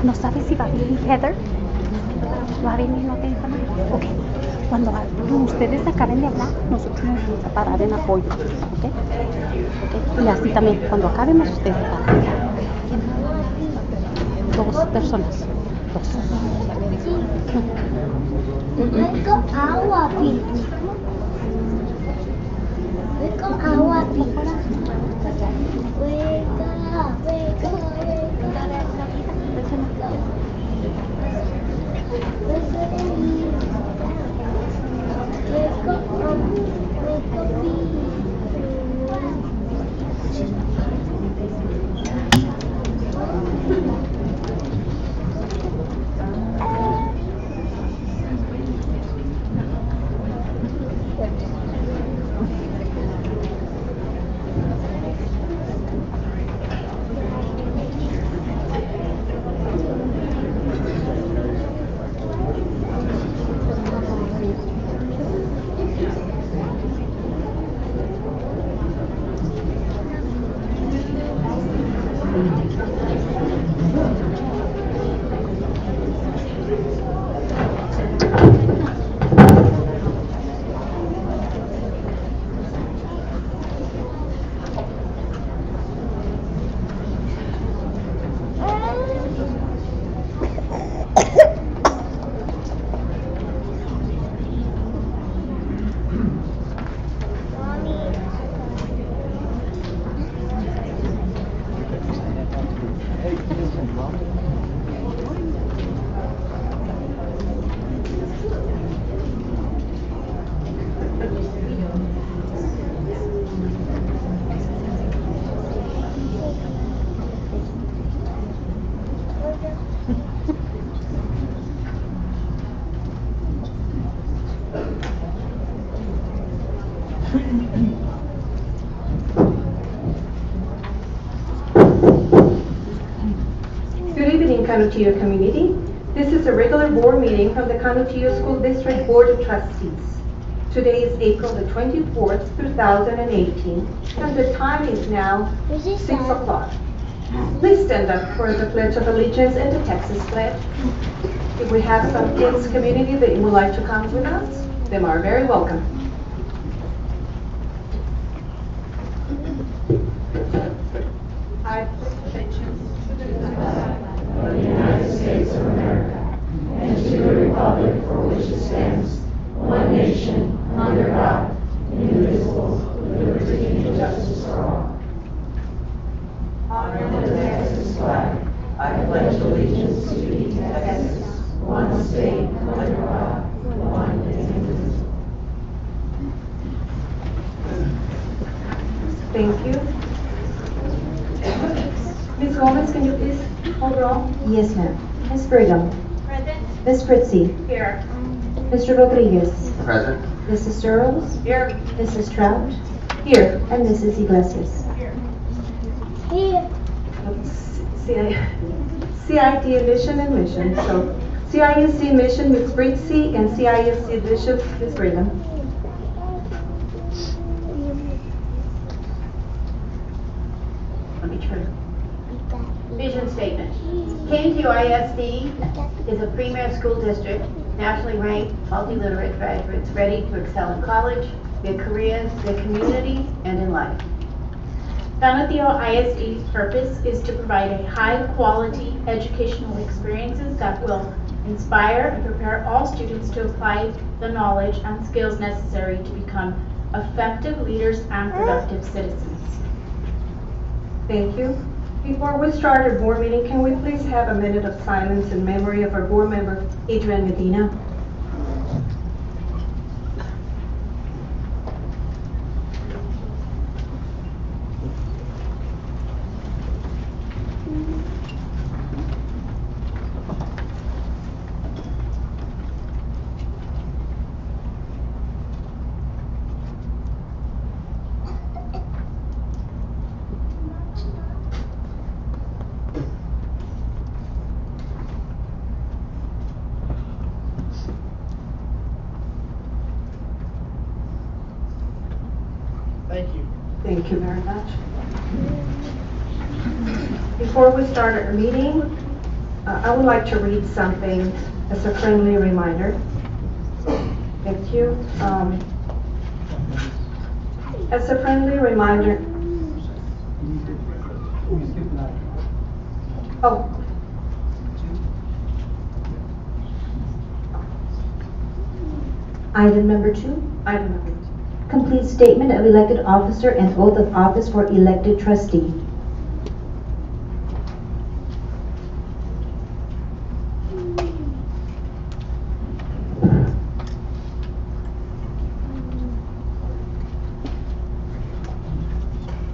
¿No sabes si va a venir Heather? ¿Va a venir? ¿No te informan? Ok. Cuando ustedes acaben de hablar, nosotros nos vamos a parar en apoyo. ¿Ok? Y así también, cuando acabemos, ustedes paran. Dos personas. Dos. Vengo agua, Pete. Vengo agua, Pete. Good evening, Canutillo community. This is a regular board meeting from the Canutillo School District Board of Trustees. Today is April the 24th, 2018, and the time is now 6 o'clock. Please stand up for the Pledge of Allegiance and the Texas Pledge. If we have some kids community that would like to come with us, they are very welcome. I pledge to the United States of America and to the republic for which it stands, one nation, under Thank you. Ms. Gomez, can you please hold roll? Yes, ma'am. Ms. Brigham. Present. Ms. Fritzy. Here. Mr. Rodriguez. Present. Mrs. Searles. Here. Mrs. Trout. Here. And Mrs. Iglesias. Here. CID addition and mission. So CISD mission, Ms. Fritzy, and CISD addition, Ms. Brigham. Let me turn. Vision statement. KNTU ISD is a premier school district, nationally ranked, multi-literate graduates ready to excel in college, their careers, their community, and in life. Donatello ISD's purpose is to provide a high-quality educational experiences that will inspire and prepare all students to apply the knowledge and skills necessary to become effective leaders and productive citizens. Thank you. Before we start our board meeting, can we please have a minute of silence in memory of our board member, Adrian Medina? Thank you. Thank you very much. Before we start our meeting, I would like to read something as a friendly reminder. Thank you. As a friendly reminder. Oh. Item number 2. Item number 2. Complete statement of elected officer and oath of office for elected trustee.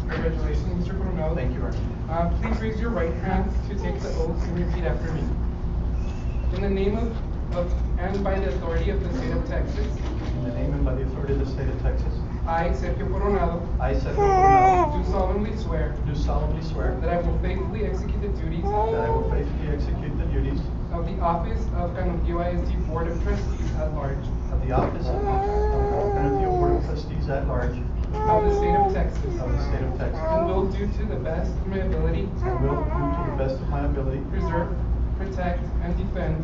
Congratulations, Mr. Coronel. Thank you, Ernie. Please raise your right hand to take the oath and repeat after me. In the name of and by the authority of the state of Texas, In the name and by the authority of the state of Texas, I, Sergio Coronado, I, Sergio Coronado, do solemnly swear do solemnly swear that I will faithfully execute the duties that I will faithfully execute the duties of the office of Canopio ISD Board of Trustees at large of the office of Canopio Board of Trustees at large of the state of Texas, of the state of Texas, and will do to the best of my ability and will, to the best of my ability, preserve, protect, and defend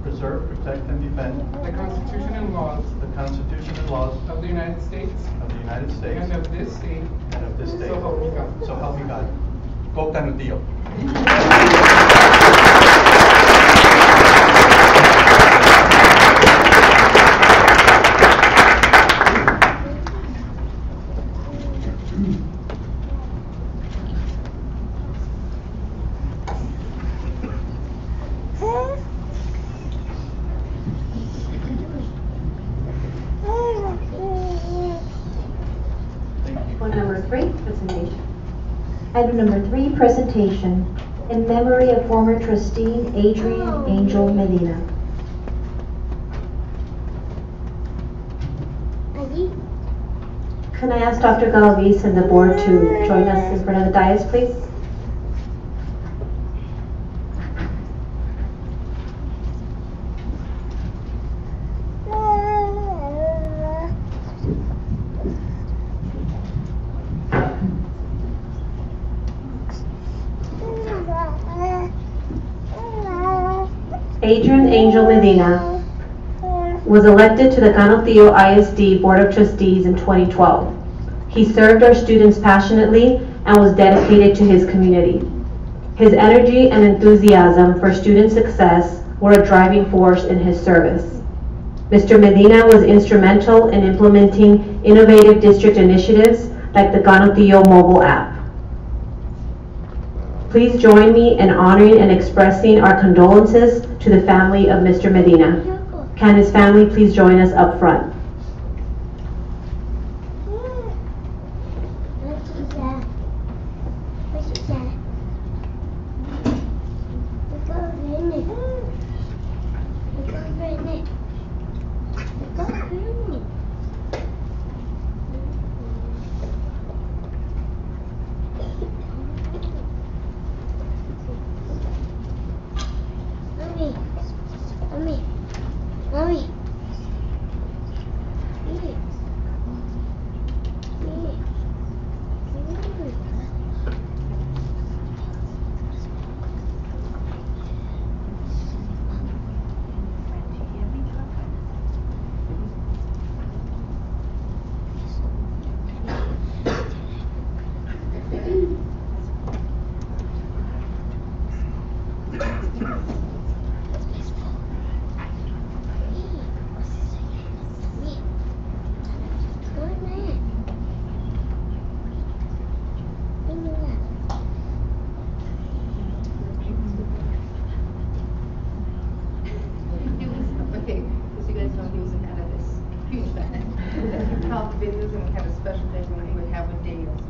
preserve, protect, and defend the Constitution and laws the Constitution and laws of the United States of the United States and of this state, and of this state. so help me God. So help me God. Go Canutillo. Point number 3, presentation. Item number 3, presentation. In memory of former trustee Adrian Angel Medina. Allí. Can I ask Dr. Galaviz and the board to join us in front of the dais, please? Adrian Angel Medina was elected to the Canopio ISD Board of Trustees in 2012. He served our students passionately and was dedicated to his community. His energy and enthusiasm for student success were a driving force in his service. Mr. Medina was instrumental in implementing innovative district initiatives like the Canopio mobile app. Please join me in honoring and expressing our condolences to the family of Mr. Medina. Can his family please join us up front? Let's videos, and we had a special day when we would have a day of.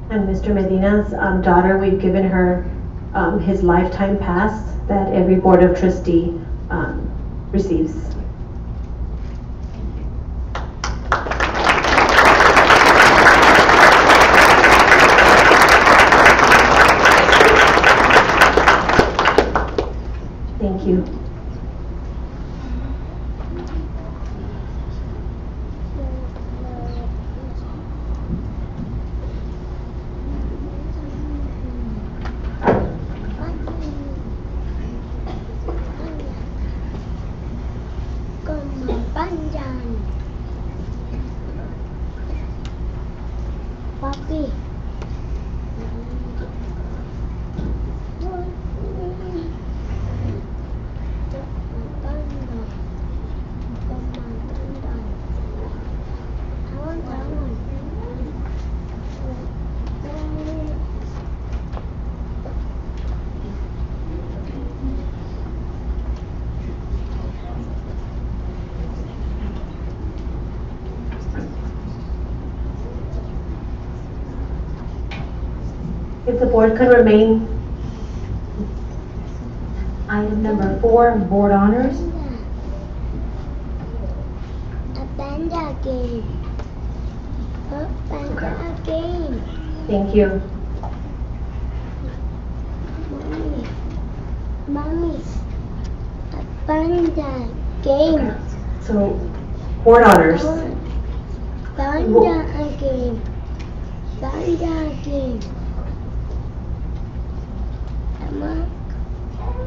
And Mr. Medina's daughter, we've given her his lifetime pass that every Board of Trustee receives. Thank you. Panjang. Papi. If the board could remain. Item number 4, board honors. A panda game. A panda game. Thank you. Mommy. A panda game. So, board honors. Panda game. Panda game.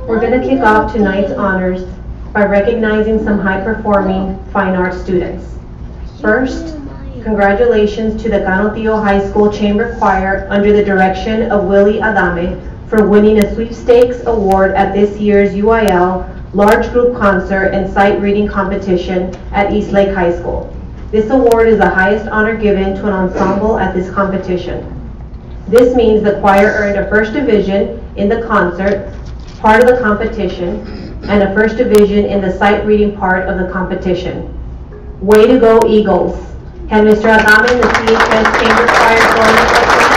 We're going to kick off tonight's honors by recognizing some high-performing fine arts students. First, congratulations to the Canutillo High School Chamber Choir under the direction of Willie Adame for winning a sweepstakes award at this year's UIL Large Group Concert and Sight Reading Competition at East Lake High School. This award is the highest honor given to an ensemble at this competition. This means the choir earned a first division in the concert part of the competition and a first division in the sight reading part of the competition. Way to go, Eagles! Can Mr. Adame and the CHS Chamber Choir join us up front?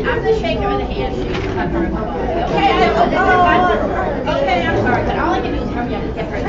I'm the shaker of the hand. Okay, I'm sorry, but all I can do is hurry up and get her to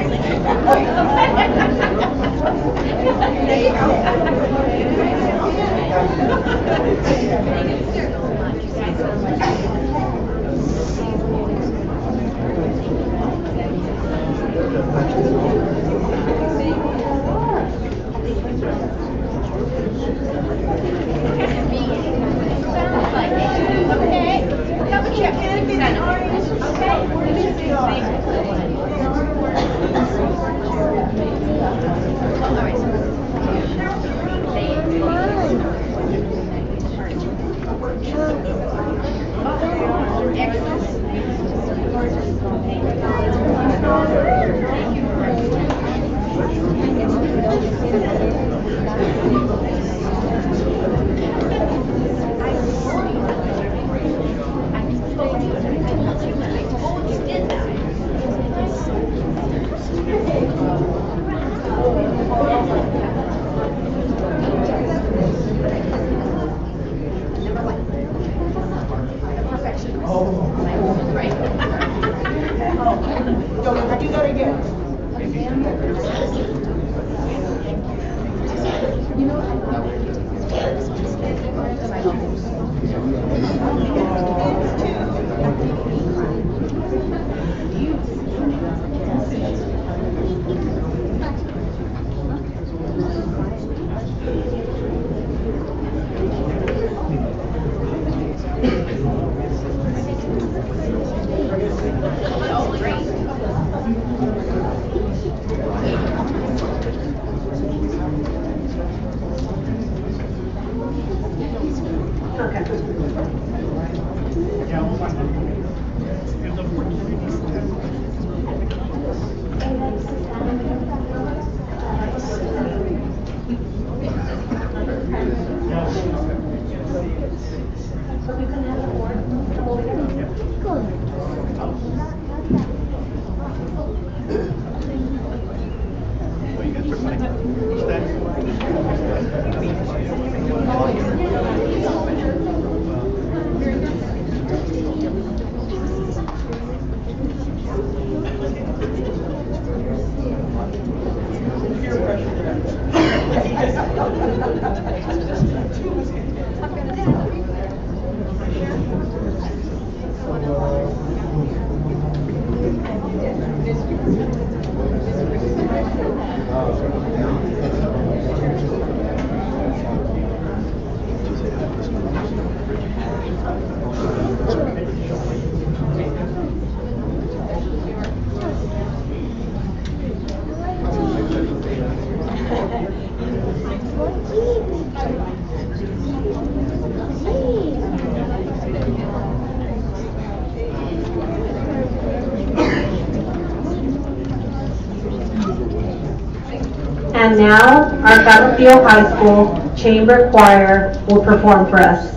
And now, our Battlefield High School Chamber Choir will perform for us.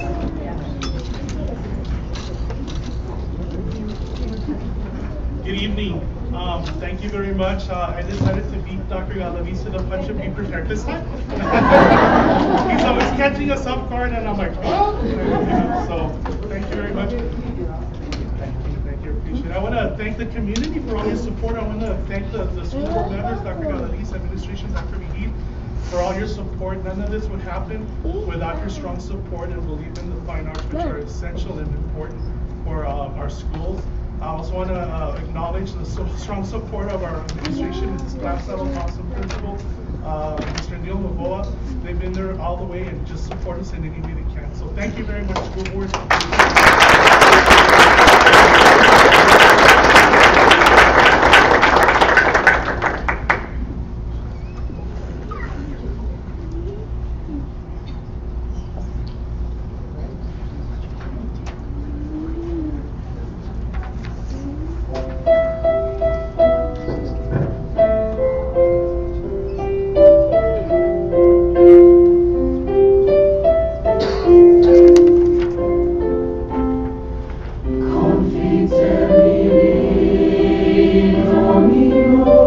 Good evening. Thank you very much. I decided to beat Dr. Galaviz to the punch and be prepared this time. He's always catching us off guard, and I'm like, oh! So, thank you very much. Thank you, appreciate it. I want to thank the community for all your support. I want to thank the school board members, Dr. Galaviz, administration, Dr. Mihid, for all your support. None of this would happen without your strong support and belief in the fine arts, which are essential and important for our schools. I also want to acknowledge the strong support of our administration, Mrs. Plaza, awesome principal, Mr. Neil Mavoa. They've been there all the way and just support us in any way they can. So thank you very much, school board. Domino,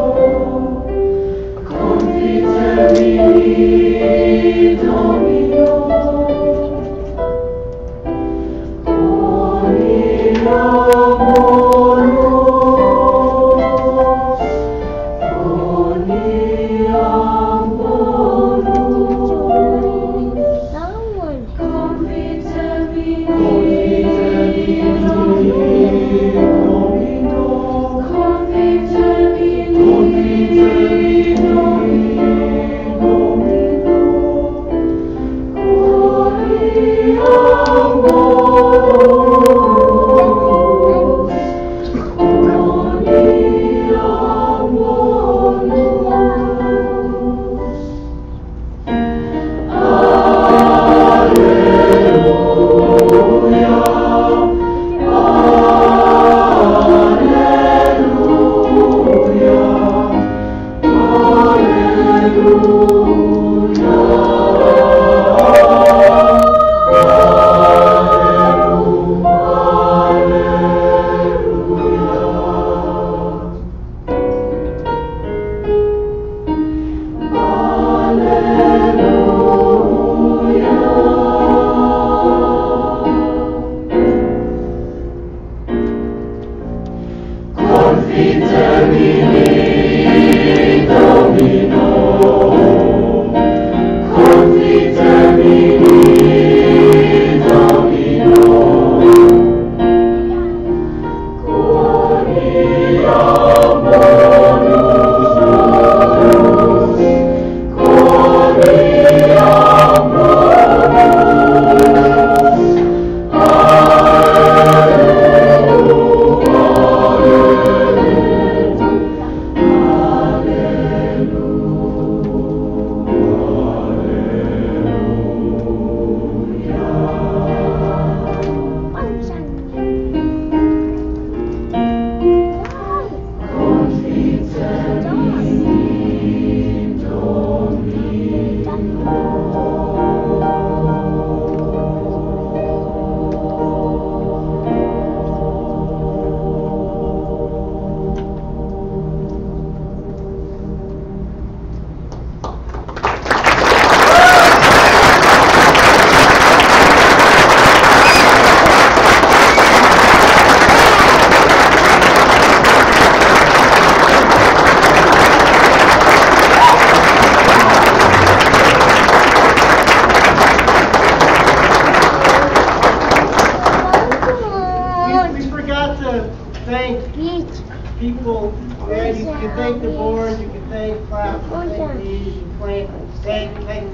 People, and you can thank the board, you can thank class, you can thank me, you can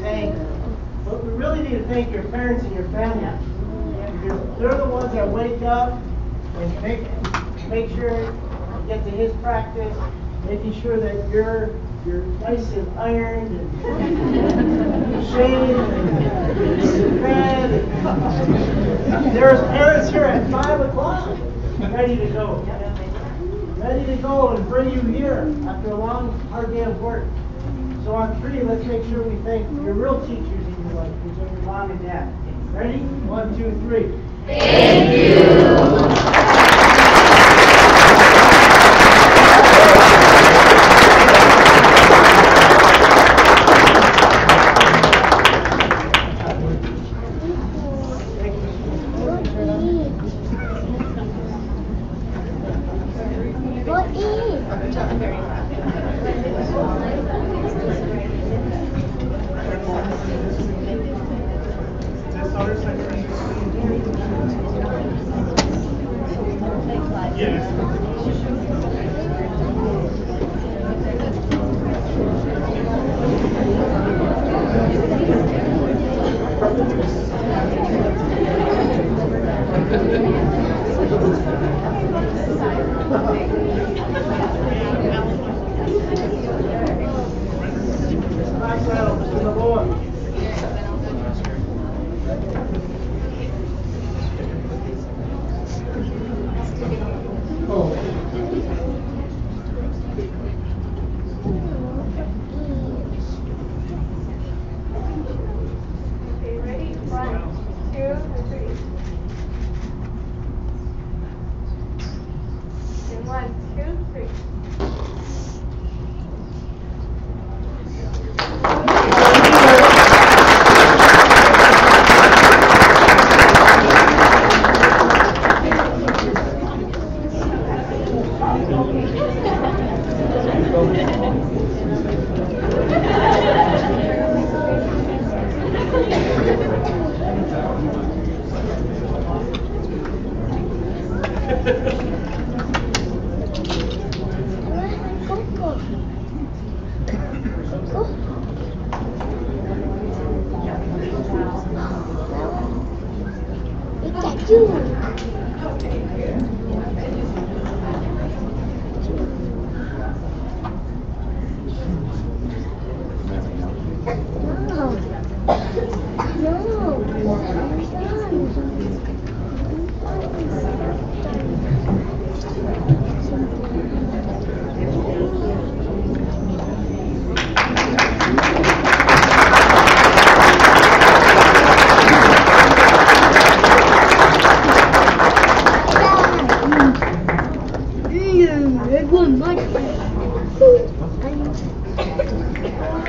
thank. But we really need to thank your parents and your family. Because they're the ones that wake up and make sure you get to his practice, making sure that you're nice and ironed and shaved and fed. There's parents here at 5 o'clock ready to go. Ready to go and bring you here after a long, hard day of work. So on 3, let's make sure we thank your real teachers in your life, which are your mom and dad. Ready? 1, 2, 3. Thank you.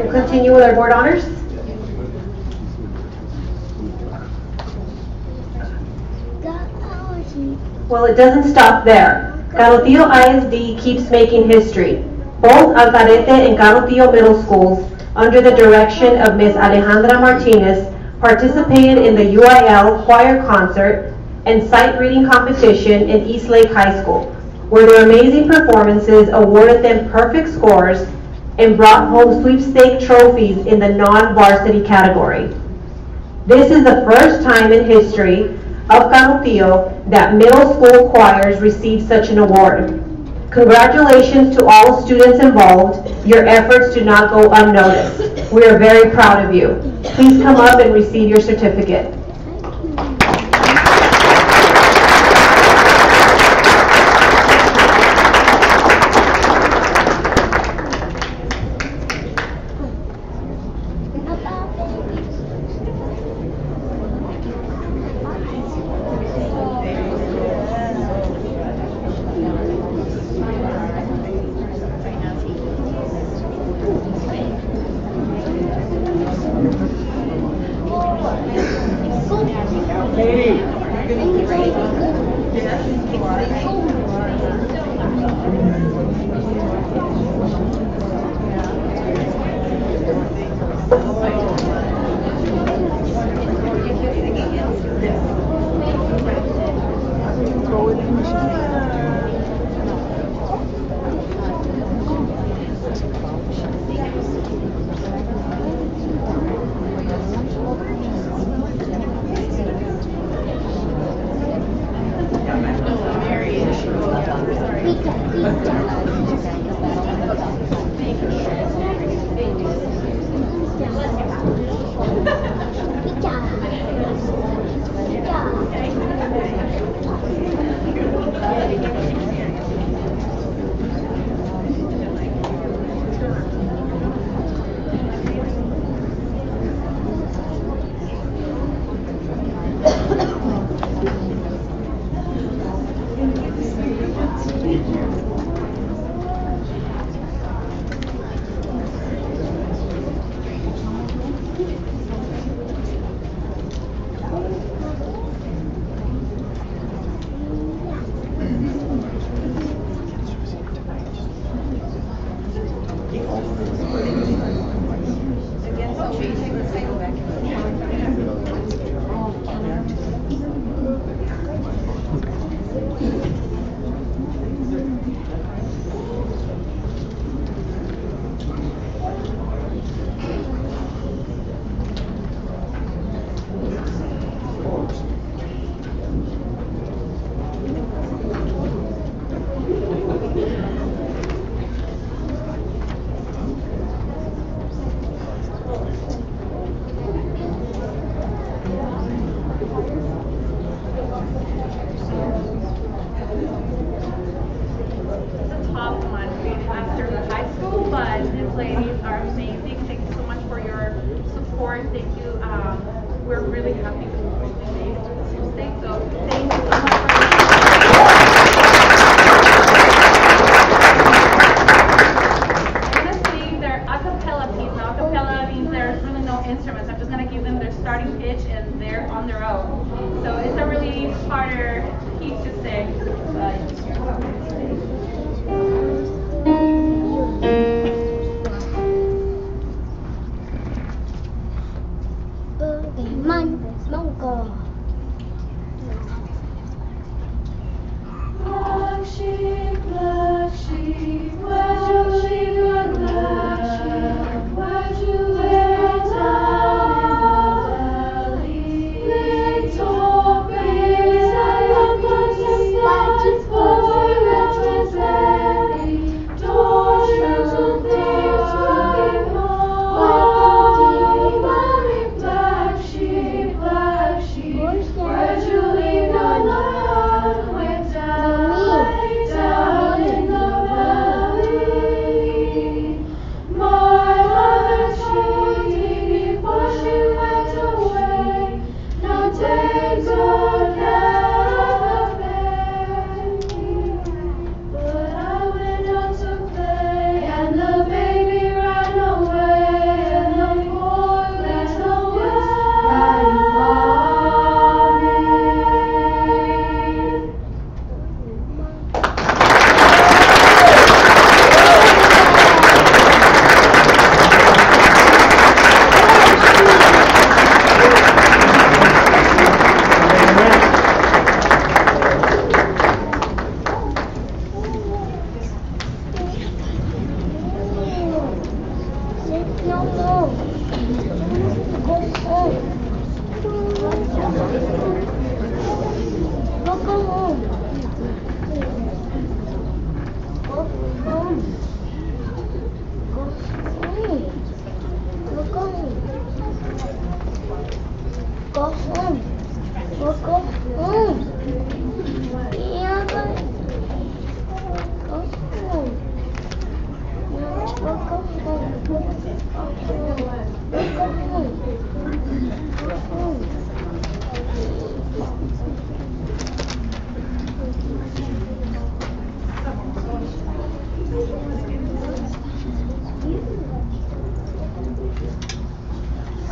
We'll continue with our board honors. Well, it doesn't stop there. Canutillo ISD keeps making history. Both Altarete and Canutillo Middle Schools, under the direction of Ms. Alejandra Martinez, participated in the UIL choir concert and sight reading competition in East Lake High School, where their amazing performances awarded them perfect scores and brought home sweepstake trophies in the non-varsity category. This is the first time in history of Canutillo that middle school choirs received such an award. Congratulations to all students involved. Your efforts do not go unnoticed. We are very proud of you. Please come up and receive your certificate.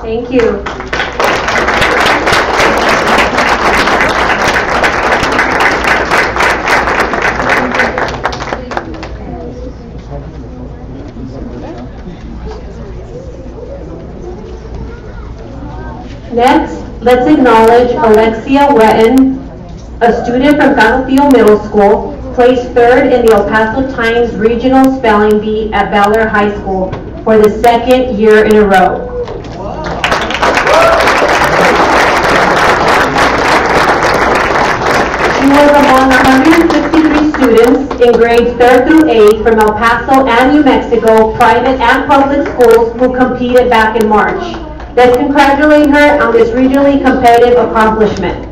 Thank you. Next, let's acknowledge Alexia Wetton, a student from Canutillo Middle School, placed third in the El Paso Times Regional Spelling Bee at Bel-Air High School for the second year in a row. She was among 163 students in grades 3rd through 8th from El Paso and New Mexico private and public schools who competed back in March. Let's congratulate her on this regionally competitive accomplishment.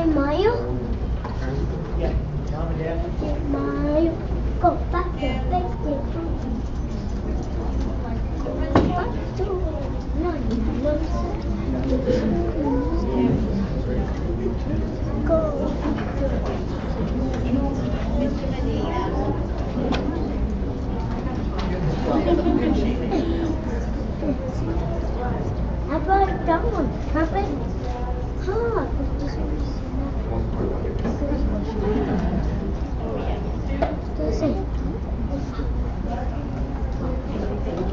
Mayo? Yeah, Mom and Dad. Mayo. Go back to basic. How about that one? How about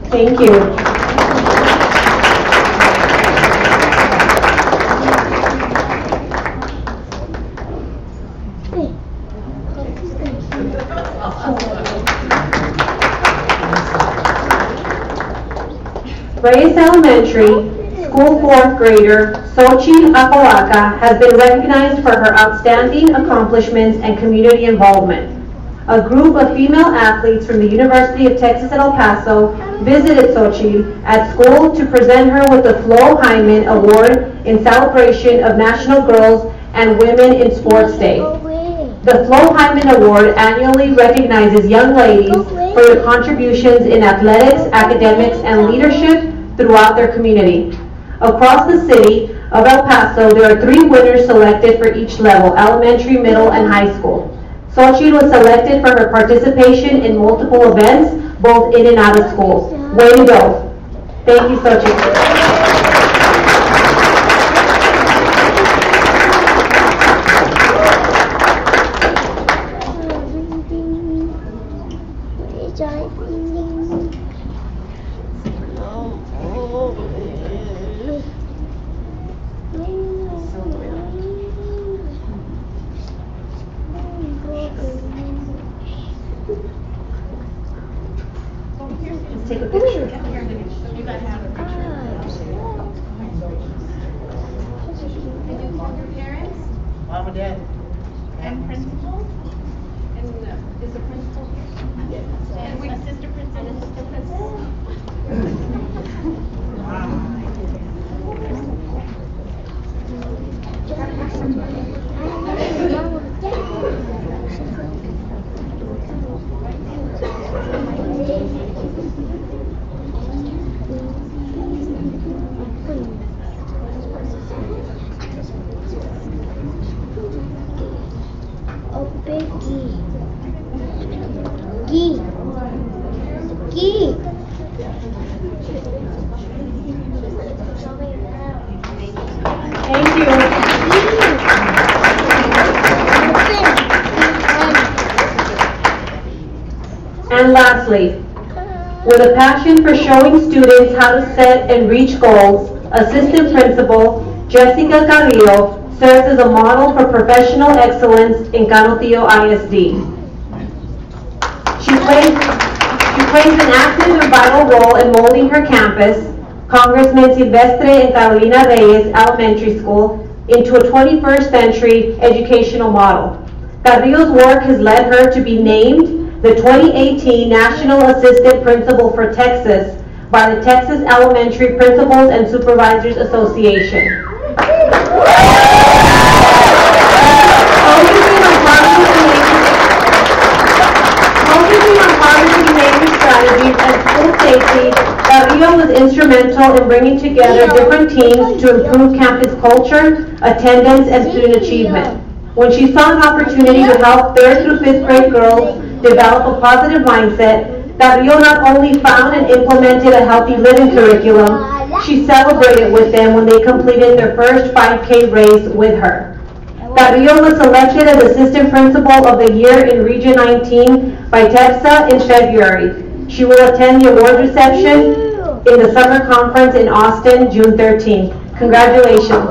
Thank you. Reyes Elementary School 4th grader Xochitl Apalaca has been recognized for her outstanding accomplishments and community involvement. A group of female athletes from the University of Texas at El Paso visited Xochitl at school to present her with the Flo Hyman Award in celebration of National Girls and Women in Sports Day. The Flo Hyman Award annually recognizes young ladies for their contributions in athletics, academics, and leadership throughout their community. Across the city of El Paso, there are 3 winners selected for each level, elementary, middle, and high school. Xochitl was selected for her participation in multiple events, both in and out of school. Way to go. Thank you, Xochitl. Take a picture. You guys have a picture. Can you call your parents Mom and Dad. and principal? And is the principal here? Yes. And assistant principal? And assistant principal? Thank you. And lastly, with a passion for showing students how to set and reach goals, Assistant Principal Jessica Carrillo serves as a model for professional excellence in Canutillo ISD. She plays an active and vital role in molding her campus, Congressman Silvestre and Carolina Reyes Elementary School, into a 21st century educational model. Carrillo's work has led her to be named the 2018 National Assistant Principal for Texas by the Texas Elementary Principals and Supervisors Association. Focusing on positive behavior strategies and school safety, Carrillo was instrumental in bringing together different teams to improve campus culture, attendance, and student achievement. When she saw an opportunity to help 3rd through 5th grade girls develop a positive mindset, Carrillo not only found and implemented a healthy living curriculum, she celebrated with them when they completed their first 5K race with her. Carrillo was selected as Assistant Principal of the Year in Region 19 by TEPSA in February. She will attend the award reception in the summer conference in Austin, June 13th. Congratulations.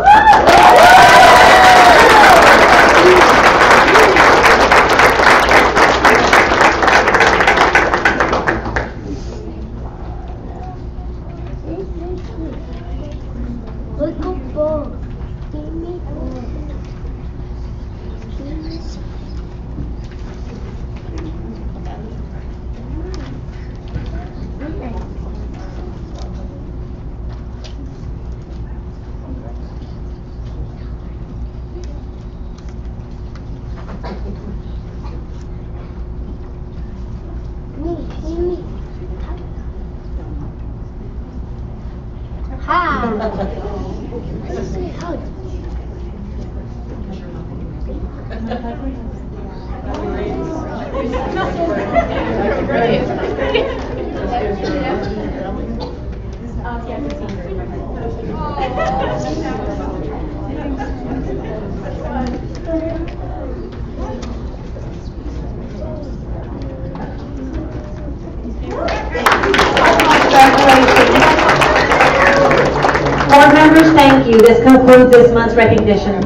Board members, thank you. This concludes this month's recognitions.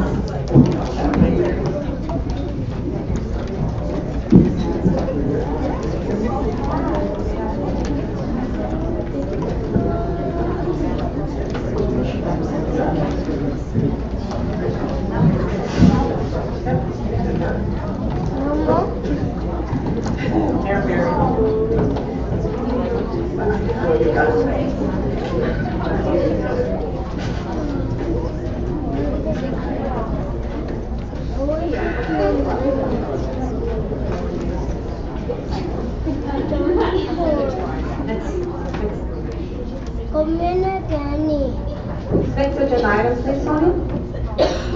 Next agenda item, please, Sonia.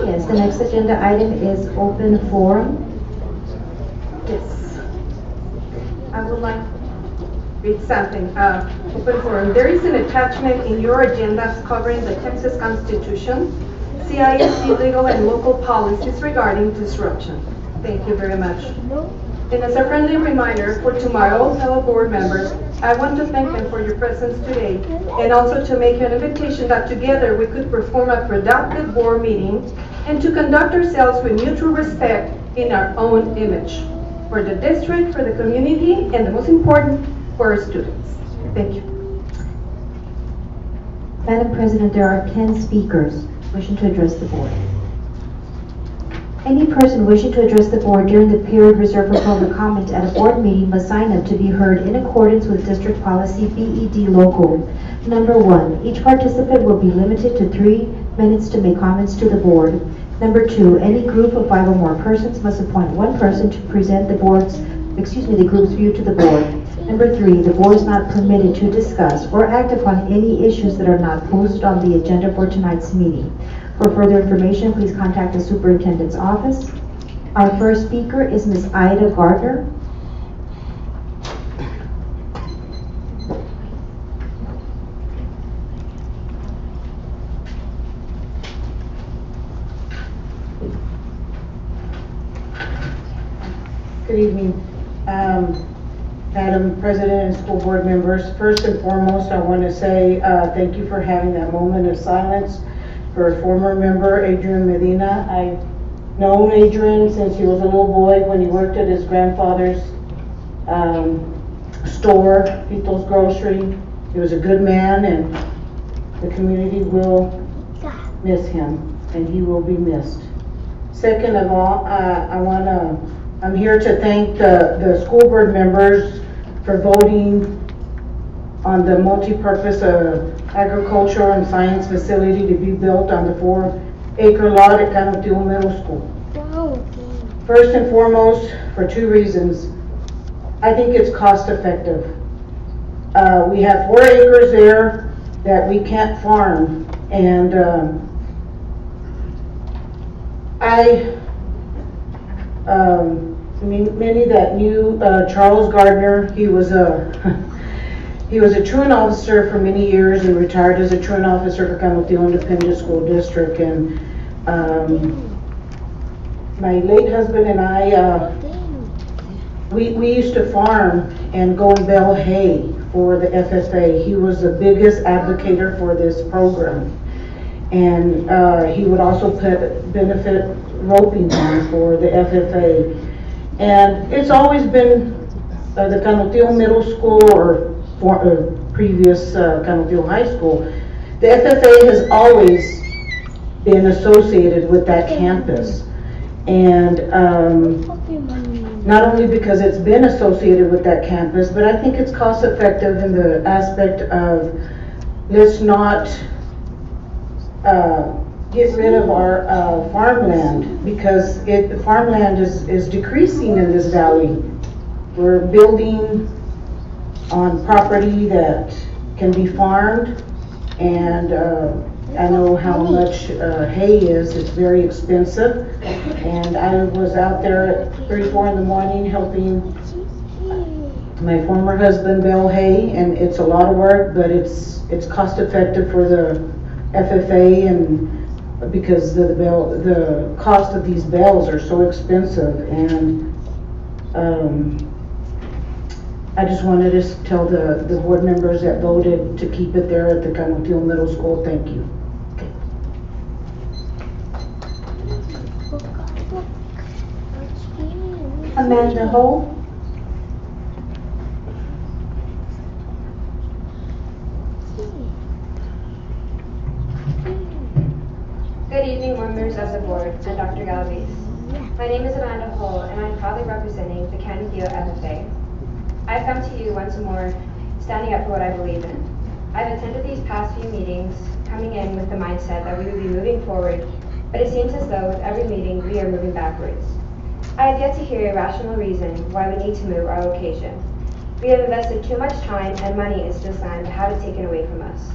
Yes, the next agenda item is open forum. Yes. I would like to read something. Open forum. There is an attachment in your agendas covering the Texas Constitution, CISD legal and local policies regarding disruption. Thank you very much. And as a friendly reminder for tomorrow, fellow board members, I want to thank them for your presence today and also to make an invitation that together we could perform a productive board meeting and to conduct ourselves with mutual respect in our own image for the district, for the community, and the most important, for our students. Thank you. Madam President, there are 10 speakers wishing to address the board. Any person wishing to address the board during the period reserved for public comment at a board meeting must sign up to be heard in accordance with District Policy BED Local. Number 1, each participant will be limited to 3 minutes to make comments to the board. Number 2, any group of 5 or more persons must appoint 1 person to present the group's view to the board. Number 3, the board is not permitted to discuss or act upon any issues that are not posted on the agenda for tonight's meeting. For further information, please contact the superintendent's office. Our first speaker is Ms. Ida Gardner. Good evening. Madam President and school board members, first and foremost, I want to say thank you for having that moment of silence for former member Adrian Medina. I've known Adrian since he was a little boy when he worked at his grandfather's store, Vito's Grocery. He was a good man, and the community will miss him, and he will be missed. Second of all, I'm here to thank the school board members for voting on the multi-purpose agricultural and science facility to be built on the 4-acre lot at Canutillo Middle School. First and foremost, for 2 reasons. I think it's cost effective. We have 4 acres there that we can't farm, and many that knew Charles Gardner. He was a truant officer for many years and retired as a truant officer for Canutillo Independent School District. And my late husband and I, we used to farm and go and bale hay for the FFA. He was the biggest advocator for this program. And he would also put benefit roping on for the FFA. And it's always been the Canutillo Middle School or previous Canutillo High School. The FFA has always been associated with that campus. And not only because it's been associated with that campus, but I think it's cost effective in the aspect of let's not get rid of our farmland, because the farmland is decreasing in this valley. We're building on property that can be farmed, and I know how much hay is. It's very expensive, and I was out there at 3, 4 in the morning helping my former husband bale hay, and it's a lot of work, but it's cost effective for the FFA, and because the cost of these bales are so expensive. And I just wanted to tell the board members that voted to keep it there at the Canutillo Middle School, thank you. Okay. Amanda Ho. Good evening, members of the board and Dr. Galaviz. My name is Amanda Hull, and I'm proudly representing the Canutillo FFA. I've come to you once more, standing up for what I believe in. I've attended these past few meetings, coming in with the mindset that we would be moving forward, but it seems as though with every meeting we are moving backwards. I have yet to hear a rational reason why we need to move our location. We have invested too much time and money into this land to have it taken away from us.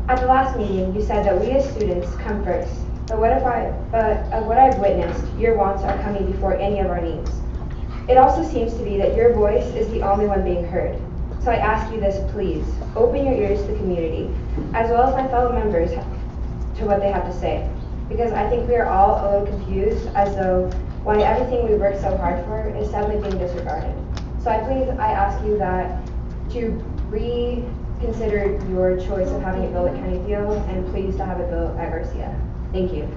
At the last meeting, you said that we as students come first, but what I've witnessed, your wants are coming before any of our needs. It also seems to be that your voice is the only one being heard. So I ask you this, please, open your ears to the community, as well as my fellow members, to what they have to say. Because I think we are all a little confused as though why everything we work so hard for is suddenly being disregarded. So I ask you that to reconsider your choice of having it built at Canutillo, and please to have it built at Garcia. Thank you.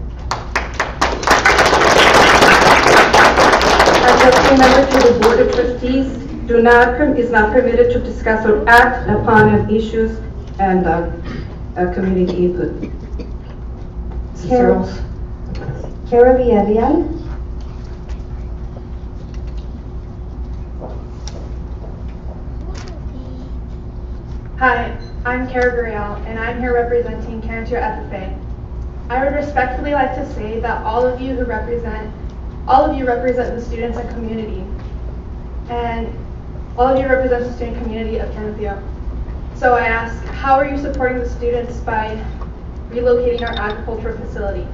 As a member to the Board of Trustees, is not permitted to discuss or act upon issues and community input. Carol Villarreal. Hi, I'm Kara Guriel, and I'm here representing Canutillo FFA. I would respectfully like to say that all of you represent the students and community, and all of you represent the student community of Canutillo. So I ask, how are you supporting the students by relocating our agricultural facility?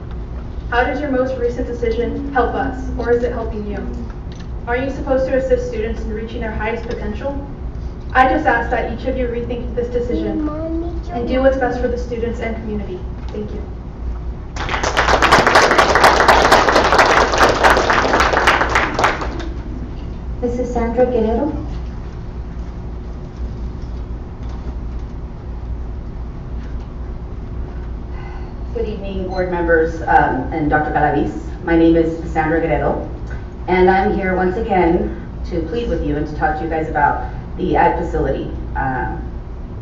How does your most recent decision help us, or is it helping you? Are you supposed to assist students in reaching their highest potential? I just ask that each of you rethink this decision and do what's best for the students and community. Thank you. Mrs. Sandra Guerrero. Good evening, board members and Dr. Galaviz. My name is Sandra Guerrero, and I'm here once again to plead with you and to talk to you guys about the ag facility.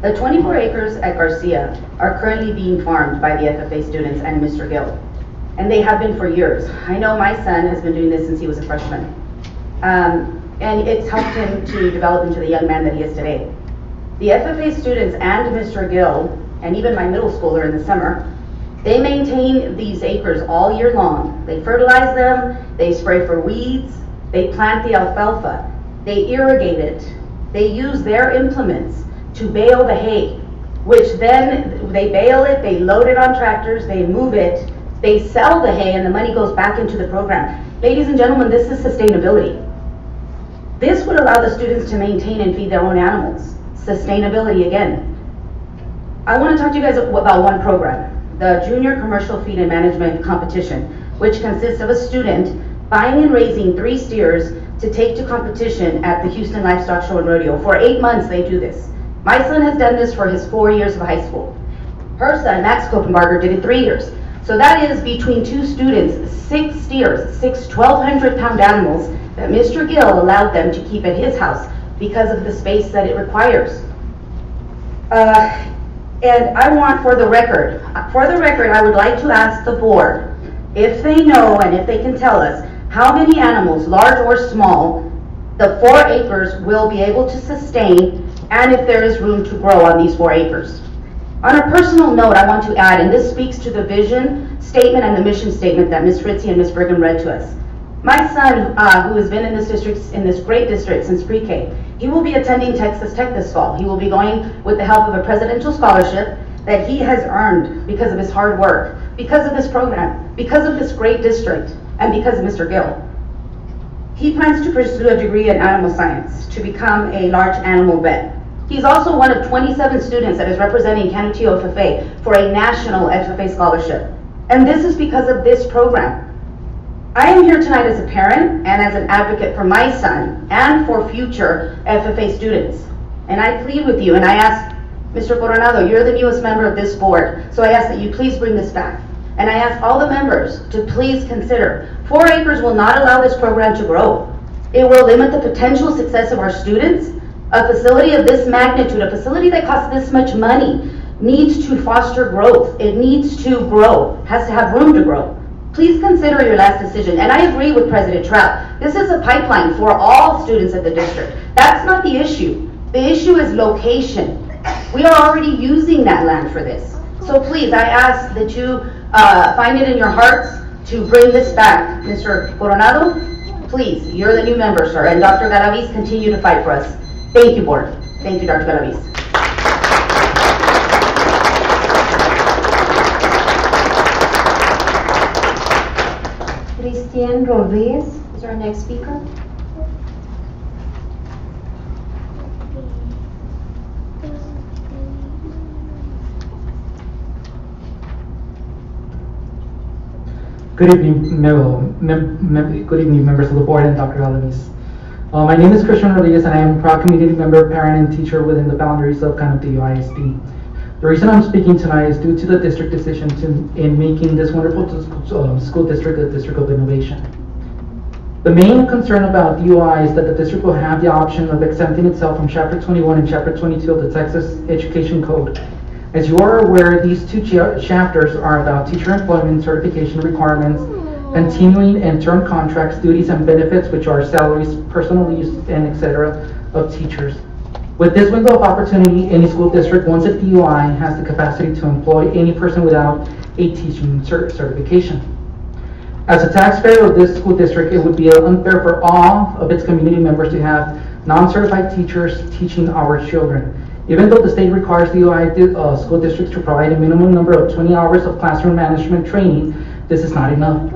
The 24 acres at Garcia are currently being farmed by the FFA students and Mr. Gill, and they have been for years. I know my son has been doing this since he was a freshman, and it's helped him to develop into the young man that he is today. The FFA students and Mr. Gill, and even my middle schooler in the summer, they maintain these acres all year long. They fertilize them, they spray for weeds, they plant the alfalfa, they irrigate it, they use their implements to bale the hay, which then they bale it, they load it on tractors, they move it, they sell the hay, and the money goes back into the program. Ladies and gentlemen, this is sustainability. This would allow the students to maintain and feed their own animals. Sustainability again. I want to talk to you guys about one program, the Junior Commercial Feed and Management Competition, which consists of a student buying and raising 3 steers to take to competition at the Houston Livestock Show and Rodeo. For 8 months they do this. My son has done this for his 4 years of high school. Her son, Max Kopenbarger, did it 3 years. So that is between 2 students, 6 steers, 6 1,200-pound animals that Mr. Gill allowed them to keep at his house because of the space that it requires. And I want, for the record, I would like to ask the board if they know and if they can tell us how many animals, large or small, the 4 acres will be able to sustain, and if there is room to grow on these 4 acres. On a personal note, I want to add, and this speaks to the vision statement and the mission statement that Ms. Fritzie and Ms. Brigham read to us. My son, who has been in this district, in this great district since pre-K, he will be attending Texas Tech this fall. He will be going with the help of a presidential scholarship that he has earned because of his hard work, because of this program, because of this great district, and because of Mr. Gill. He plans to pursue a degree in animal science to become a large animal vet. He's also one of 27 students that is representing Canutillo FFA for a national FFA scholarship. And this is because of this program. I am here tonight as a parent and as an advocate for my son and for future FFA students. And I plead with you, and I ask Mr. Coronado, you're the newest member of this board, so I ask that you please bring this back. And I ask all the members to please consider, 4 acres will not allow this program to grow. It will limit the potential success of our students. A facility of this magnitude, a facility that costs this much money, needs to foster growth. It needs to grow, has to have room to grow. Please consider your last decision. And I agree with President Trout. This is a pipeline for all students at the district. That's not the issue. The issue is location. We are already using that land for this. So please, I ask that you find it in your hearts to bring this back. Mr. Coronado, please, you're the new member, sir. And Dr. Galaviz, continue to fight for us. Thank you, board. Thank you, Dr. Galaviz. Cristian Rodriguez is our next speaker. Good evening, good evening, members of the board and Dr. Galaviz. My name is Christian Rodriguez, and I am a proud community member, parent, and teacher within the boundaries of Canutillo ISD. The reason I'm speaking tonight is due to the district decision in making this wonderful school district a district of innovation. The main concern about DOI is that the district will have the option of exempting itself from Chapter 21 and Chapter 22 of the Texas Education Code. As you are aware, these 2 chapters are about teacher employment certification requirements, continuing and term contracts, duties and benefits, which are salaries, personal leaves, and etc. of teachers. With this window of opportunity, any school district, once a DOI, has the capacity to employ any person without a teaching certification. As a taxpayer of this school district, it would be unfair for all of its community members to have non-certified teachers teaching our children. Even though the state requires DOI school districts to provide a minimum number of 20 hours of classroom management training, this is not enough.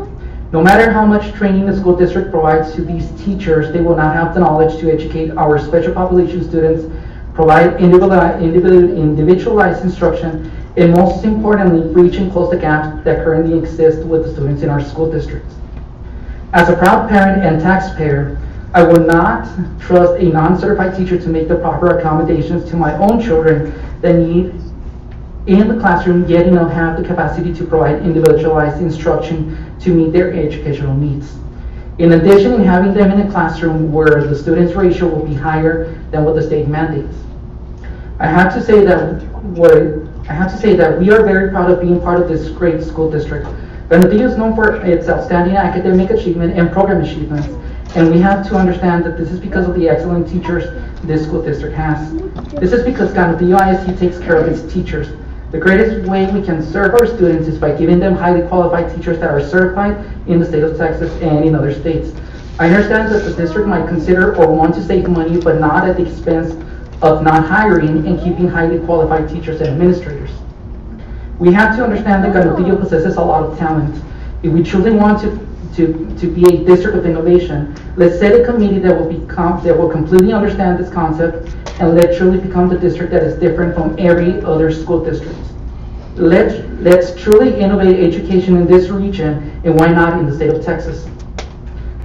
No matter how much training the school district provides to these teachers, they will not have the knowledge to educate our special population students, provide individualized instruction, and most importantly, reach and close the gaps that currently exist with the students in our school districts. As a proud parent and taxpayer, I will not trust a non-certified teacher to make the proper accommodations to my own children that need in the classroom, yet don't have the capacity to provide individualized instruction to meet their educational needs. In addition, in having them in a classroom where the students' ratio will be higher than what the state mandates. I have to say that we are very proud of being part of this great school district. Bernardillo is known for its outstanding academic achievement and program achievements, and we have to understand that this is because of the excellent teachers this school district has. This is because Bernardillo ISD takes care of its teachers. The greatest way we can serve our students is by giving them highly qualified teachers that are certified in the state of Texas and in other states. I understand that the district might consider or want to save money, but not at the expense of not hiring and keeping highly qualified teachers and administrators. We have to understand that Bernardillo possesses a lot of talent. If we truly want to be a district of innovation, let's set a committee that will completely understand this concept and let truly become the district that is different from every other school district. Let's truly innovate education in this region, and why not in the state of Texas.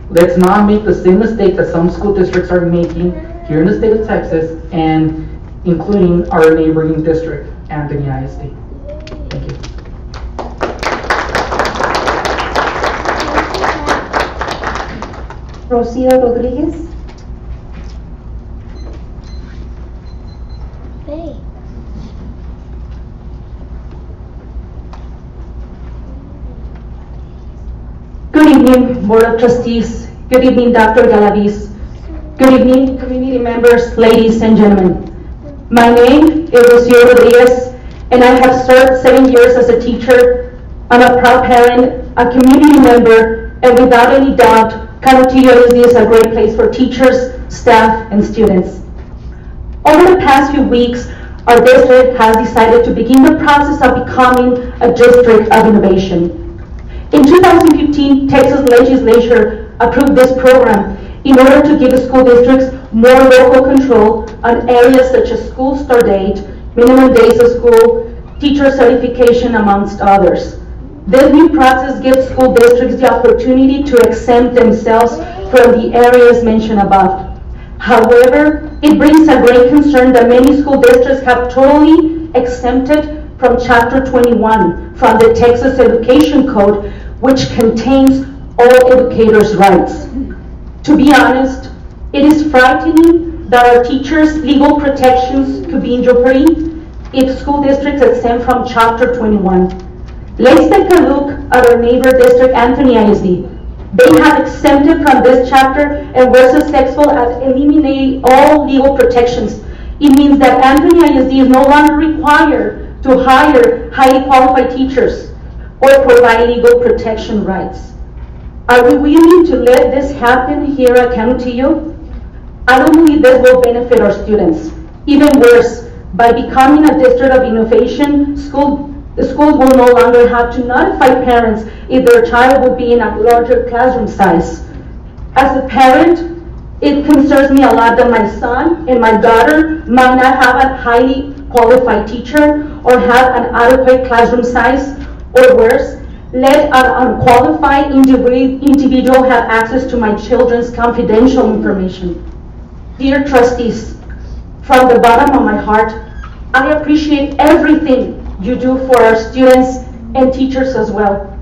Let's not make the same mistake that some school districts are making here in the state of Texas, and including our neighboring district, Anthony ISD. Thank you. Rocio Rodriguez. Hey. Good evening, Board of Trustees. Good evening, Dr. Galaviz. Good evening, community members, ladies and gentlemen. My name is Rocio Rodriguez, and I have served 7 years as a teacher. I'm a proud parent, a community member, and without any doubt, Canutillo ISD is a great place for teachers, staff, and students. Over the past few weeks, our district has decided to begin the process of becoming a district of innovation. In 2015, Texas legislature approved this program in order to give school districts more local control on areas such as school start date, minimum days of school, teacher certification, amongst others. This new process gives school districts the opportunity to exempt themselves from the areas mentioned above. However, it brings a great concern that many school districts have totally exempted from Chapter 21 from the Texas Education Code, which contains all educators' rights. To be honest, it is frightening that our teachers' legal protections could be in jeopardy if school districts exempt from Chapter 21. Let's take a look at our neighbor district, Anthony ISD. They have exempted from this chapter and were successful at eliminating all legal protections. It means that Anthony ISD is no longer required to hire highly qualified teachers or provide legal protection rights. Are we willing to let this happen here at Canutillo? I don't believe this will benefit our students. Even worse, by becoming a district of innovation, the schools will no longer have to notify parents if their child will be in a larger classroom size. As a parent, it concerns me a lot that my son and my daughter might not have a highly qualified teacher or have an adequate classroom size, or worse, let an unqualified individual have access to my children's confidential information. Dear trustees, from the bottom of my heart, I appreciate everything you do for our students and teachers as well.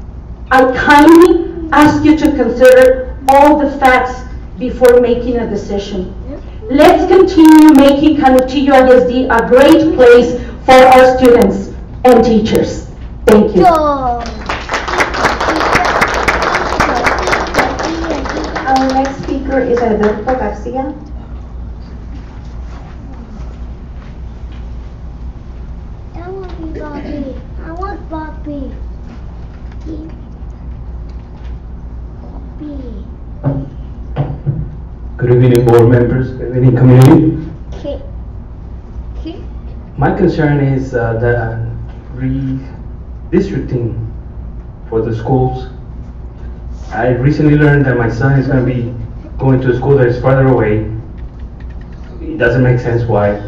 I kindly ask you to consider all the facts before making a decision. Let's continue making Canutillo ISD a great place for our students and teachers. Thank you. Our next speaker is Alberto Garcia. I want Bobby. I want Bobby. Good evening, board members. Good evening, community. Okay. My concern is the redistricting for the schools. I recently learned that my son is going to be going to a school that is farther away. It doesn't make sense why.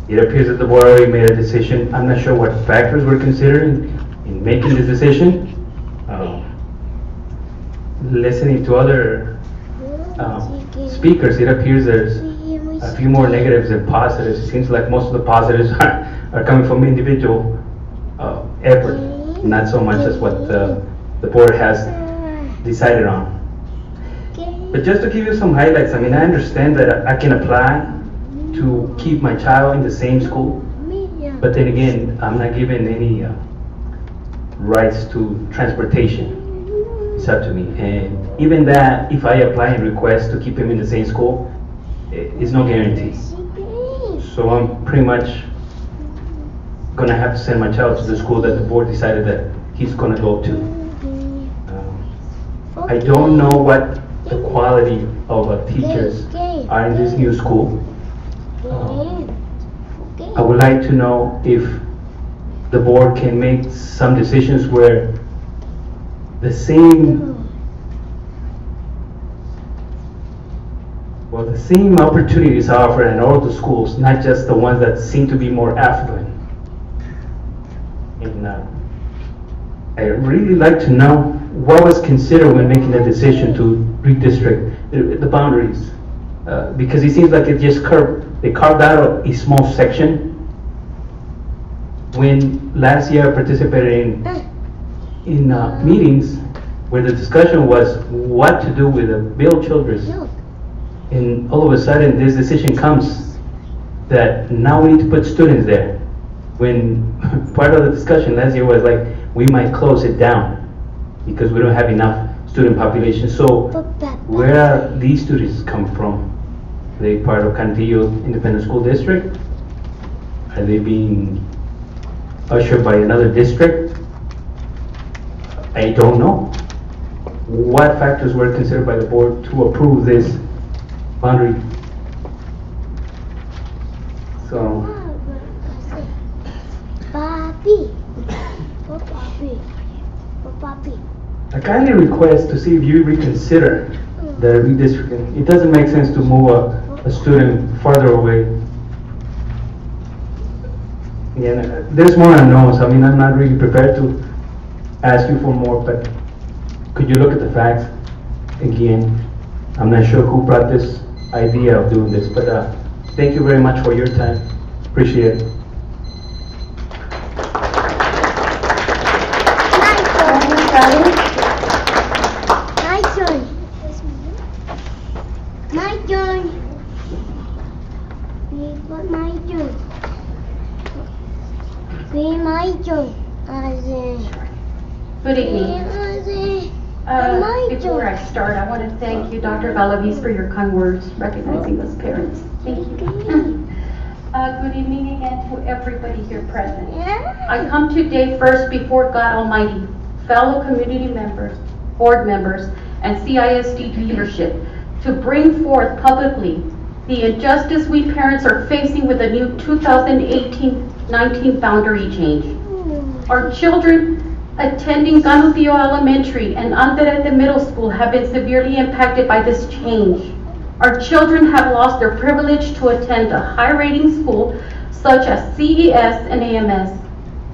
It appears that the board already made a decision. I'm not sure what factors were considering in making this decision. Listening to other speakers, it appears there's a few more negatives than positives. It seems like most of the positives are coming from individual effort, not so much as what the board has decided on. But just to give you some highlights, I mean, I understand that I can apply to keep my child in the same school, but then again, I'm not given any rights to transportation. It's up to me. And even that, if I apply and request to keep him in the same school, it's no guarantee. So I'm pretty much gonna have to send my child to the school that the board decided that he's gonna go to. I don't know what the quality of teachers are in this new school. I would like to know if the board can make some decisions where the same opportunities are offered in all the schools, not just the ones that seem to be more affluent. And I'd really like to know what was considered when making the decision to redistrict the boundaries, because it seems like they carved out a small section. When last year I participated in meetings where the discussion was what to do with the Bill Childress, and all of a sudden this decision comes that now we need to put students there, when part of the discussion last year was like we might close it down because we don't have enough student population. So where are these students come from? Are they part of Cantillo Independent School District? Are they being ushered by another district? I don't know. What factors were considered by the board to approve this boundary? So I kindly request to see if you reconsider the redistricting. It doesn't make sense to move a student farther away. Again, there's more unknowns. I mean, I'm not really prepared to ask you for more, but could you look at the facts? Again, I'm not sure who brought this idea of doing this, but thank you very much for your time. Appreciate it. Good evening. Before I start, I want to thank you, Dr. Galaviz, for your kind words recognizing us parents. Thank you. Good evening again to everybody here present. I come today first before God Almighty, fellow community members, board members, and CISD leadership to bring forth publicly the injustice we parents are facing with the new 2018-19 boundary change. Our children attending Ganutillo Elementary and Anderete Middle School have been severely impacted by this change. Our children have lost their privilege to attend a high-rating school such as CES and AMS.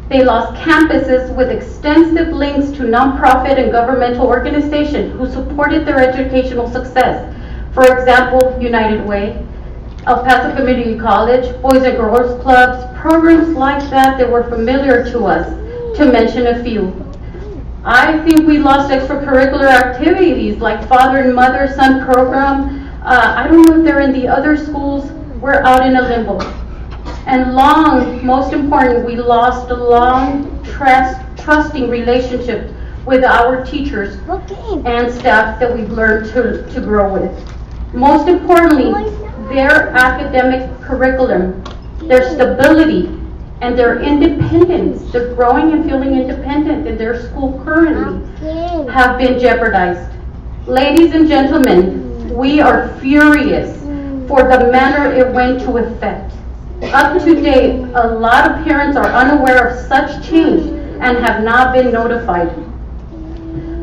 They lost campuses with extensive links to nonprofit and governmental organizations who supported their educational success. For example, United Way, El Paso Community College, Boys and Girls Clubs, programs like that were familiar to us, to mention a few. I think we lost extracurricular activities like father and mother son program. I don't know if they're in the other schools. We're out in a limbo. And most important, we lost a long trusting relationship with our teachers and staff that we've learned to grow with. Most importantly, their academic curriculum, their stability, and their independence, they're growing and feeling independent in their school currently, have been jeopardized. Ladies and gentlemen, we are furious for the manner it went to effect. Up to date, a lot of parents are unaware of such change and have not been notified.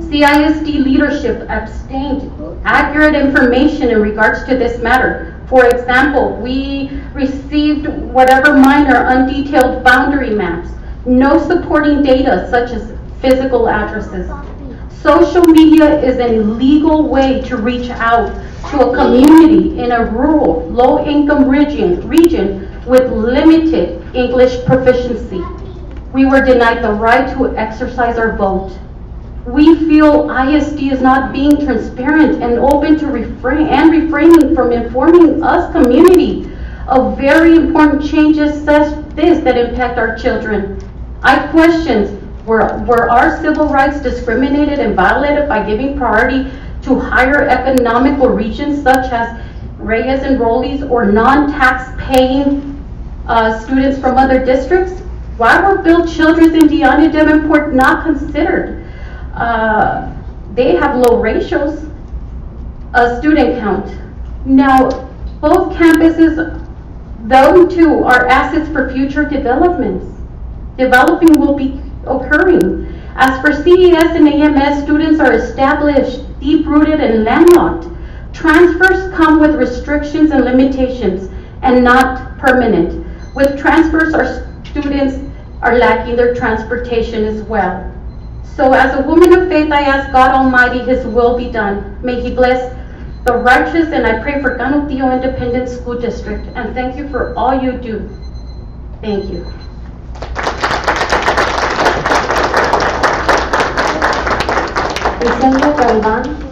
CISD leadership abstained accurate information in regards to this matter. For example, we received whatever minor undetailed boundary maps, no supporting data such as physical addresses. Social media is a legal way to reach out to a community in a rural, low-income region with limited English proficiency. We were denied the right to exercise our vote. We feel ISD is not being transparent and open to refraining from informing us community of very important changes such this that impact our children. I question, were our civil rights discriminated and violated by giving priority to higher economical regions such as Reyes enrollees or non-tax paying students from other districts? Why were Bill Childress in Deanna Davenport not considered? They have low ratios, student count. Now, both campuses, those two are assets for future developments. Developing will be occurring. As for CES and AMS, students are established, deep-rooted, and landlocked. Transfers come with restrictions and limitations and not permanent. With transfers, our students are lacking their transportation as well. So as a woman of faith, I ask God Almighty His will be done. May He bless the righteous, and I pray for Canutillo Independent School District. And thank you for all you do. Thank you. Yesenia Galvan.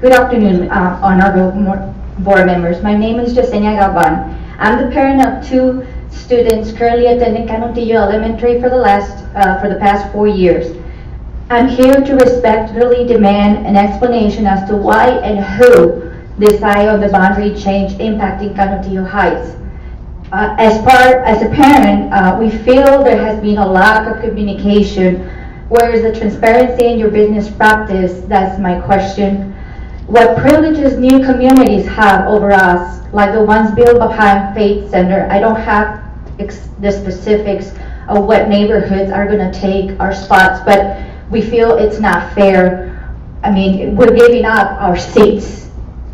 Good afternoon, honorable board members. My name is Yesenia Galvan. I'm the parent of two students currently attending Canutillo Elementary for the past 4 years. I'm here to respectfully demand an explanation as to why and who decide on the boundary change impacting Canutillo Heights. As a parent, we feel there has been a lack of communication. Where is the transparency in your business practice? That's my question. What privileges new communities have over us, like the ones built behind Faith Center? I don't have the specifics of what neighborhoods are going to take our spots, but we feel it's not fair. I mean, we're giving up our seats,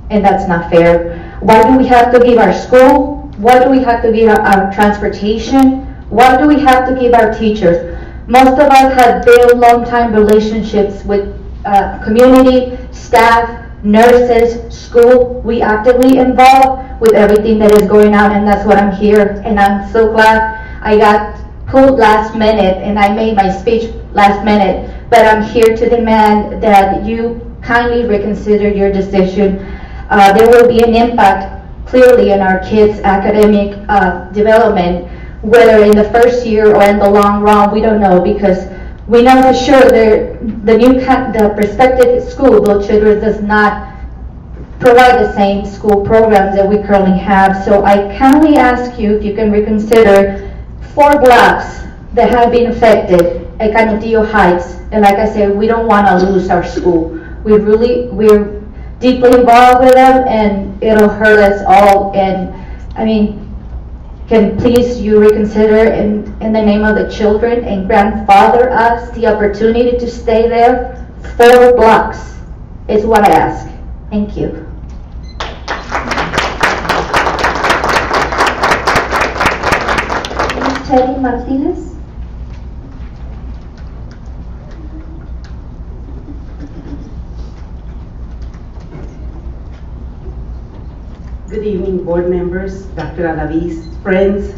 and that's not fair. Why do we have to give our school? Why do we have to give our transportation? Why do we have to give our teachers? Most of us have built long-time relationships with community, staff, nurses, school. We actively involved with everything that is going on, and that's what I'm here. And I'm so glad I got pulled last minute and I made my speech last minute, but I'm here to demand that you kindly reconsider your decision. There will be an impact clearly on our kids' academic development, whether in the first year or in the long run, we don't know, because we know for sure the prospective school, Bill Childress, does not provide the same school programs that we currently have. So I kindly ask you if you can reconsider 4 blocks that have been affected at Canutillo Heights. And like I said, we don't want to lose our school. We're deeply involved with them, and it'll hurt us all. And I mean, can please you reconsider in the name of the children and grandfather us the opportunity to stay there? 4 blocks is what I ask. Thank you. Teddy Martinez. Good evening, board members, Dr. Alavis, friends.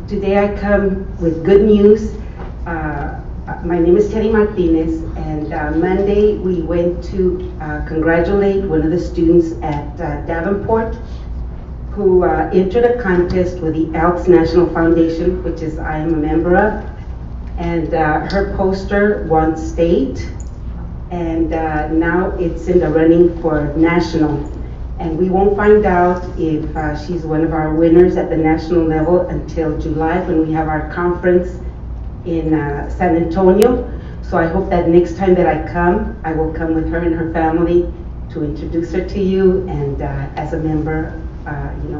Today I come with good news. My name is Teddy Martinez, and Monday we went to congratulate one of the students at Davenport who entered a contest with the ALTS National Foundation, which is I am a member of, and her poster won state, and now it's in the running for national. And we won't find out if she's one of our winners at the national level until July, when we have our conference in San Antonio. So I hope that next time that I will come with her and her family to introduce her to you, and as a member,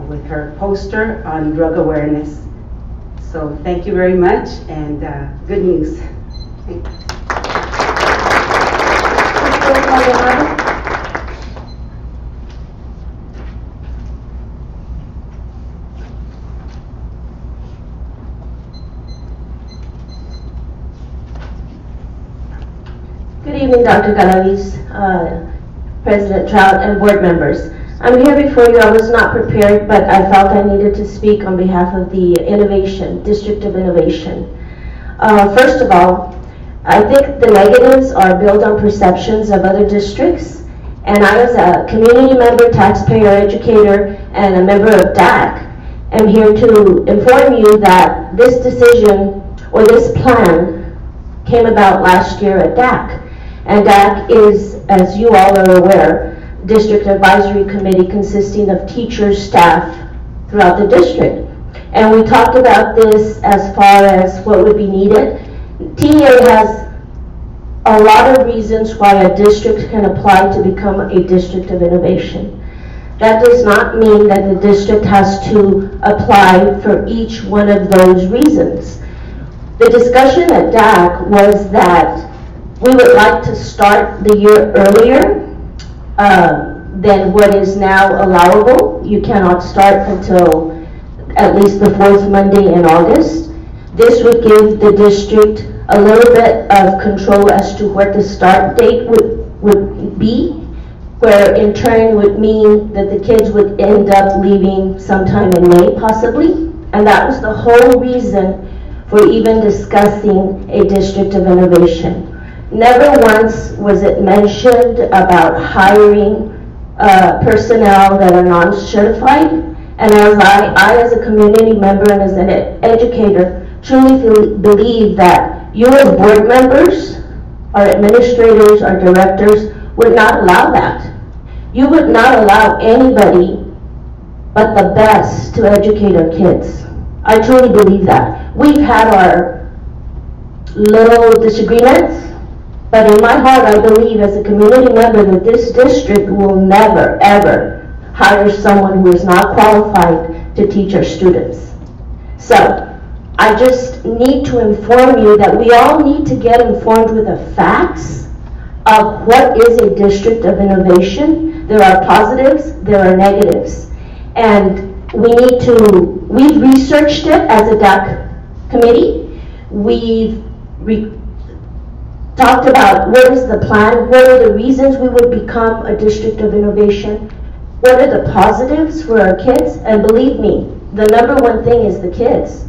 with her poster on drug awareness. So thank you very much, and good news. Thank you. Good evening, Dr. Galaviz, President Trout, and board members. I'm here before you. I was not prepared, but I felt I needed to speak on behalf of the District of Innovation. First of all, I think the negatives are built on perceptions of other districts, and I, as a community member, taxpayer, educator, and a member of DAC, am here to inform you that this decision or this plan came about last year at DAC. And DAC is, as you all are aware, District Advisory Committee consisting of teachers, staff throughout the district. And we talked about this as far as what would be needed. TA has a lot of reasons why a district can apply to become a district of innovation. That does not mean that the district has to apply for each one of those reasons. The discussion at DAC was that we would like to start the year earlier than what is now allowable. You cannot start until at least the fourth Monday in August. This would give the district a little bit of control as to what the start date would be, where in turn would mean that the kids would end up leaving sometime in May possibly. And that was the whole reason for even discussing a District of Innovation. Never once was it mentioned about hiring personnel that are non-certified. And as I as a community member and as an educator, truly believe that you as board members, our administrators, our directors, would not allow that. You would not allow anybody but the best to educate our kids. I truly believe that. We've had our little disagreements, but in my heart I believe as a community member that this district will never, ever hire someone who is not qualified to teach our students. So, I just need to inform you that we all need to get informed with the facts of what is a District of Innovation. There are positives, there are negatives. And we've researched it as a DAC committee. We've talked about what is the plan, what are the reasons we would become a District of Innovation, what are the positives for our kids, and believe me, the number one thing is the kids.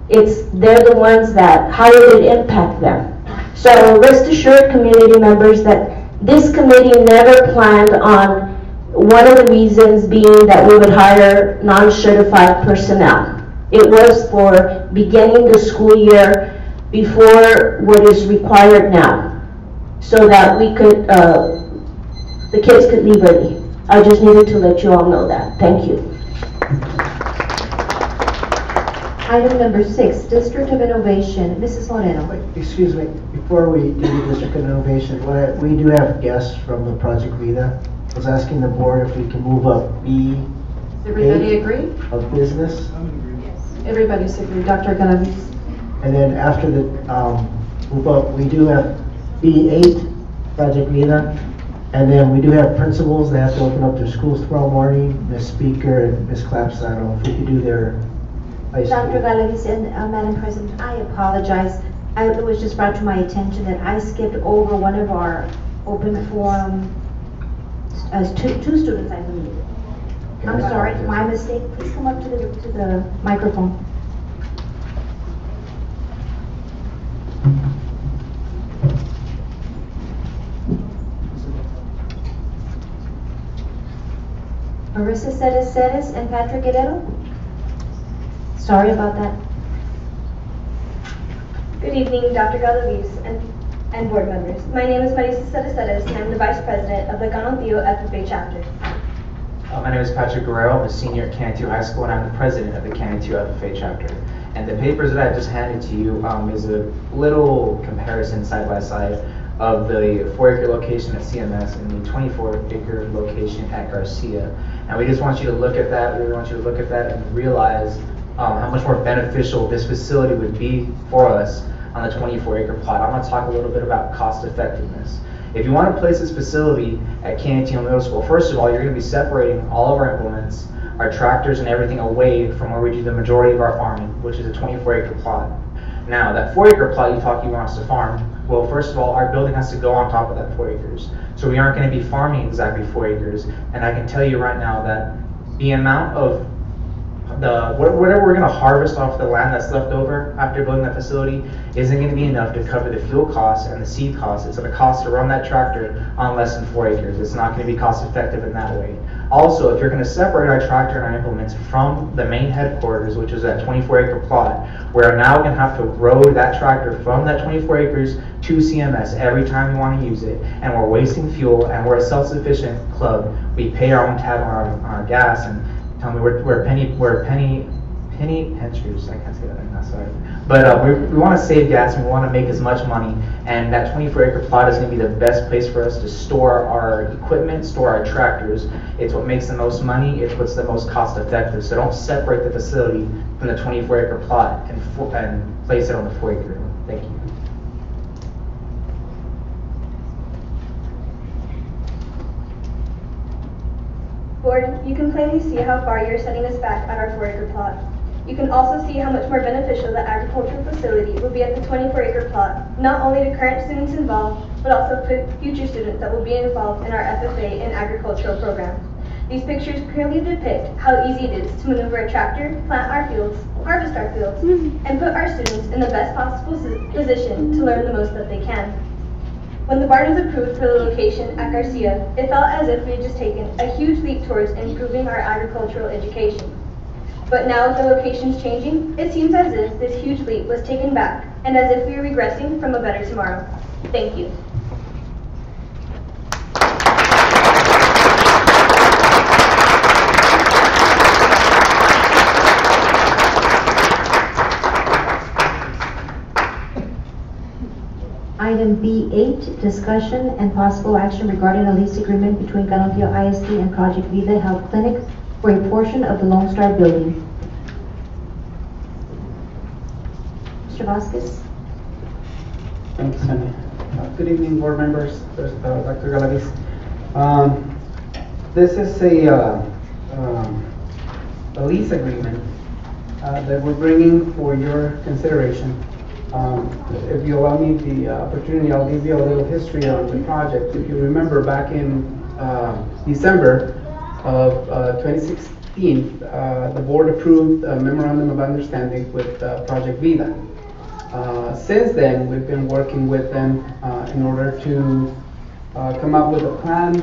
They're the ones that, how it would impact them. So rest assured, community members, that this committee never planned on one of the reasons being that we would hire non-certified personnel. It was for beginning the school year before what is required now, so that we could, the kids could leave early. I just needed to let you all know that. Thank you. Item number 6, District of Innovation. Mrs. Moreno. Excuse me, before we do the District of Innovation, we do have guests from the Project Vida. I was asking the board if we can move up B. Does everybody agree? Of business. Everybody's agreed. Dr. Galaviz. And then after the move up, we do have B8, Project Vida. And then we do have principals that have to open up their schools tomorrow morning. Ms. Speaker and Ms. Claps, I don't know if we could do their Dr. Galaviz and Madam President, I apologize. It was just brought to my attention that I skipped over one of our open forum as two students, I believe. I'm sorry, my mistake. Please come up to the microphone. Marissa Ceres and Patrick Guerrero. Sorry about that. Good evening, Dr. Galaviz and board members. My name is Marisa Ceres, and I'm the Vice President of the Canantillo FFA chapter. My name is Patrick Guerrero. I'm a senior at Canantillo High School, and I'm the President of the Canantillo FFA chapter. And the papers that I just handed to you is a little comparison side by side of the 4-acre location at CMS and the 24-acre location at Garcia. And we just want you to look at that. We really want you to look at that and realize how much more beneficial this facility would be for us on the 24-acre plot. I'm going to talk a little bit about cost effectiveness. If you want to place this facility at Canantillo Middle School, first of all, you're going to be separating all of our implements, our tractors and everything away from where we do the majority of our farming, which is a 24-acre plot. Now, that 4-acre plot you want us to farm, well, first of all, our building has to go on top of that 4 acres. So we aren't going to be farming exactly 4 acres. And I can tell you right now that the amount of whatever we're going to harvest off the land that's left over after building that facility isn't going to be enough to cover the fuel costs and the seed costs. It's going to cost to run that tractor on less than 4 acres. It's not going to be cost effective in that way. Also, if you're going to separate our tractor and our implements from the main headquarters, which is that 24-acre plot, we're now going to have to road that tractor from that 24 acres to CMS every time we want to use it, and we're wasting fuel, and we're a self-sufficient club. We pay our own tab on our gas, and tell me we're penny pinchers. I can't say that right now, sorry. But we want to save gas and we want to make as much money. And that 24-acre plot is going to be the best place for us to store our equipment, store our tractors. It's what makes the most money. It's what's the most cost effective. So don't separate the facility from the 24-acre plot and place it on the 4-acre. Thank you. Board, you can plainly see how far you're setting us back at our 4-acre plot. You can also see how much more beneficial the agricultural facility will be at the 24-acre plot, not only to current students involved, but also future students that will be involved in our FFA and agricultural program. These pictures clearly depict how easy it is to maneuver a tractor, plant our fields, harvest our fields, and put our students in the best possible position to learn the most that they can. When the barn was approved for the location at Garcia, it felt as if we had just taken a huge leap towards improving our agricultural education. But now with the locations changing, it seems as if this huge leap was taken back, and as if we are regressing from a better tomorrow. Thank you. Item B8, discussion and possible action regarding a lease agreement between Canantillo ISD and Project Vida Health Clinic for a portion of the Lone Star building. Mr. Vasquez. Thanks, Sandy. Good evening, board members. There's Dr. Galaviz. This is a lease agreement that we're bringing for your consideration. If you allow me the opportunity, I'll give you a little history on the project. If you remember, back in December of 2016, the board approved a memorandum of understanding with Project Vida. Since then, we've been working with them in order to come up with a plan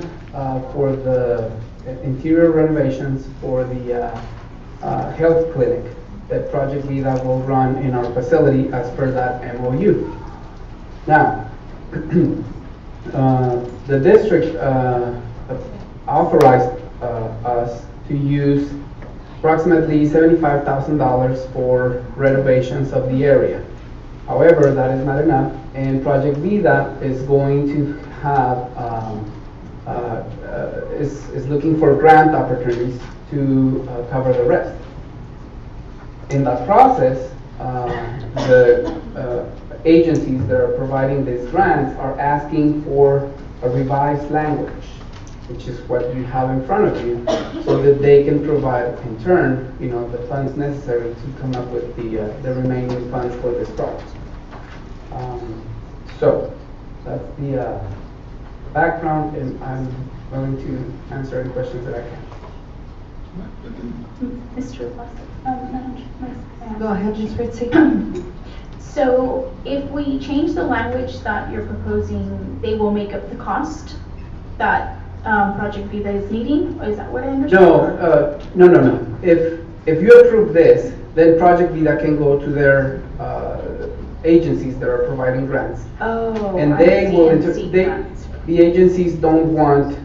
for the interior renovations for the health clinic that Project Vida will run in our facility as per that MOU. Now, the district authorized us to use approximately $75,000 for renovations of the area. However, that is not enough, and Project Vida is going to have is looking for grant opportunities to cover the rest. In that process, the agencies that are providing these grants are asking for a revised language, which is what you have in front of you, so that they can provide, in turn, the funds necessary to come up with the remaining funds for this project. So that's the background, and I'm willing to answer any questions that I can. Mr. Go ahead, Ms. Ritzy. So if we change the language that you're proposing, they will make up the cost that Project Vida is needing? Or is that what I understand? No. If you approve this, then Project Vida can go to their agencies that are providing grants. Oh, and they will the agencies don't want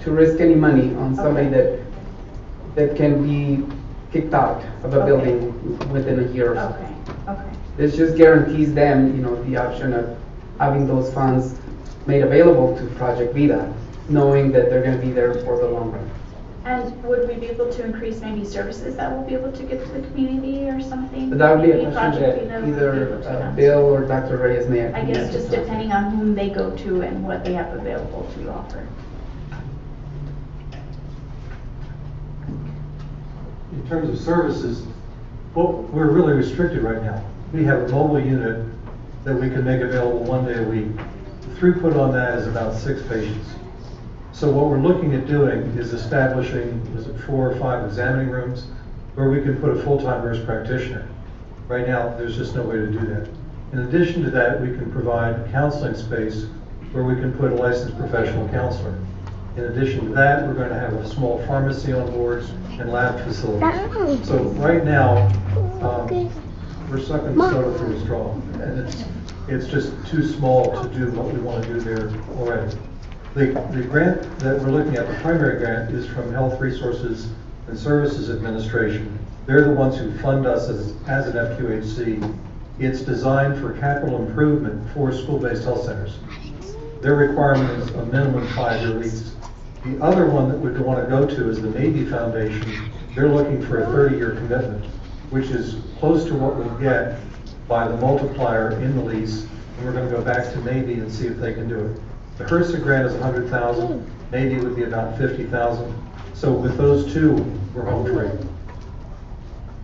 to risk any money on somebody that can be kicked out of a building within a year or so. Okay. This just guarantees them, the option of having those funds made available to Project Vida, knowing that they're going to be there for the long run. And would we be able to increase maybe services that we'll be able to give to the community or something? That would be a Maybe question Project that Vida would be able to either answer. Bill or Dr. Reyes may. I guess just depending on whom they go to and what they have available to offer. In terms of services, well, we're really restricted right now. we have a mobile unit that we can make available 1 day a week. The throughput on that is about 6 patients. So what we're looking at doing is establishing, 4 or 5 examining rooms where we can put a full-time nurse practitioner. Right now, there's just no way to do that. In addition to that, we can provide a counseling space where we can put a licensed professional counselor. In addition to that, we're going to have a small pharmacy on board and lab facilities. So right now, we're sucking soda through a straw, and it's just too small to do what we want to do there already. The grant that we're looking at, the primary grant, is from Health Resources and Services Administration. They're the ones who fund us as an FQHC. It's designed for capital improvement for school-based health centers. Their requirement is a minimum 5-year lease. The other one that we'd want to go to is the Navy Foundation. They're looking for a 30-year commitment, which is close to what we'll get by the multiplier in the lease. And we're going to go back to Navy and see if they can do it. The HRSA grant is $100,000. Navy would be about $50,000. So with those two, we're home free.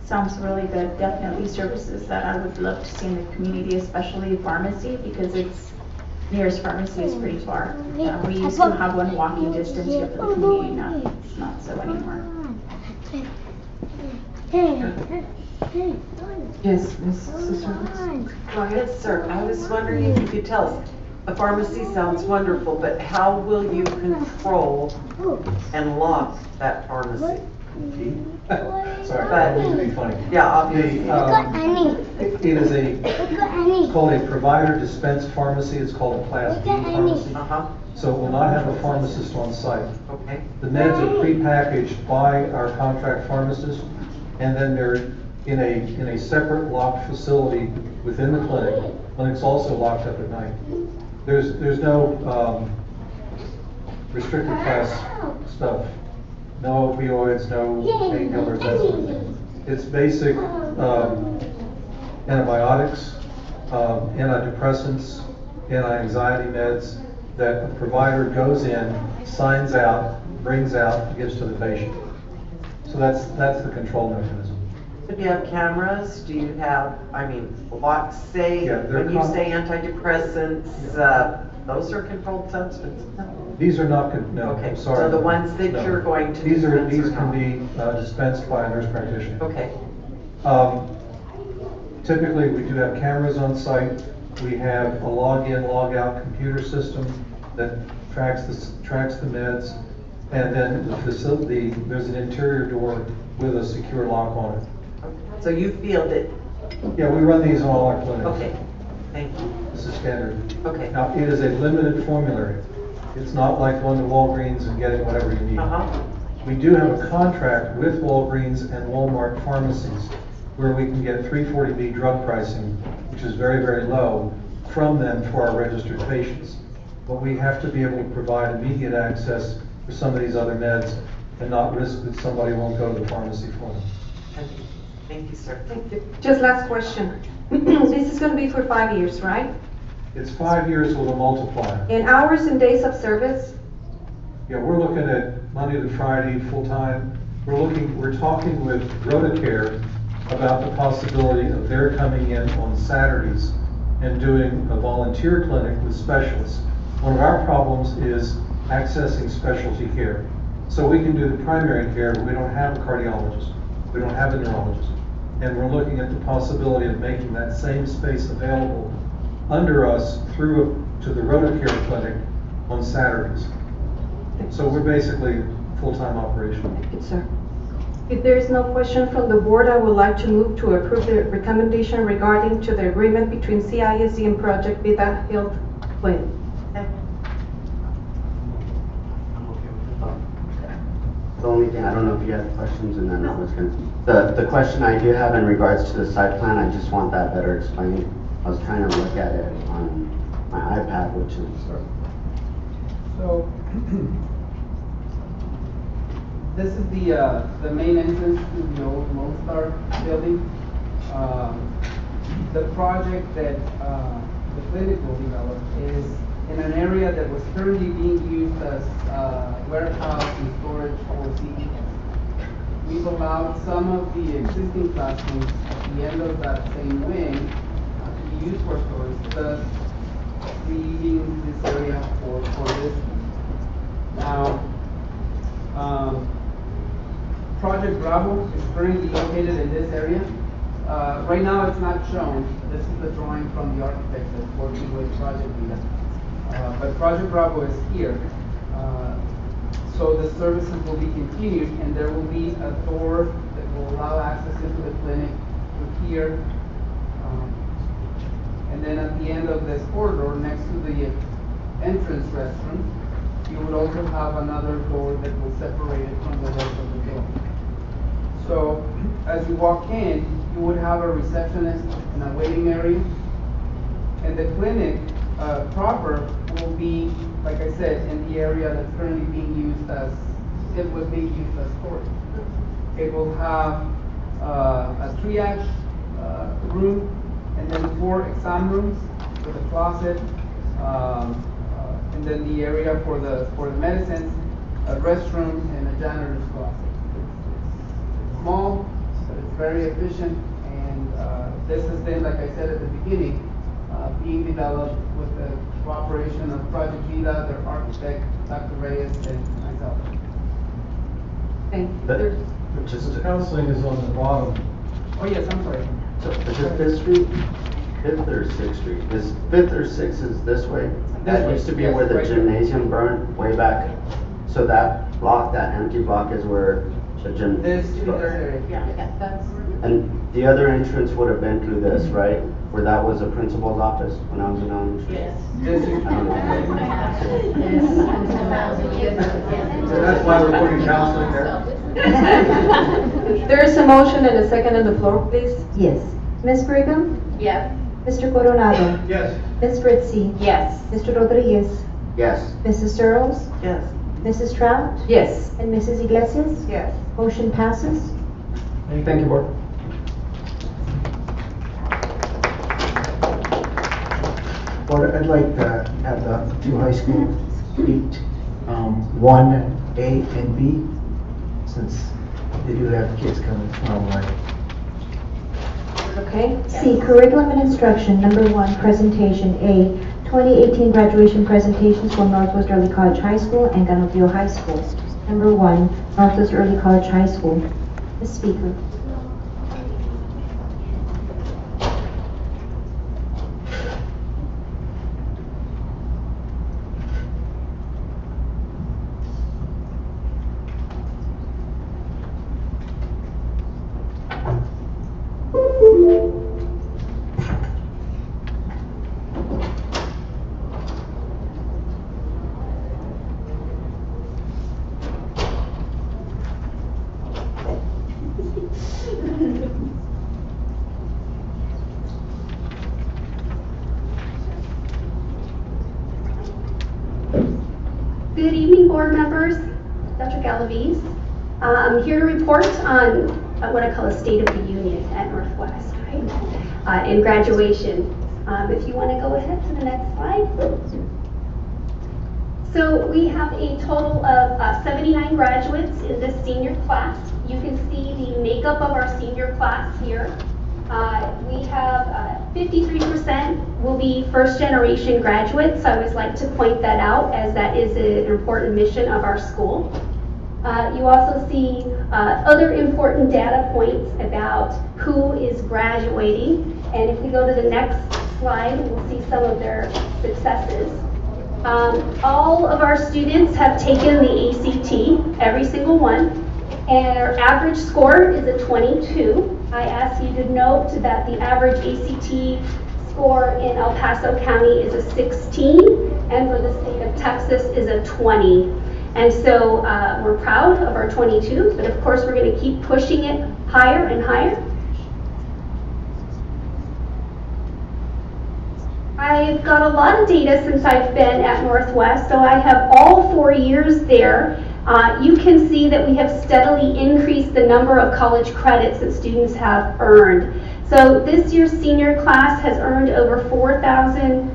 Sounds really good. Definitely services that I would love to see in the community, especially pharmacy, because it's nearest pharmacy is pretty far. We used to have one walking distance here for the community. Now it's not so anymore. Yes, Ms. Cicerone. Go ahead, sir. I was wondering if you could tell us, a pharmacy sounds wonderful, but how will you control and lock that pharmacy? Sorry, I don't mean to be funny. Yeah, obviously. It is it's called a provider dispense pharmacy. It's called a Class B pharmacy. So it will not have a pharmacist on site. Okay. The meds are prepackaged by our contract pharmacist, and then they're in a separate locked facility within the clinic. The clinic's also locked up at night. There's no restricted class stuff. No opioids, no painkillers, that sort of thing. It's basic antibiotics, antidepressants, anti-anxiety meds that a provider goes in, signs out, brings out, gives to the patient. So that's the control mechanism. Do you have cameras? Do you have, locks, say, when you say antidepressants, those are controlled substances? No. These are not, no, okay. Sorry. So the ones that you're going to These can be dispensed by a nurse practitioner. Okay. Typically, we do have cameras on site. We have a log-in, log-out computer system that tracks the meds, and then the facility, there's an interior door with a secure lock on it. So you feel that? Yeah, we run these in all our clinics. Okay, thank you. This is standard. Okay. Now, it is a limited formulary. It's not like going to Walgreens and getting whatever you need. We do have a contract with Walgreens and Walmart pharmacies where we can get 340B drug pricing, which is very, very low, from them for our registered patients. But we have to be able to provide immediate access for some of these other meds and not risk that somebody won't go to the pharmacy for them. Thank you, sir. Thank you. Just last question. This is going to be for 5 years, right? It's 5 years with a multiplier. In hours and days of service? Yeah, we're looking at Monday to Friday full-time. We're talking with RotaCare about the possibility of their coming in on Saturdays and doing a volunteer clinic with specialists. One of our problems is accessing specialty care. So we can do the primary care, but we don't have a cardiologist. We don't have a neurologist. And we're looking at the possibility of making that same space available under us through to the RotaCare clinic on Saturdays. So we're basically full-time operation. Thank you, sir. If there is no question from the board, I would like to move to approve the recommendation regarding to the agreement between CISD and Project Vida Health Plan. The only thing, I don't know if you had questions, and then I was going to, the question I do have in regards to the site plan, I just want that better explained. I was trying to look at it on my iPad, which is... So, this is the main entrance to the old Lone Star building. The project that the clinic will develop is in an area that was currently being used as warehouse and storage for CES. We've allowed some of the existing classrooms to be the end of that same wing to be used for storage, thus leaving this area for this. Now, Project Bravo is currently located in this area. Right now it's not shown. This is the drawing from the architect that's working with Project Vida. But Project Bravo is here. So the services will be continued, and there will be a door that will allow access into the clinic through here. And then at the end of this corridor, next to the entrance restroom, you would also have another door that will separate it from the rest of the door. So as you walk in, you would have a receptionist and a waiting area. And the clinic proper will be, like I said, in the area that's currently being used as, it was being used as storage. It will have a triage room, and then 4 exam rooms with a closet, and then the area for the medicines, a restroom, and a janitor's closet. It's small, but it's very efficient, and this has been, like I said at the beginning, being developed with the cooperation of Project Vida, their architect, Dr. Reyes, and myself. Thank you. The counseling is on the bottom. Oh yes, I'm sorry. So is it 5th Street? 5th or 6th Street? Is 5th or 6th is this way? That used to be where the gymnasium burned way back. So that block, that empty block is where the gym. This is their area. Yeah, that's. And the other entrance would have been through this, right? Where that was the principal's office when I was in elementary. Yes. This is. I don't know. So that's why we're putting counseling there. There is a motion and a second on the floor, please. Yes. Ms. Brigham? Yes. Mr. Coronado? Yes. Ms. Ritzy? Yes. Mr. Rodriguez? Yes. Mrs. Searles? Yes. Mrs. Trout? Yes. And Mrs. Iglesias? Yes. Motion passes. Thank you, Board. Board, I'd like to have the 2 high schools meet, 1A and B, since they do have kids coming tomorrow night. Okay. C, curriculum and instruction, number 1, presentation. A, 2018 graduation presentations for Northwest Early College High School and Canopio High School. Number 1, Northwest Early College High School. The speaker. Good evening, board members. Dr. Galaviz. I'm here to report on what I call a State of the Union at Northwest, right? In graduation. If you want to go ahead to the next slide. So we have a total of 79 graduates in this senior class. You can see the makeup of our senior class here. We have 53% will be first generation graduates. I always like to point that out as that is an important mission of our school. You also see other important data points about who is graduating. And if we go to the next slide, we'll see some of their successes. All of our students have taken the ACT, every single one, and our average score is a 22. I ask you to note that the average ACT score in El Paso County is a 16, and for the state of Texas is a 20. And so we're proud of our 22s, but of course we're going to keep pushing it higher and higher. I've got a lot of data since I've been at Northwest, so I have all 4 years there. You can see that we have steadily increased the number of college credits that students have earned. So this year's senior class has earned over 4,000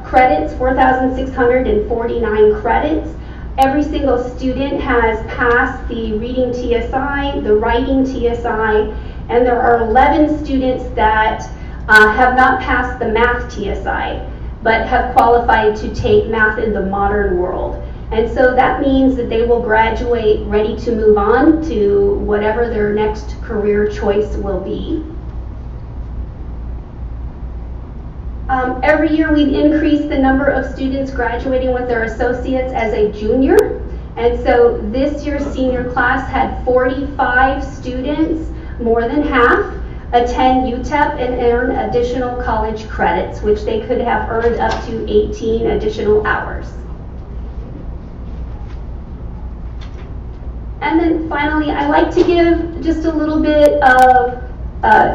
credits, 4,649 credits. Every single student has passed the reading TSI, the writing TSI, And there are 11 students that have not passed the math TSI, but have qualified to take math in the modern world. And so that means that they will graduate ready to move on to whatever their next career choice will be. Every year we've increased the number of students graduating with their associates as a junior. And so this year's senior class had 45 students, more than half, attend UTEP and earn additional college credits, which they could have earned up to 18 additional hours. And then finally, I like to give just a little bit of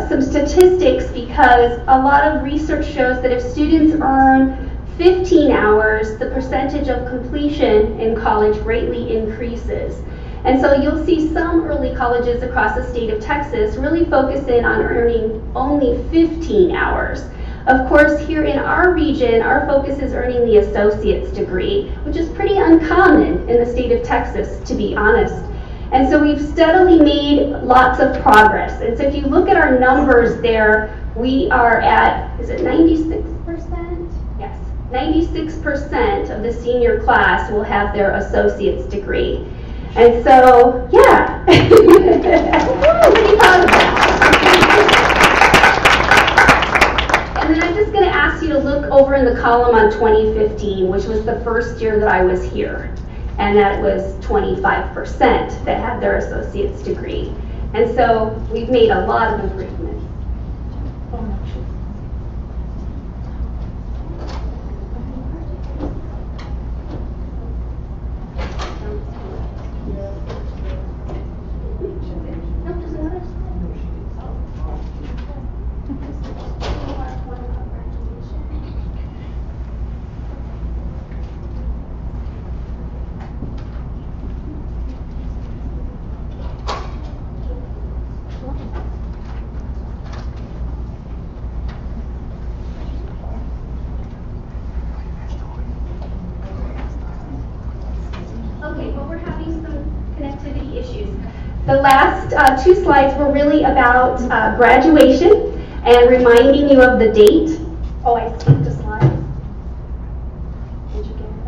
some statistics, because a lot of research shows that if students earn 15 hours, the percentage of completion in college greatly increases. And so you'll see some early colleges across the state of Texas really focus in on earning only 15 hours. Of course, here in our region, our focus is earning the associate's degree, which is pretty uncommon in the state of Texas, to be honest. And so we've steadily made lots of progress. And so if you look at our numbers there, we are at, is it 96%? Yes, 96% of the senior class will have their associate's degree. And so, yeah, pretty proud of that. And then I'm just going to ask you to look over in the column on 2015, which was the first year that I was here. And that was 25% that had their associate's degree. And so we've made a lot of improvements. The last two slides were really about graduation and reminding you of the date. Oh, I skipped a slide. Did you get it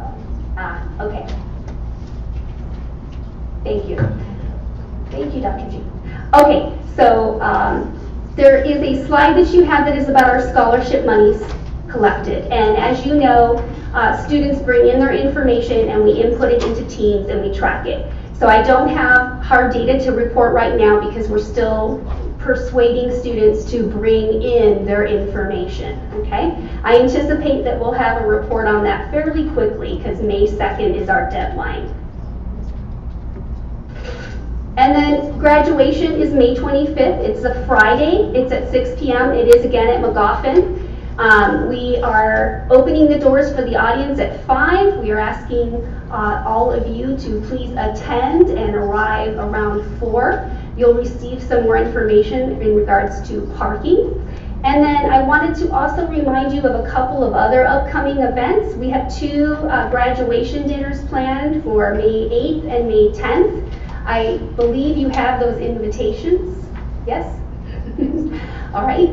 up? Okay. Thank you. Thank you, Dr. G. Okay, so there is a slide that you have that is about our scholarship monies collected. And as you know, students bring in their information and we input it into teams and we track it. So I don't have hard data to report right now because we're still persuading students to bring in their information, okay? I anticipate that we'll have a report on that fairly quickly because May 2nd is our deadline. And then graduation is May 25th. It's a Friday. It's at 6 p.m. It is again at McGoffin. We are opening the doors for the audience at 5. We are asking all of you to please attend and arrive around 4. You'll receive some more information in regards to parking. And then I wanted to also remind you of a couple of other upcoming events. We have 2 graduation dinners planned for May 8th and May 10th. I believe you have those invitations. Yes? All right.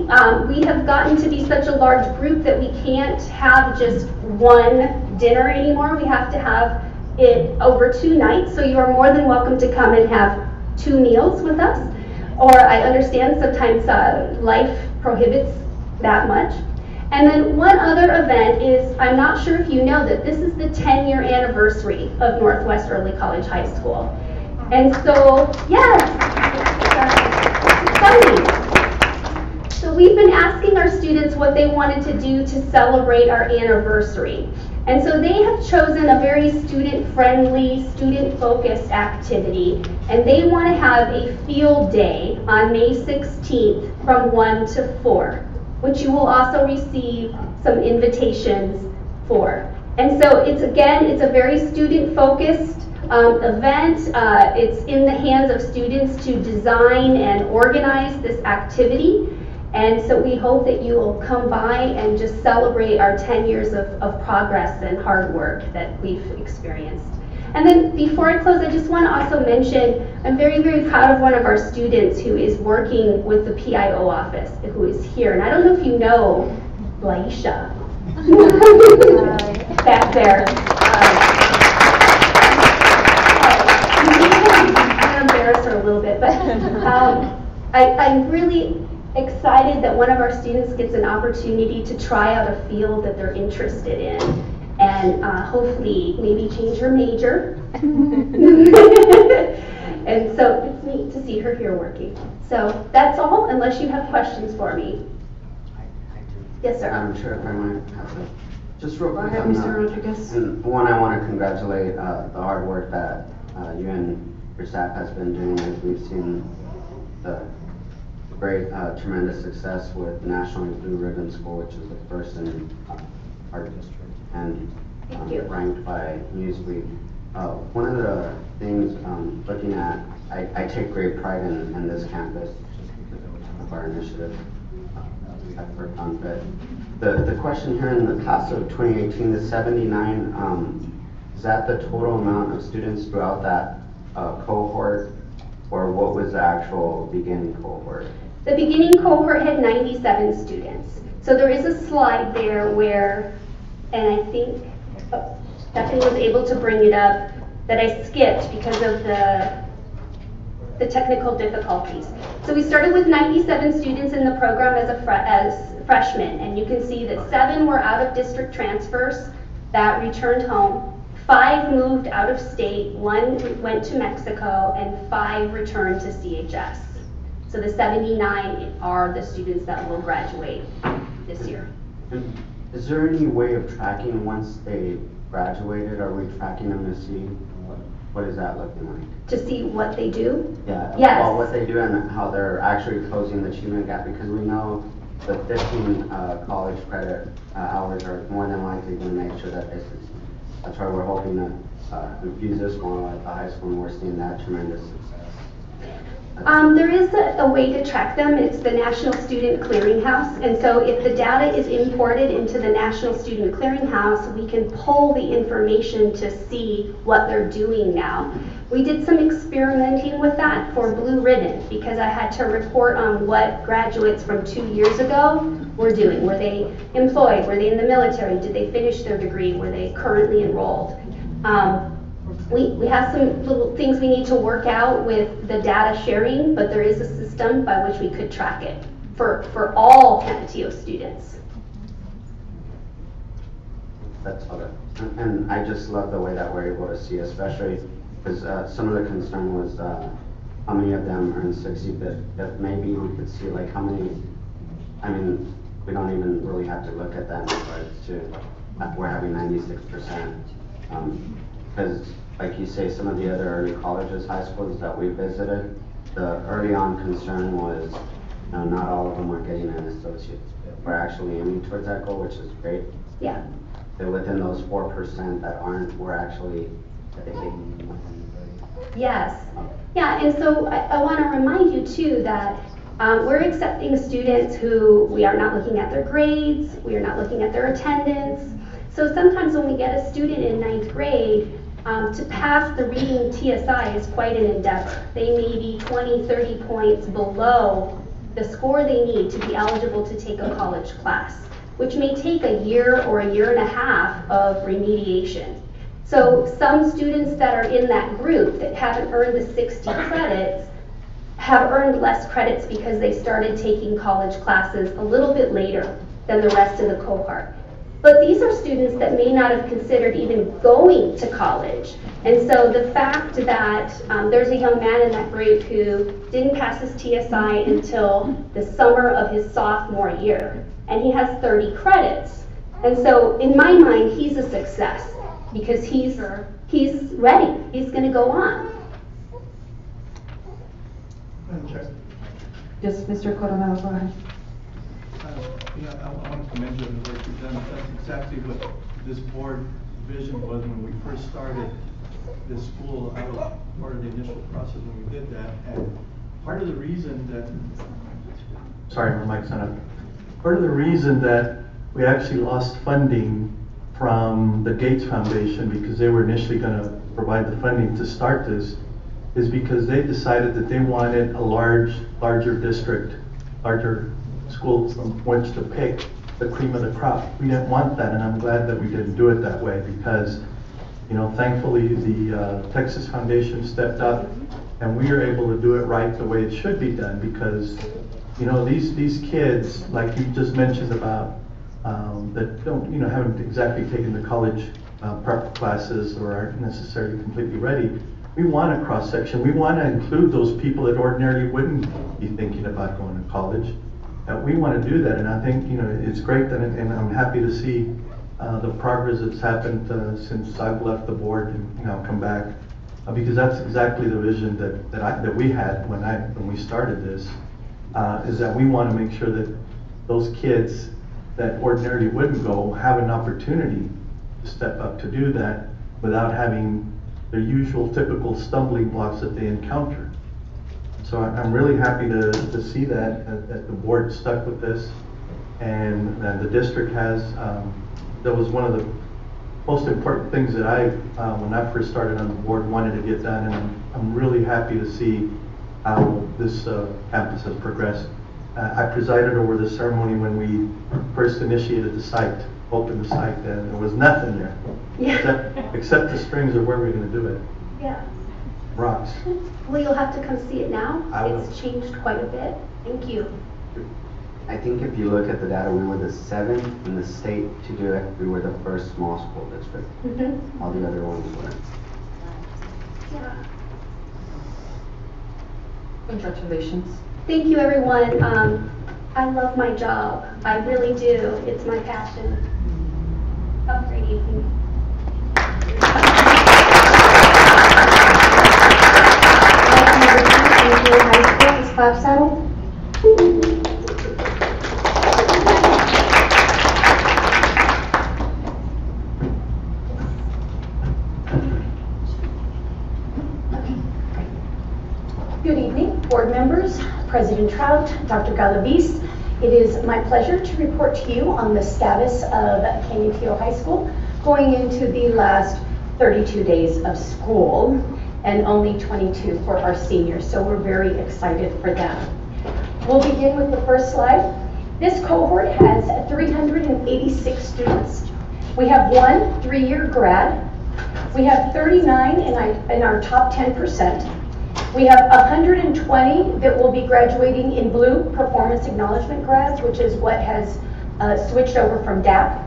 We have gotten to be such a large group that we can't have just one dinner anymore. We have to have it over 2 nights. So you are more than welcome to come and have 2 meals with us. Or I understand sometimes life prohibits that much. And then one other event is, I'm not sure if you know that this is the 10-year anniversary of Northwest Early College High School. And so, yes, exciting. So we've been asking our students what they wanted to do to celebrate our anniversary. And so they have chosen a very student-friendly, student-focused activity. And they want to have a field day on May 16th from 1 to 4, which you will also receive some invitations for. And so it's a very student-focused event. It's in the hands of students to design and organize this activity. And so we hope that you will come by and just celebrate our 10 years of progress and hard work that we've experienced. And then before I close, I just want to also mention, I'm very, very proud of one of our students who is working with the PIO office, who is here. And I don't know if you know Laisha. Back there. I'm embarrassed her a little bit, but I'm really excited that one of our students gets an opportunity to try out a field that they're interested in, and hopefully maybe change her major. And so it's neat to see her here working. So that's all, unless you have questions for me. Yes, sir. I'm sure if I might have to, just real quick. Go ahead, Mr. Rodriguez. And one, I want to congratulate the hard work that you and your staff has been doing, as we've seen the great, tremendous success with Nationally Blue Ribbon School, which is the first in our district, and ranked by Newsweek. One of the things looking at, I take great pride in this campus of our initiative I've worked on, but the question here in the class of 2018, the 79, is that the total amount of students throughout that cohort, or what was the actual beginning cohort? The beginning cohort had 97 students. So there is a slide there where, and I think Stephanie was able to bring it up, that I skipped because of the technical difficulties. So we started with 97 students in the program as freshmen, and you can see that 7 were out of district transfers that returned home. 5 moved out of state, 1 went to Mexico, and 5 returned to CHS. So the 79 are the students that will graduate this year. Is there any way of tracking once they graduated? Are we tracking them to see what is that looking like? To see what they do? Yeah, yes. Well, what they do and how they're actually closing the achievement gap, because we know the 15 college credit hours are more than likely going to make sure that they succeed. That's why we're hoping to infuse this model at the high school, and we're seeing that tremendous success. There is a way to track them. It's the National Student Clearinghouse. And so if the data is imported into the National Student Clearinghouse, we can pull the information to see what they're doing now. We did some experimenting with that for Blue Ribbon, because I had to report on what graduates from 2 years ago were doing. Were they employed? Were they in the military? Did they finish their degree? Were they currently enrolled? We have some little things we need to work out with the data sharing, but there is a system by which we could track it for all Canutillo students. That's all right. And I just love the way that we're able to see, especially because some of the concern was how many of them earn 60, but maybe we could see like how many, I mean, we don't even really have to look at that in regards to, we're having 96%. Because like you say, some of the other early colleges, high schools that we visited, the early on concern was, you know, not all of them are getting an associate. We're actually aiming towards that goal, which is great. Yeah. They're within those 4% that aren't, we're actually, yes. Yeah, and so I want to remind you too that we're accepting students who we are not looking at their grades, we are not looking at their attendance. So sometimes when we get a student in 9th grade, to pass the reading TSI is quite an endeavor. They may be 20, 30 points below the score they need to be eligible to take a college class, which may take a year or a year and a half of remediation. So some students that are in that group that haven't earned the 60 credits have earned less credits because they started taking college classes a little bit later than the rest of the cohort. But these are students that may not have considered even going to college. And so the fact that there's a young man in that group who didn't pass his TSI until the summer of his sophomore year, and he has 30 credits. And so in my mind, he's a success because he's ready. He's going to go on. Just Mr. Coronel, go ahead. I want to commend you on the work you've done. That's exactly what this board vision was when we first started this school. I was part of the initial process when we did that, and part of the reason that Sorry, my mic's not up. Part of the reason that we actually lost funding from the Gates Foundation, because they were initially going to provide the funding to start this, is because they decided that they wanted a larger district, larger school from which to pick the cream of the crop. We didn't want that, and I'm glad that we didn't do it that way, because, you know, thankfully the Texas Foundation stepped up, and we are able to do it right the way it should be done, because, you know, these kids, like you just mentioned about, that don't, you know, haven't exactly taken the college prep classes or aren't necessarily completely ready. We want a cross section. We want to include those people that ordinarily wouldn't be thinking about going to college. We want to do that, and I think, you know, it's great that, and I'm happy to see the progress that's happened since I've left the board and now come back, because that's exactly the vision that we had when we started this, is that we want to make sure that those kids that ordinarily wouldn't go have an opportunity to step up to do that without having the usual typical stumbling blocks that they encounter. So I'm really happy to see that the board stuck with this, and the district has. That was one of the most important things that I, when I first started on the board, wanted to get done, and I'm really happy to see how this campus has progressed. I presided over the ceremony when we first initiated the site, opened the site, and there was nothing there. Yeah. Except the strings of where we're going to do it. Yeah. Rocks. Well, you'll have to come see it now. I will. It's changed quite a bit. Thank you. I think if you look at the data, we were the 7th in the state to do it. We were the first small school district. Mm-hmm. All the other ones weren't. Yeah. Congratulations. Thank you, everyone. I love my job. I really do. It's my passion. Have a great evening. High School, clap saddle. Good evening, board members, President Trout, Dr. Galavis. It is my pleasure to report to you on the status of Canutillo High School going into the last 32 days of school, and only 22 for our seniors, so we're very excited for them. We'll begin with the first slide. This cohort has 386 students. We have one 3-year grad. We have 39 in our top 10%. We have 120 that will be graduating in blue, performance acknowledgement grads, which is what has switched over from DAP.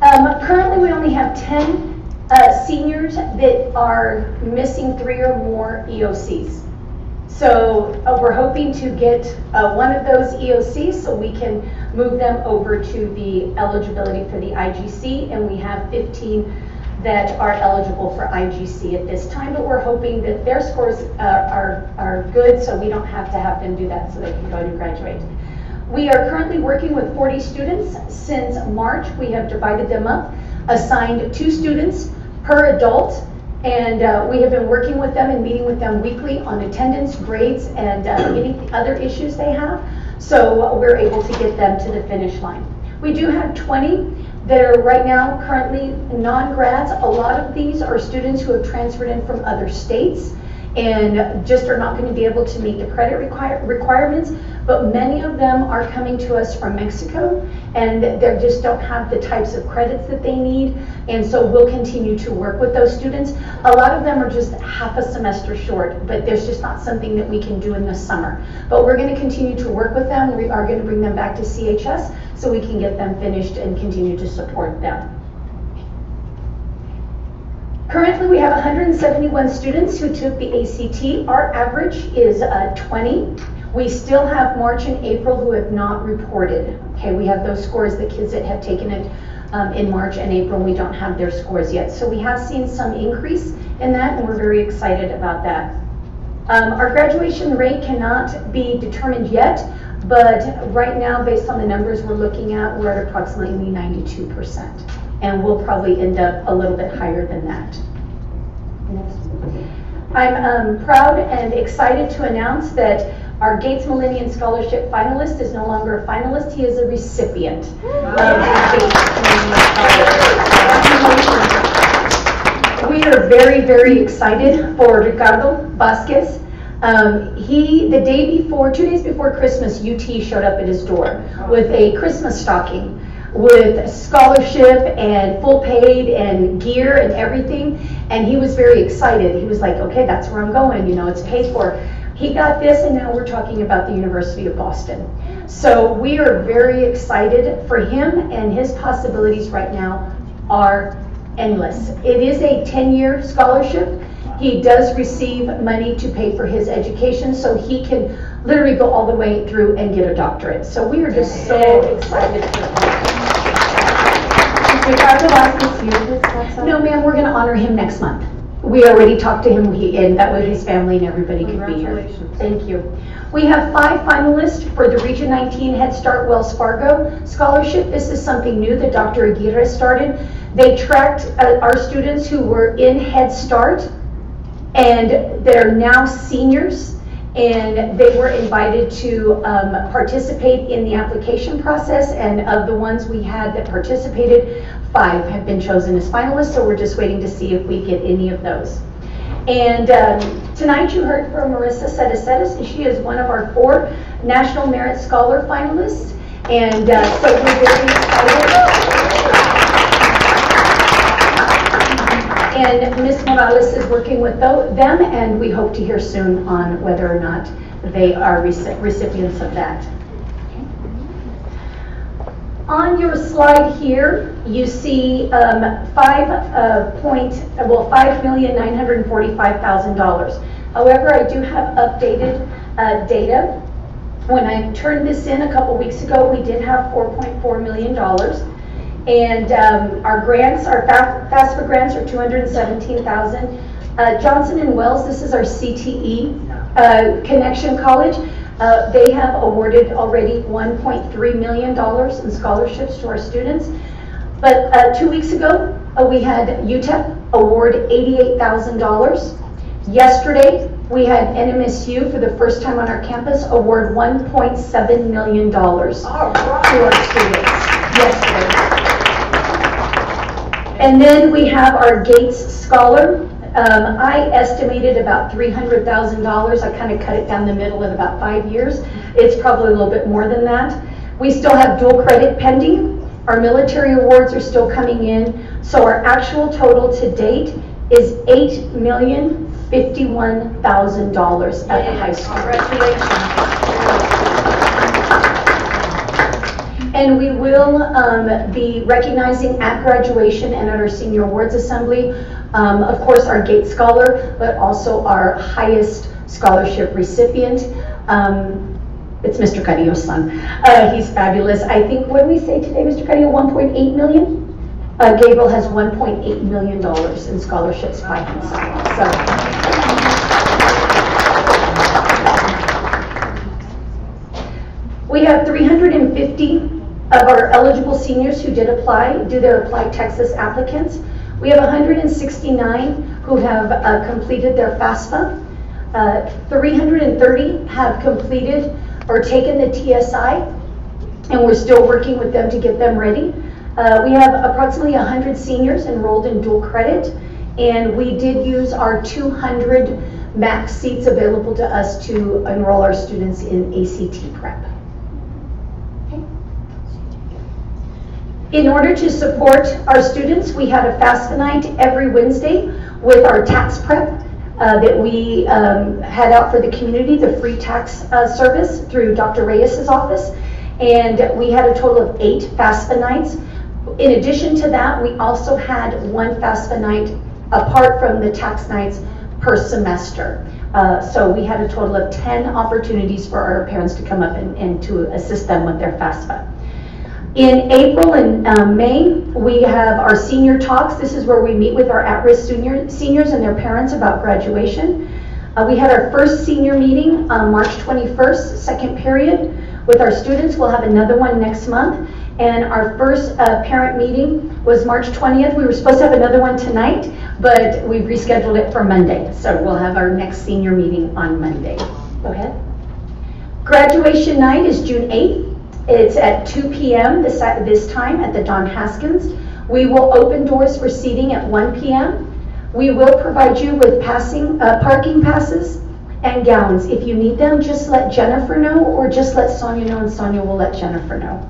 Currently, we only have 10 seniors that are missing 3 or more EOCs. So we're hoping to get one of those EOCs so we can move them over to the eligibility for the IGC, and we have 15 that are eligible for IGC at this time, but we're hoping that their scores are good, so we don't have to have them do that, so they can go to graduate. We are currently working with 40 students. Since March, we have divided them up, assigned 2 students per adult, and we have been working with them and meeting with them weekly on attendance, grades, and any other issues they have, so we're able to get them to the finish line. We do have 20 that are right now currently non-grads. A lot of these are students who have transferred in from other states and just are not going to be able to meet the credit requirements, but many of them are coming to us from Mexico, and they just don't have the types of credits that they need, and so we'll continue to work with those students. A lot of them are just half a semester short, but there's just not something that we can do in the summer. But we're going to continue to work with them. We are going to bring them back to CHS so we can get them finished and continue to support them. Currently, we have 171 students who took the ACT. Our average is 20. We still have March and April who have not reported. Okay, we have those scores, the kids that have taken it in March and April, we don't have their scores yet. So we have seen some increase in that, and we're very excited about that. Our graduation rate cannot be determined yet, but right now, based on the numbers we're looking at, we're at approximately 92%. And we'll probably end up a little bit higher than that. I'm proud and excited to announce that Our Gates Millennium Scholarship finalist is no longer a finalist, he is a recipient of the Gates Millennium Scholarship. We are very, very excited for Ricardo Vasquez. The day before, 2 days before Christmas, UT showed up at his door with a Christmas stocking with scholarship and full paid and gear and everything, and he was very excited. He was like, okay, that's where I'm going, you know, it's paid for. He got this, and now we're talking about the University of Boston. So we are very excited for him, and his possibilities right now are endless. It is a 10-year scholarship. He does receive money to pay for his education, so he can literally go all the way through and get a doctorate. So we are just so excited for him. Ricardo Vasquez here? No, ma'am, we're going to honor him next month. We already talked to him, and that way his family and everybody could be here. Thank you. We have 5 finalists for the Region 19 Head Start Wells Fargo Scholarship. This is something new that Dr. Aguirre started. They tracked our students who were in Head Start, and they're now seniors, and they were invited to participate in the application process, and of the ones we had that participated, 5 have been chosen as finalists, so we're just waiting to see if we get any of those. And tonight you heard from Marissa Sedesetis, and she is one of our 4 National Merit Scholar finalists, and so we're very excited. And Ms. Morales is working with them, and we hope to hear soon on whether or not they are recipients of that. On your slide here, you see $5,945,000. However, I do have updated data. When I turned this in a couple weeks ago, we did have $4.4 million. And our grants, our FAFSA grants are $217,000. Johnson & Wells, this is our CTE Connection College. They have awarded already $1.3 million in scholarships to our students. But 2 weeks ago, we had UTEP award $88,000. Yesterday, we had NMSU, for the first time on our campus, award $1.7 million to our students yesterday. And then we have our Gates Scholar. I estimated about $300,000. I kind of cut it down the middle at about 5 years. It's probably a little bit more than that. We still have dual credit pending. Our military awards are still coming in. So our actual total to date is $8,051,000 at the high school. Congratulations. And we will be recognizing at graduation and at our senior awards assembly, of course, our Gates Scholar, but also our highest scholarship recipient. It's Mr. Carrillo's son. He's fabulous. I think, what did we say today, Mr. Carrillo, 1.8 million? Gabriel has $1.8 million in scholarships by himself. So. We have 350 of our eligible seniors who did apply, do their Apply Texas applicants. We have 169 who have completed their FAFSA. 330 have completed or taken the TSI, and we're still working with them to get them ready. We have approximately 100 seniors enrolled in dual credit, and we did use our 200 max seats available to us to enroll our students in ACT prep. In order to support our students, we had a FAFSA night every Wednesday with our tax prep that we had out for the community, the free tax service through Dr. Reyes' office. And we had a total of 8 FAFSA nights. In addition to that, we also had 1 FAFSA night apart from the tax nights per semester. So we had a total of 10 opportunities for our parents to come up and to assist them with their FAFSA. In April and May, we have our senior talks. This is where we meet with our at-risk seniors and their parents about graduation. We had our first senior meeting on March 21st, second period, with our students. We'll have another one next month. And our first parent meeting was March 20th. We were supposed to have another one tonight, but we've rescheduled it for Monday. So we'll have our next senior meeting on Monday. Go ahead. Graduation night is June 8th. It's at 2 p.m. this time at the Don Haskins. We will open doors for seating at 1 p.m. We will provide you with parking passes and gowns. If you need them, just let Jennifer know, or just let Sonia know, and Sonia will let Jennifer know.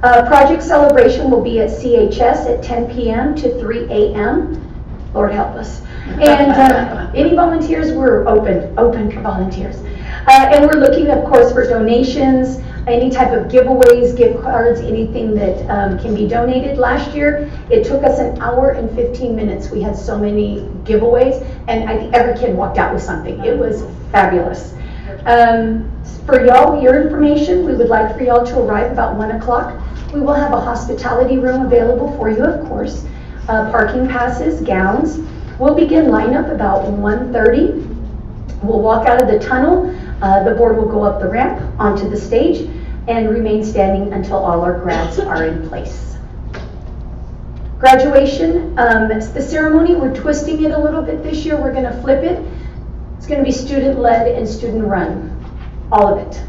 Project celebration will be at CHS at 10 p.m. to 3 a.m. Lord help us. And any volunteers, we're open for volunteers. And we're looking, of course, for donations, any type of giveaways, gift cards, anything that can be donated. Last year, it took us an hour and 15 minutes. We had so many giveaways, and I think every kid walked out with something. It was fabulous. For y'all, your information, we would like for y'all to arrive about 1 o'clock. We will have a hospitality room available for you, of course. Parking passes, gowns. We'll begin lineup about 1:30. We'll walk out of the tunnel. The board will go up the ramp onto the stage and remain standing until all our grads are in place. Graduation, the ceremony, we're twisting it a little bit this year. We're going to flip it. It's going to be student-led and student-run, all of it.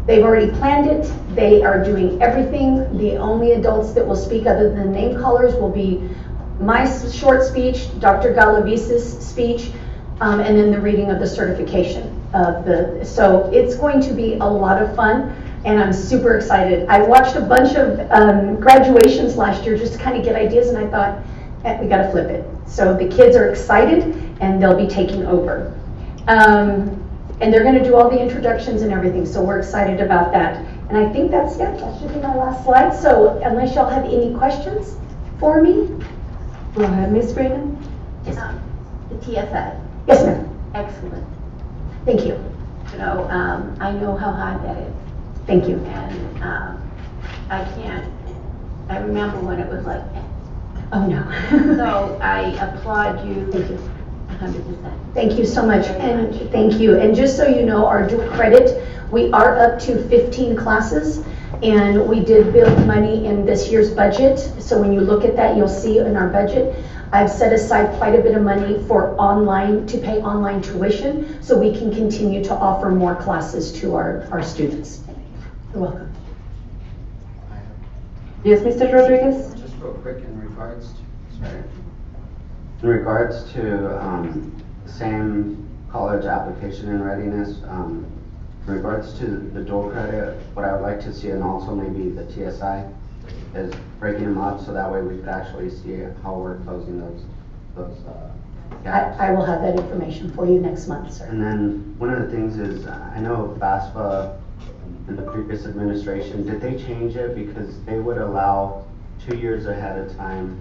They've already planned it. They are doing everything. The only adults that will speak other than name callers will be my short speech, Dr. Galavis's speech, and then the reading of the certification. So it's going to be a lot of fun, and I'm super excited. I watched a bunch of graduations last year just to kind of get ideas, and I thought, we got to flip it. So the kids are excited, and they'll be taking over. And they're going to do all the introductions and everything, so we're excited about that. And I think that should be my last slide. So unless y'all have any questions for me, go ahead, Ms. Braden. The TSI. Yes, ma'am. Excellent. Thank you. You know, I know how hard that is. Thank you. And I remember when it was like, oh no. So I applaud you. Thank you. 100%. Thank you so much, and thank you. And just so you know, our due credit, we are up to 15 classes, and we did build money in this year's budget. So when you look at that, you'll see in our budget, I've set aside quite a bit of money for to pay online tuition, so we can continue to offer more classes to our students. You're welcome. Yes, Mr. Rodriguez? Just real quick in regards to same college application and readiness, in regards to the dual credit, what I would like to see, and also maybe the TSI, is breaking them up so that way we could actually see how we're closing those gaps. I will have that information for you next month, sir. And then one of the things is, I know FAFSA in the previous administration, did they change it because they would allow 2 years ahead of time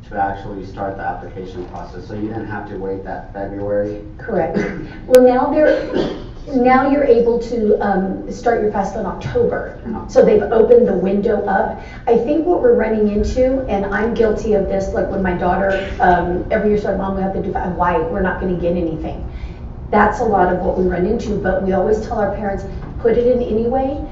to actually start the application process, so you didn't have to wait that February? Correct. Well, now you're able to start your FAFSA in October. So they've opened the window up. I think what we're running into, and I'm guilty of this, like when my daughter, every year said, Mom, we have to do FAFSA. Why? We're not going to get anything. That's a lot of what we run into, but we always tell our parents, put it in anyway,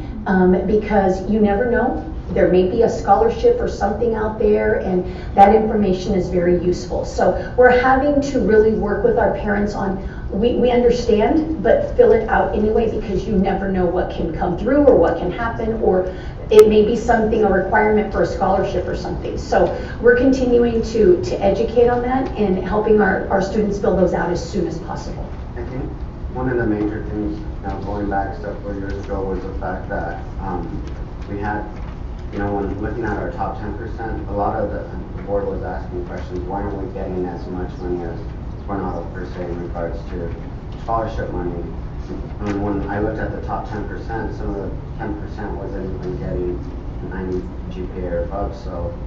because you never know. There may be a scholarship or something out there, and that information is very useful. So we're having to really work with our parents on, we understand, but fill it out anyway, because you never know what can come through or what can happen, or it may be something, a requirement for a scholarship or something. So we're continuing to educate on that and helping our students fill those out as soon as possible. I think one of the major things, now going back several years ago, was the fact that we had, when looking at our top 10%, a lot of the board was asking questions, why aren't we getting as much money as Coronado per se in regards to scholarship money? And when I looked at the top 10%, some of the 10% wasn't even getting 90 GPA or above, so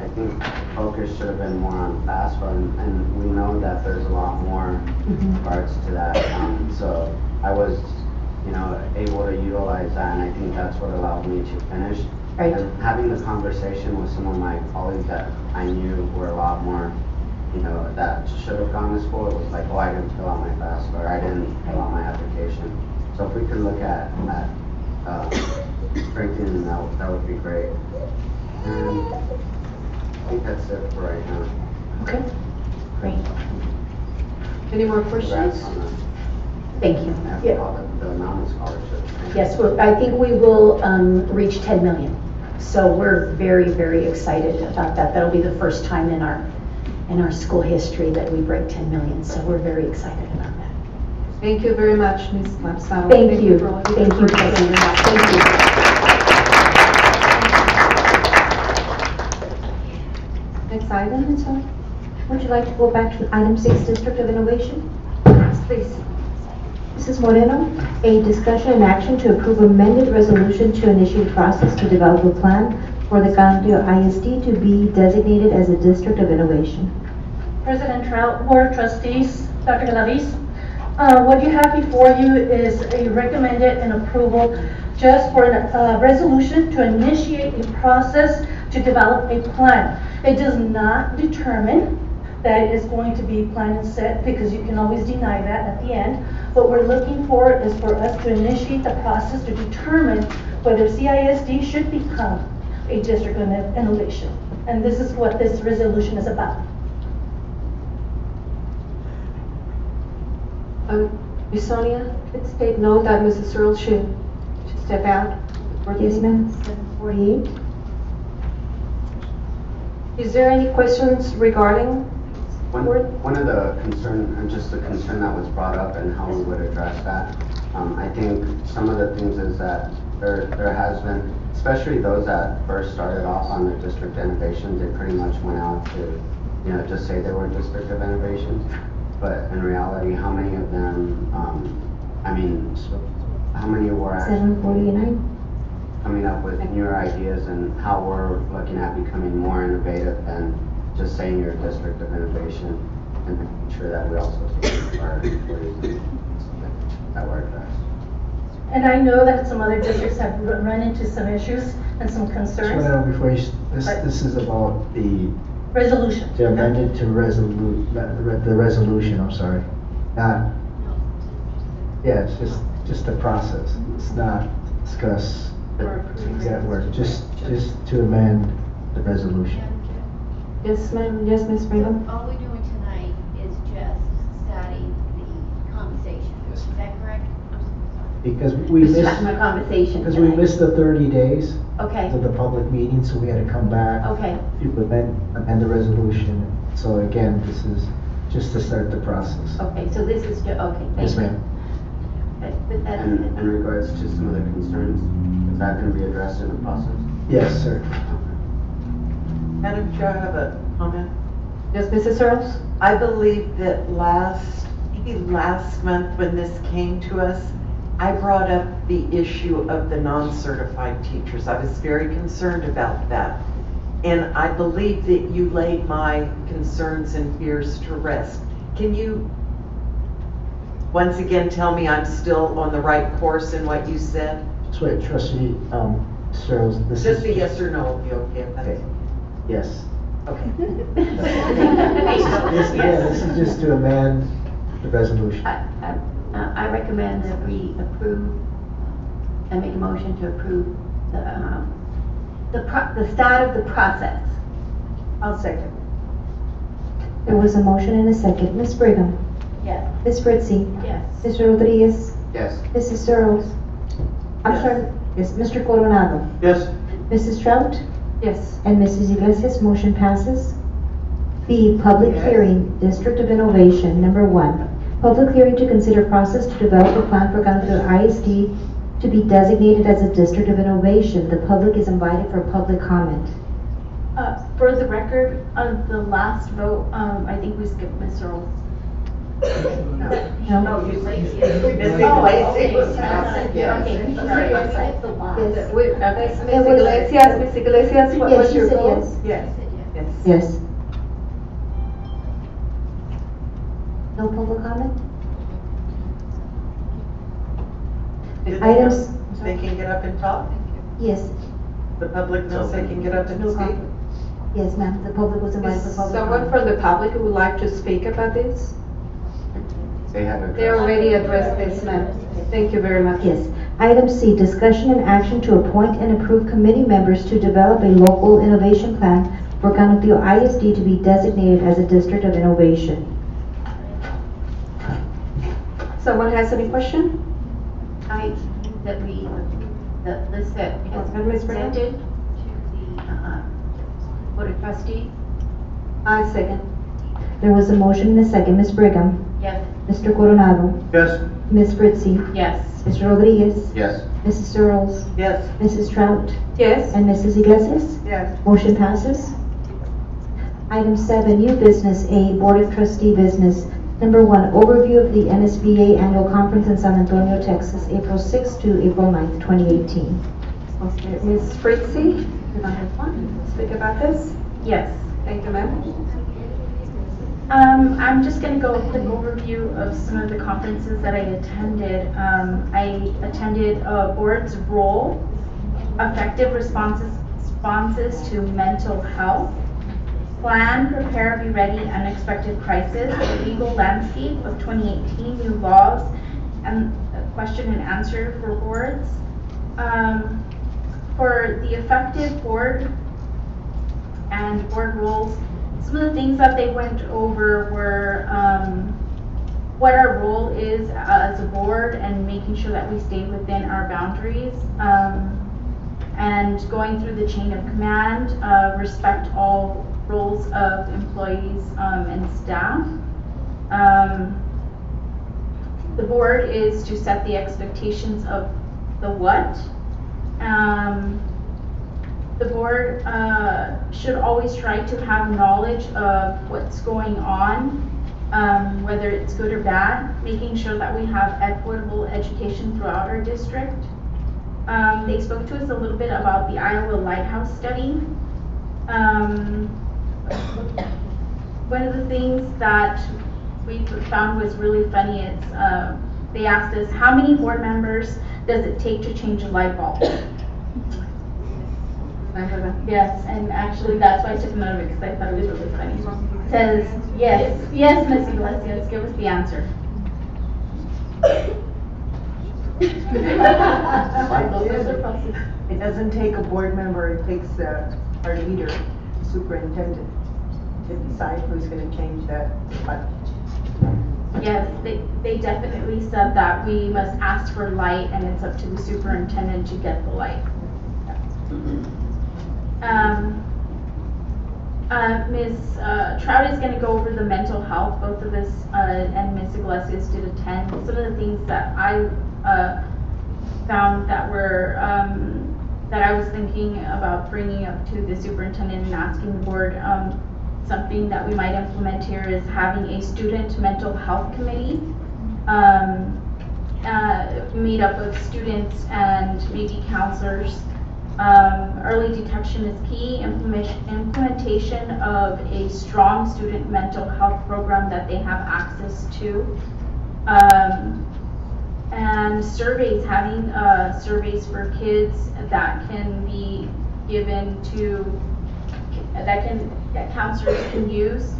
I think focus should have been more on FAFSA, and we know that there's a lot more in regards to that. So I was, able to utilize that, and I think that's what allowed me to finish. Right. And having the conversation with some of my colleagues that I knew were a lot more, that should have gone to school, it was like, oh, I didn't fill out my FAFSA, or I didn't fill out my application. So if we could look at strengthening that would be great. And I think that's it for right now. Okay, great. Any more questions? Congrats on that. Thank you. After all the the amount of scholarships? Yes, I think we will reach 10 million. So we're very, very excited about that. That'll be the first time in our school history that we break 10 million. So we're very excited about that. Thank you very much, Ms. Lapsaro. Thank you. For all Thank you, President. Thank you. Next item, Ms. Hall. Would you like to go back to item 6, District of Innovation? Please. Mrs. Moreno, a discussion and action to approve amended resolution to initiate process to develop a plan for the Canandaigua ISD to be designated as a District of Innovation. President Trout, Board of Trustees, Dr. Galaviz, what you have before you is a recommended and approval just for a resolution to initiate a process to develop a plan. It does not determine that it is going to be plan and set, because you can always deny that at the end. What we're looking for is for us to initiate the process to determine whether CISD should become a District of Innovation. And this is what this resolution is about. Ms. Sonia, let's take note that Mrs. Searle should step out. Yes, ma'am. 748. Is there any questions regarding? One of the concern that was brought up and how we would address that. I think some of the things is that there has been, especially those that first started off on the District Innovation, they pretty much went out to, just say they were District of Innovation. But in reality, how many of them, how many were actually 749. coming up with newer ideas, and how we're looking at becoming more innovative than just saying you're a District of Innovation, and making sure that we also support our employees that were addressed. And I know that some other districts have run into some issues and some concerns. So before this is about the Resolution. to amend it to the resolution, I'm sorry. Not, yeah, it's just the process. It's not discuss exact word, just to amend the resolution. Yes, ma'am. Yes, Ms. Brigham. All we're doing tonight is just starting the conversation. Is that correct? Because we missed Starting the conversation because we tonight. missed the 30 days Okay. of the public meeting, so we had to come back. Okay. To amend the resolution. So again, this is just to start the process. Okay, so this is, okay, thank Yes, you. ma'am. Okay, but that's, And in regards to some of the concerns, is that going to be addressed in the process? Yes, sir. Madam Chair, I have a comment. Yes, Mrs. Searle. I believe that maybe last month when this came to us, I brought up the issue of the non-certified teachers. I was very concerned about that. And I believe that you laid my concerns and fears to rest. Can you once again tell me I'm still on the right course in what you said? That's what Trustee Searles, this Just is. a yes or no will be okay. If that's Okay. Yes. Okay. This is just to amend the resolution. I recommend that we approve, and make a motion to approve the start of the process. I'll second. There was a motion and a second. Ms. Brigham. Yes. Ms. Fritzy. Yes. Mr. Rodriguez. Yes. Mrs. Searles. I'm sorry. Yes, Mr. Coronado. Yes. Mrs. Trout. Yes. And Mrs. Iglesias, motion passes. B, public Yes. hearing, District of Innovation, number 1. Public hearing to consider process to develop a plan for Canandaigua ISD to be designated as a District of Innovation. The public is invited for public comment. For the record, on the last vote, I think we skipped Ms. Earl. No? you said Oh, yes. okay. Was Okay, sorry, I said the last. Yes. Ms. Iglesias, Ms. Iglesias, what Yes, was she your said vote? yes. Yes. Yes. No public comment? Did they Items- know they can get up and talk? Yes. The public knows they can get up and No speak? comment. Yes, ma'am, the public was invited for Is public someone comment. from the public who would like to speak about this? They have addressed. They already addressed this, ma'am. Thank you very much. Yes. Item C, discussion and action to appoint and approve committee members to develop a local innovation plan for Canandaigua ISD to be designated as a District of Innovation. Someone has any question? I, that we, the list that has been presented to the Board of Trustees. I second. There was a motion and a second. Ms. Brigham? Yes. Mr. Coronado? Yes. Ms. Fritzie? Yes. Mr. Rodriguez? Yes. Mrs. Searles? Yes. Mrs. Trout? Yes. And Mrs. Iglesias? Yes. Motion passes. Item 7, new business A, Board of Trustee business. Number 1, overview of the NSBA annual conference in San Antonio, Texas, April 6th to April 9th, 2018. Okay, Ms. Fritzie, you want to speak about this? Yes. Thank you, ma'am. I'm just going to go a quick overview of some of the conferences that I attended. I attended Board's Role, Effective Responses to Mental Health, Plan, Prepare, Be Ready, Unexpected Crisis, The Legal Landscape of 2018, New Laws, and a question and answer for boards. For the effective board and board roles, some of the things that they went over were what our role is as a board and making sure that we stay within our boundaries, and going through the chain of command, respect all roles of employees and staff. The board is to set the expectations of the what. The board should always try to have knowledge of what's going on, whether it's good or bad, making sure that we have equitable education throughout our district. They spoke to us a little bit about the Iowa Lighthouse Study. One of the things that we found was really funny is they asked us, how many board members does it take to change a light bulb? Yes, and actually that's why I took a note of it, because I thought it was really funny. It says, yes, Ms. Iglesias, give us the answer. It doesn't take a board member, it takes our leader, the superintendent, to decide who's going to change that light. Yes, they definitely said that we must ask for light and it's up to the superintendent to get the light. Ms. Trout is going to go over the mental health. Both of us and Ms. Iglesias did attend. Some of the things that I found that were that I was thinking about bringing up to the superintendent and asking the board, something that we might implement here is having a student mental health committee made up of students and maybe counselors. Early detection is key. Implementation of a strong student mental health program that they have access to. And surveys, having surveys for kids that can be given to, that counselors can use.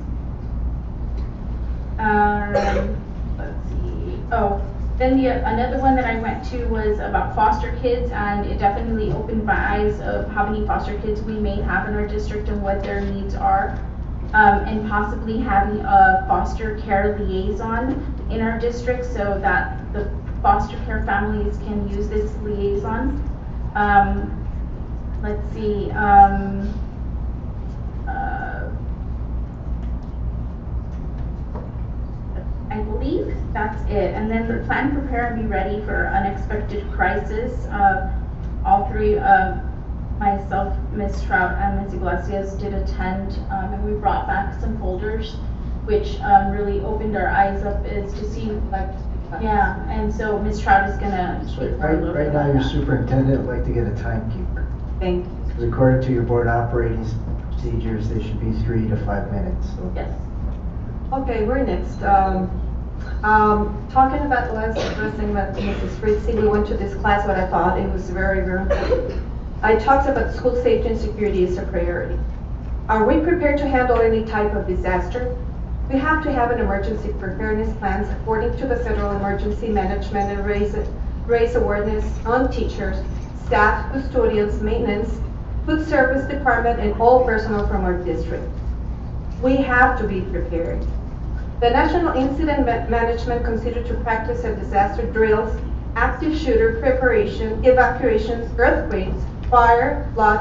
Let's see. Oh, then another one that I went to was about foster kids, and it definitely opened my eyes of how many foster kids we may have in our district and what their needs are, and possibly having a foster care liaison in our district so that the foster care families can use this liaison. Let's see. I believe that's it. And then the plan, prepare, and be ready for unexpected crisis. All three, myself, Ms. Trout, and Ms. Iglesias did attend, and we brought back some folders, which really opened our eyes up is to see, like, yeah. And so Ms. Trout is gonna speak more a little bit Right now, about your that. superintendent would like to get a timekeeper. Thank you. Because according to your board operating procedures, they should be 3 to 5 minutes. So. Yes. Okay, we're next. Talking about the last addressing with Mrs. Fritzie, we went to this class, what I thought it was very, very important. I talked about school safety and security as a priority. Are we prepared to handle any type of disaster? We have to have an emergency preparedness plan according to the Federal Emergency Management and raise awareness on teachers, staff, custodians, maintenance, food service department, and all personnel from our district. We have to be prepared. The National Incident Management considered to practice a disaster drills active shooter preparation, evacuations, earthquakes, fire, flood,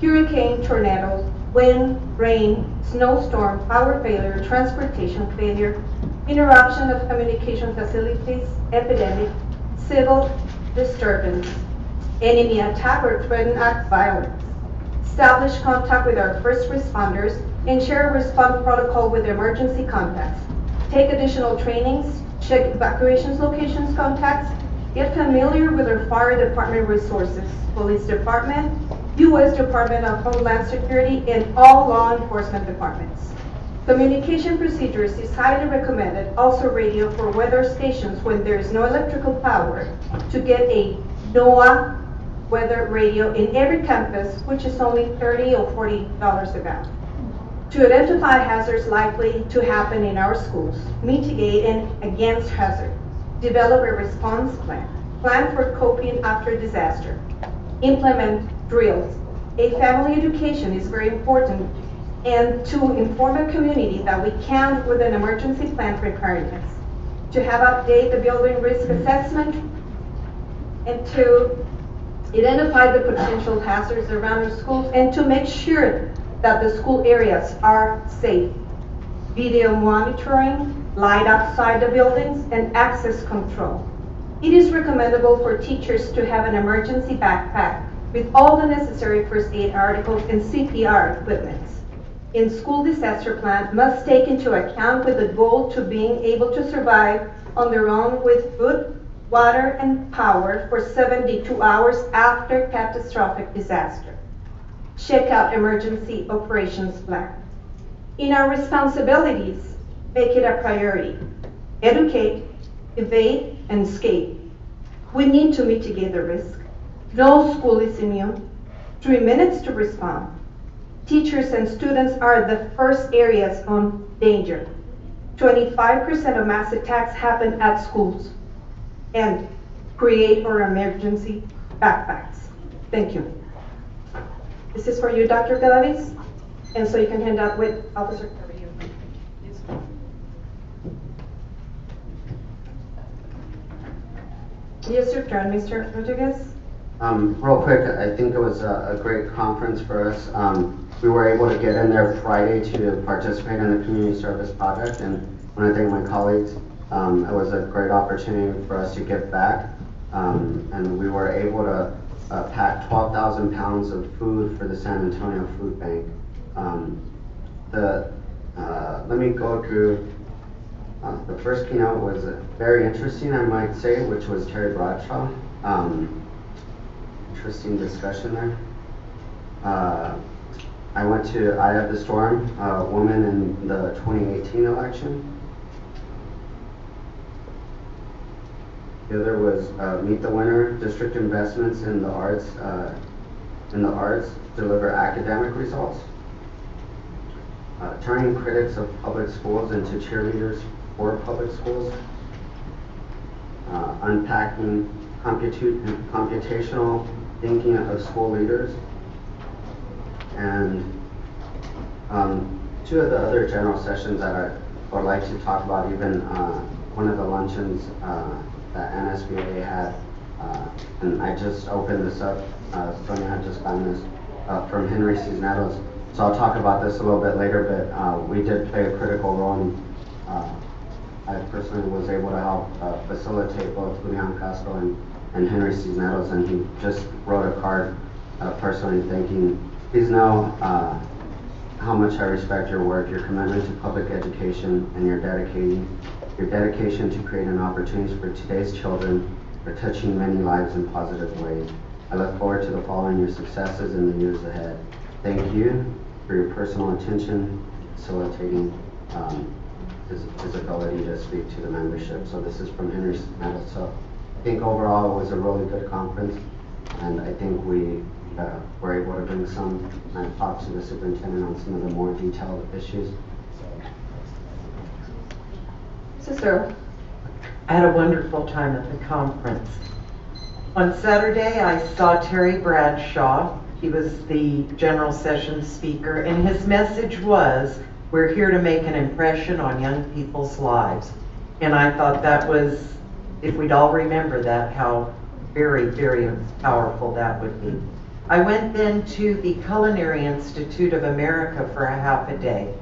hurricane, tornadoes, wind, rain, snowstorm, power failure, transportation failure, interruption of communication facilities, epidemic, civil disturbance, enemy attack or threatened act violence. Establish contact with our first responders and share a response protocol with emergency contacts. Take additional trainings, check evacuations locations contacts, get familiar with our fire department resources, police department, U.S. Department of Homeland Security, and all law enforcement departments. Communication procedures is highly recommended. Also radio for weather stations when there is no electrical power to get a NOAA weather radio in every campus, which is only $30 or $40 a pound. To identify hazards likely to happen in our schools, mitigate and against hazard, develop a response plan, plan for coping after disaster, implement drills. A family education is very important, and to inform a community that we count with an emergency plan preparedness, to have update the building risk assessment, and to identify the potential hazards around our schools, and to make sure that the school areas are safe. Video monitoring, light outside the buildings, and access control. It is recommendable for teachers to have an emergency backpack with all the necessary first aid articles and CPR equipment. In school disaster plan must take into account with the goal to being able to survive on their own with food, water, and power for 72 hours after catastrophic disaster. Check out emergency operations plan. In our responsibilities, make it a priority. Educate, evade, and escape. We need to mitigate the risk. No school is immune. 3 minutes to respond. Teachers and students are the first areas on danger. 25% of mass attacks happen at schools. And create our emergency backpacks. Thank you. This is for you, Dr. Galavis, and so you can hand out with Officer Carrillo. Yes, your turn, Mr. Rodriguez. Real quick, I think it was a great conference for us. We were able to get in there Friday to participate in the community service project, and I want to thank my colleagues. It was a great opportunity for us to give back, and we were able to pack 12,000 pounds of food for the San Antonio Food Bank. Let me go through. The first keynote was very interesting, I might say, which was Terry Bradshaw. Interesting discussion there. I went to Eye of the Storm, a woman in the 2018 election. The other was Meet the Winner, district investments in the arts deliver academic results. Turning critics of public schools into cheerleaders for public schools. Unpacking computational thinking of school leaders. And two of the other general sessions that I would like to talk about, even one of the luncheons that NSBA had, and I just opened this up, Sonia had just gotten this from Henry Cisneros, so I'll talk about this a little bit later, but we did play a critical role in, I personally was able to help facilitate both Julian Castro and Henry Cisneros, and he just wrote a card personally thanking, please know how much I respect your work, your commitment to public education, and your dedication to creating opportunities for today's children for touching many lives in positive ways. I look forward to following your successes in the years ahead. Thank you for your personal attention, facilitating his ability to speak to the membership. So this is from Henry Cisneros. So I think overall it was a really good conference, and I think we were able to bring some, and I talked to the superintendent on some of the more detailed issues. Sister. I had a wonderful time at the conference. On Saturday, I saw Terry Bradshaw. He was the general session speaker, and his message was, we're here to make an impression on young people's lives. And I thought that was if we'd all remember that, how very, very powerful that would be. I went then to the Culinary Institute of America for a half a day,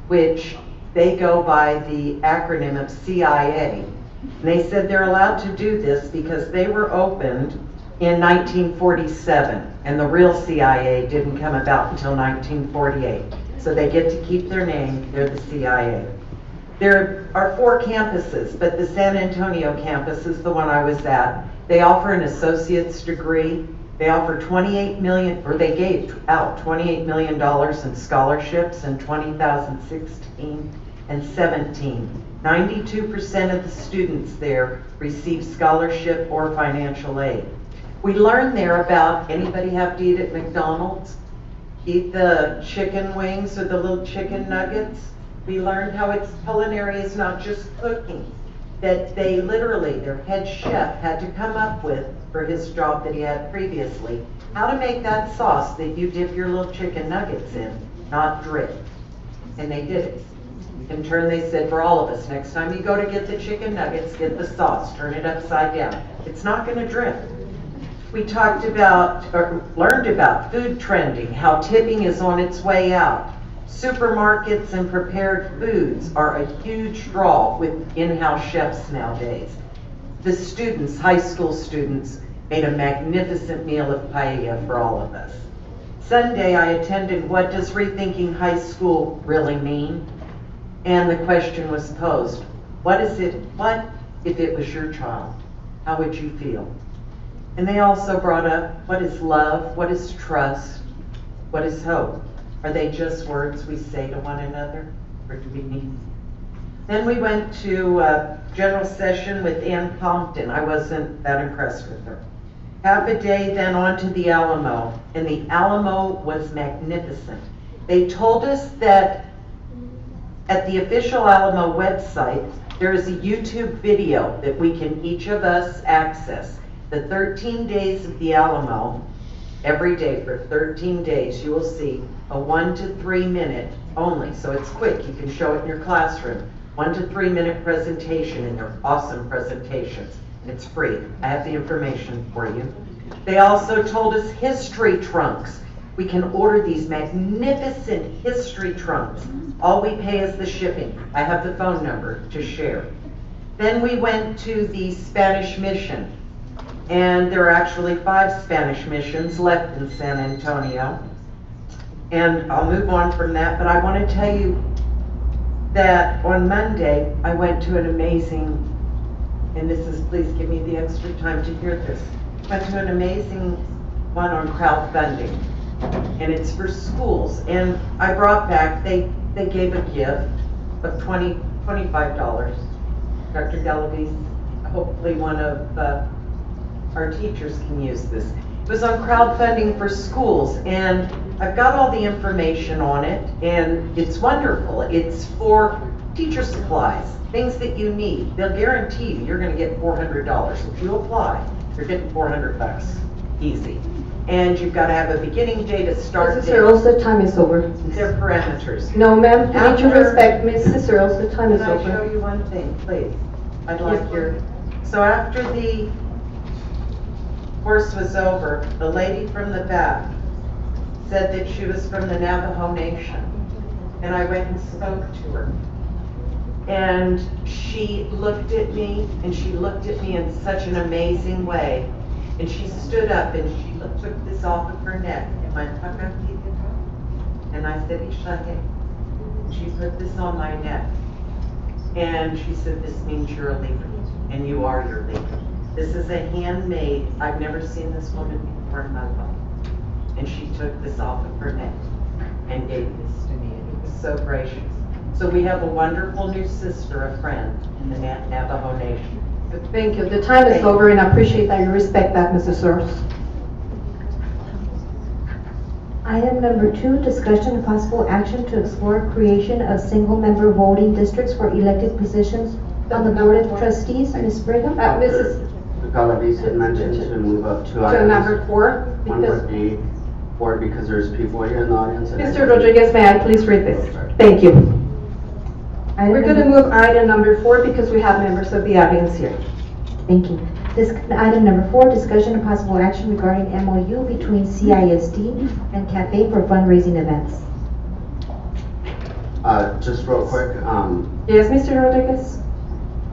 which they go by the acronym of CIA. And they said they're allowed to do this because they were opened in 1947, and the real CIA didn't come about until 1948. So they get to keep their name, they're the CIA. There are 4 campuses, but the San Antonio campus is the one I was at. They offer an associate's degree. They offer $28 million, or they gave out $28 million in scholarships in 2016 and 17. 92% of the students there receive scholarship or financial aid. We learned there about, anybody have to eat at McDonald's? Eat the chicken wings or the little chicken nuggets? We learned how it's culinary is not just cooking, that they literally, their head chef had to come up with, for his job that he had previously, how to make that sauce that you dip your little chicken nuggets in, not drip. And they did it. In turn, they said for all of us, next time you go to get the chicken nuggets, get the sauce, turn it upside down. It's not going to drip. We talked about, or learned about food trending, how tipping is on its way out. Supermarkets and prepared foods are a huge draw with in-house chefs nowadays. The students, high school students, made a magnificent meal of paella for all of us. Sunday, I attended What Does Rethinking High School Really Mean? And the question was posed, what if it was your child? How would you feel? And they also brought up, what is love? What is trust? What is hope? Are they just words we say to one another, or do we need? Then we went to a general session with Ann Compton. I wasn't that impressed with her. Half a day, then on to the Alamo, and the Alamo was magnificent. They told us that at the official Alamo website, there is a YouTube video that we can each of us access. The 13 days of the Alamo, every day for 13 days, you will see a 1 to 3 minute only, so it's quick. You can show it in your classroom. 1 to 3 minute presentation, and they're awesome presentations. It's free. I have the information for you. They also told us history trunks. We can order these magnificent history trunks. All we pay is the shipping. I have the phone number to share. Then we went to the Spanish Mission, and there are actually 5 Spanish missions left in San Antonio. And I'll move on from that, but I want to tell you that on Monday, I went to an amazing, and this is, please give me the extra time to hear this, went to an amazing one on crowdfunding, and it's for schools. And I brought back, they gave a gift of $25. Dr. Galavis, hopefully one of our teachers can use this. It was on crowdfunding for schools, and I've got all the information on it, and it's wonderful. It's for teacher supplies, things that you need. They'll guarantee you you're going to get $400. If you apply, you're getting $400, easy. And you've got to have a beginning day to start. Mrs. Earls, the time is over. Their parameters. No, ma'am, need to respect Mrs. Earls, the time is over. Can I show you one thing, please? I'd like your, so after the course was over, the lady from the back said that she was from the Navajo Nation. And I went and spoke to her. And she looked at me, and she looked at me in such an amazing way. And she stood up and she took this off of her neck and went, and I said, Ishahe. She put this on my neck. And she said, this means you're a leader, and you are your leader. This is a handmade, I've never seen this woman before in my life. And she took this off of her neck and gave this to me, and it was so gracious. So we have a wonderful new sister, a friend in the Navajo Nation. Thank you. The time is over, and I appreciate that you respect that, Mrs. Earls. Item number 2, discussion and possible action to explore creation of single-member voting districts for elected positions on the Board of Trustees. Ms. Brigham? Mrs. Galavis had mentioned to move up 2 items. To number 4? One would be 4 because there's people here in the audience. Mr. Rodriguez, may I please read this? Thank you. We're going to move item number 4 because we have members of the audience here. Thank you. Item number 4, discussion and possible action regarding MOU between CISD and Cafe for fundraising events. Just real quick, Yes, Mr. Rodriguez?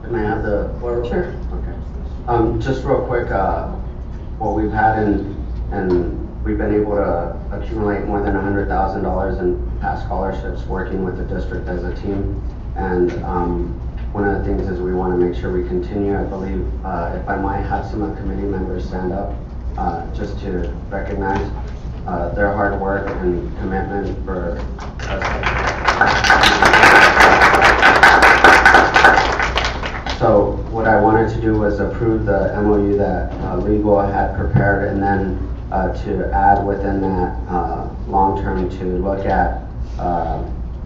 can I have the floor? Sure. Okay. Just real quick, what we've had and we've been able to accumulate more than $100,000 in past scholarships working with the district as a team. And one of the things is we want to make sure we continue. I believe if I might have some of the committee members stand up just to recognize their hard work and commitment for us. So what I wanted to do was approve the MOU that legal had prepared, and then to add within that long term to look at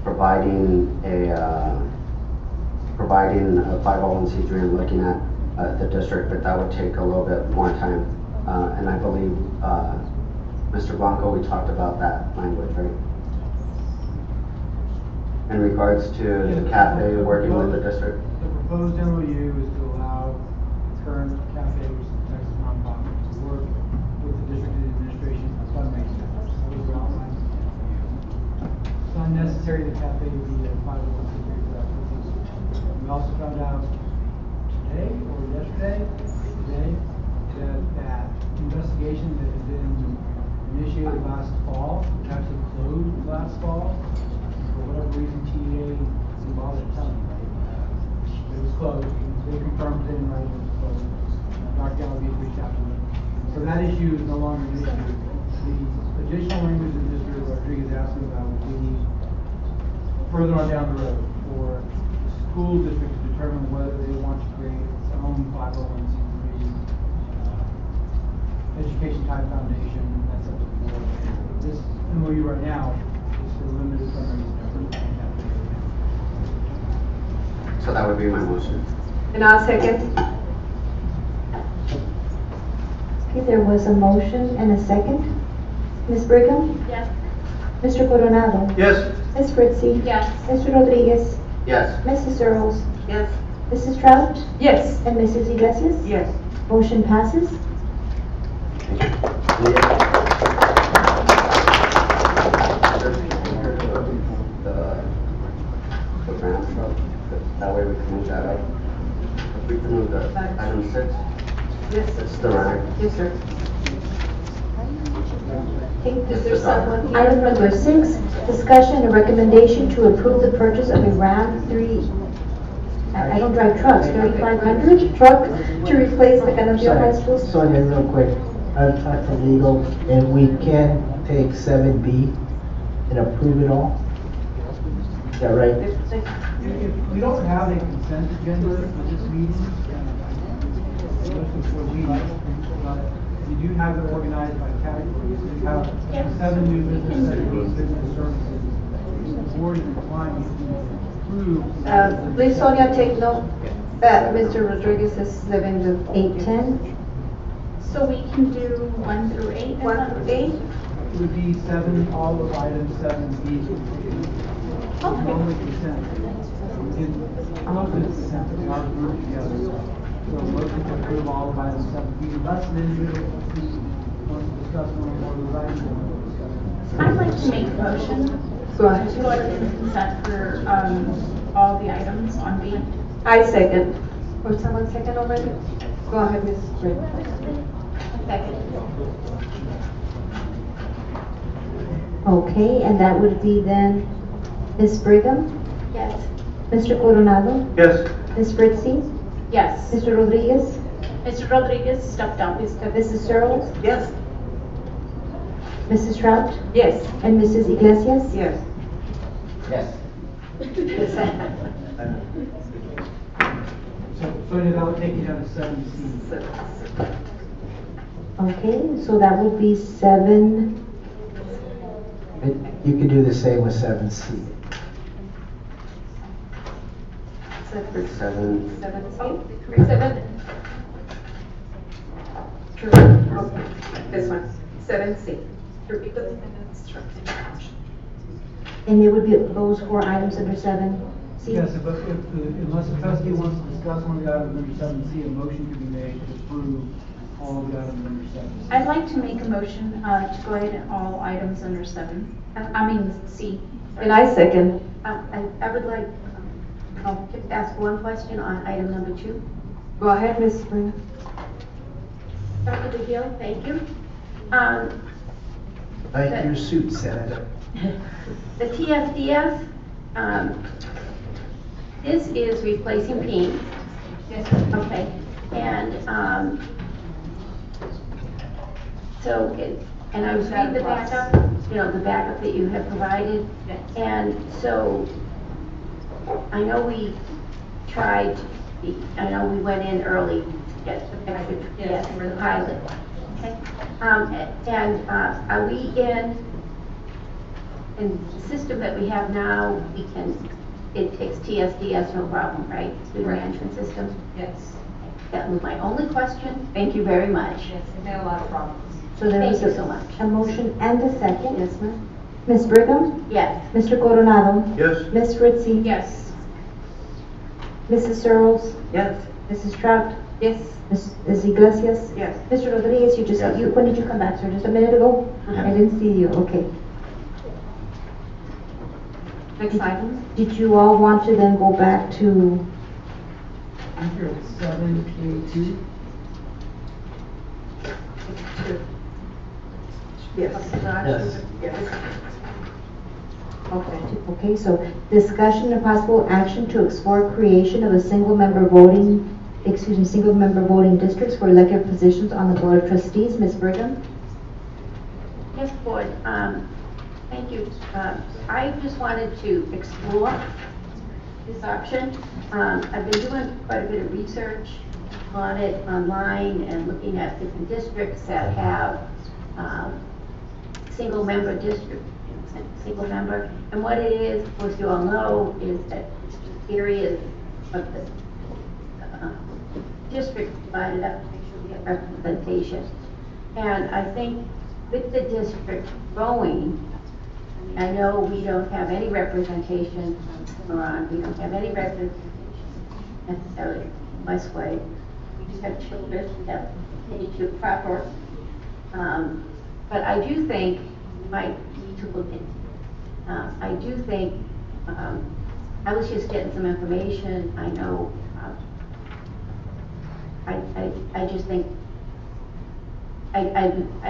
providing a 501c3 and looking at the district, but that would take a little bit more time. And I believe, Mr. Blanco, we talked about that language, right? In regards to the cafe working with the district? The proposed MOU is to allow current cafe, which is the Texas nonprofit, to work with the district administration on fundraising efforts. That was outlined in the MOU. It's not necessary the cafe to be a 501c3 for that purpose. We also found out today or yesterday that investigations that had been initiated last fall, which actually closed last fall. For whatever reason, TEA didn't bother to tell me, right? It was closed. They confirmed it in writing, it was closed. Dr. Gallagher reached out to them. So that issue is no longer an issue. The additional language that Mr. Rodriguez asked me about would be further on down the road for the school district to determine whether they want to create its own 501c3 education type foundation. That's up to the board. This MOU right now is for limited fundraising efforts. So that would be my motion. And I'll second. Okay, there was a motion and a second. Ms. Brigham? Yes. Mr. Coronado? Yes. Ms. Fritzy? Yes. Mr. Rodriguez? Yes. Mrs. Earls? Yes. Mrs. Trout? Yes. And Mrs. Iglesias? Yes. Motion passes. The grant stuff, that way we can move that up. If we can move the item 6. Yes. It's the rank. Yes, sir. Okay, is there Yes, someone here? Item number 6, discussion and recommendation to approve the purchase of a Ram 3, I don't drive trucks, 3500 truck to replace the Canavio High School. Sonia, real quick, I've talked to legal, and we can take 7B and approve it all. Is that right? If we don't have a consent agenda for this meeting, you do have it organized by categories. You have 7 new business categories, business services. The board is inclined to approve. Please, Sonia, take note that Mr. Rodriguez is living the 810. So we can do 1 through 8? 1 through 8. It would be 7, all of items 7B. Okay. Normally consent. Most of the consent, but they are grouped together. So motion to approve all of items 7B, unless an individual wants to discuss one or more of those items. I'd like to make a motion Go ahead. to go ahead and consent for all the items on B. I second. Or someone second already? Go ahead, Ms. Brigham. Second. Okay, and that would be then Ms. Brigham, Yes. Mr. Coronado, Yes. Ms. Fritzy, Yes. Mr. Rodriguez, Mr. Rodriguez, step down, please. Mrs. Earls, Yes. Mrs. Trout, Yes. and Mrs. Iglesias. Yes. Yes. So that would take you down to 7C. Okay, so that would be 7. You could do the same with 7C. 7. 7. This one, 7C. Repeat the instructions. And it would be those 4 items under 7C. Yes, but unless the trustee wants to discuss one of the items under 7C, a motion could be made to approve all of the items under 7C. I'd like to make a motion to go ahead and all items under C. And I second. I would like to ask one question on item number 2. Go ahead, Ms. Spring. Dr. DeGill, thank you. Like your suit, Senator. The TSDS, this is replacing paint. Yes. Okay, and and I was reading the backup, the backup that you have provided. Yes. And so, I know we tried, I know we went in early to get the extra, yes, for the pilot. Okay. Are we in the system that we have now, it takes TSDS no problem, right? Student management system? Yes. That was my only question. Thank you very much. Yes, it had a lot of problems. So there Thank was you so much. a motion and a second. Yes, ma'am. Ms. Brigham? Yes. Mr. Coronado? Yes. Ms. Fritzie? Yes. Mrs. Searles? Yes. Mrs. Trout? Yes. Ms. Iglesias? Yes. Mr. Rodriguez, when did you come back, sir? Just a minute ago? I didn't see you, okay. Next item. Did you all want to then go back to, I'm here at 7A2. Yes. Yes. okay, so discussion and possible action to explore creation of a single-member voting districts for elected positions on the Board of Trustees. Ms. Brigham? Yes, Board. Thank you. I just wanted to explore this option. I've been doing quite a bit of research on it online and looking at different districts that have single-member district, single member. And what it is, of course, you all know, is that areas of the district divided up to make sure we get representation. And I think with the district growing, I know we don't have any representation around, we don't have any representation necessarily Westway. We just have children that need to proper. But I do think we might need to look into it. I do think, I was just getting some information. I know, I just think, I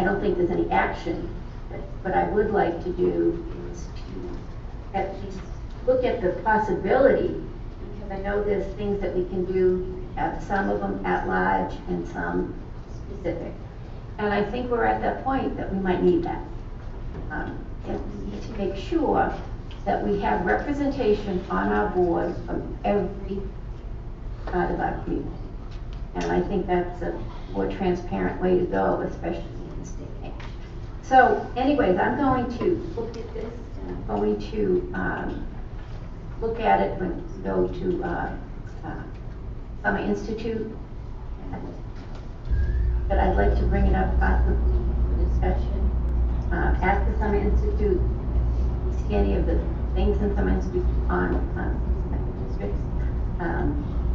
don't think there's any action. What I would like to do is to at least look at the possibility, because I know there's things that we can do, some of them at large and some specific. And I think we're at that point that we might need that. And we need to make sure that we have representation on our board from every part of our community. And I think that's a more transparent way to go, especially in this day and age. So anyways, I'm going to look at this, and I'm going to look at it when we go to Summer Institute. But I'd like to bring it up possibly for discussion at the Summer Institute. See any of the things in Summer Institute on districts.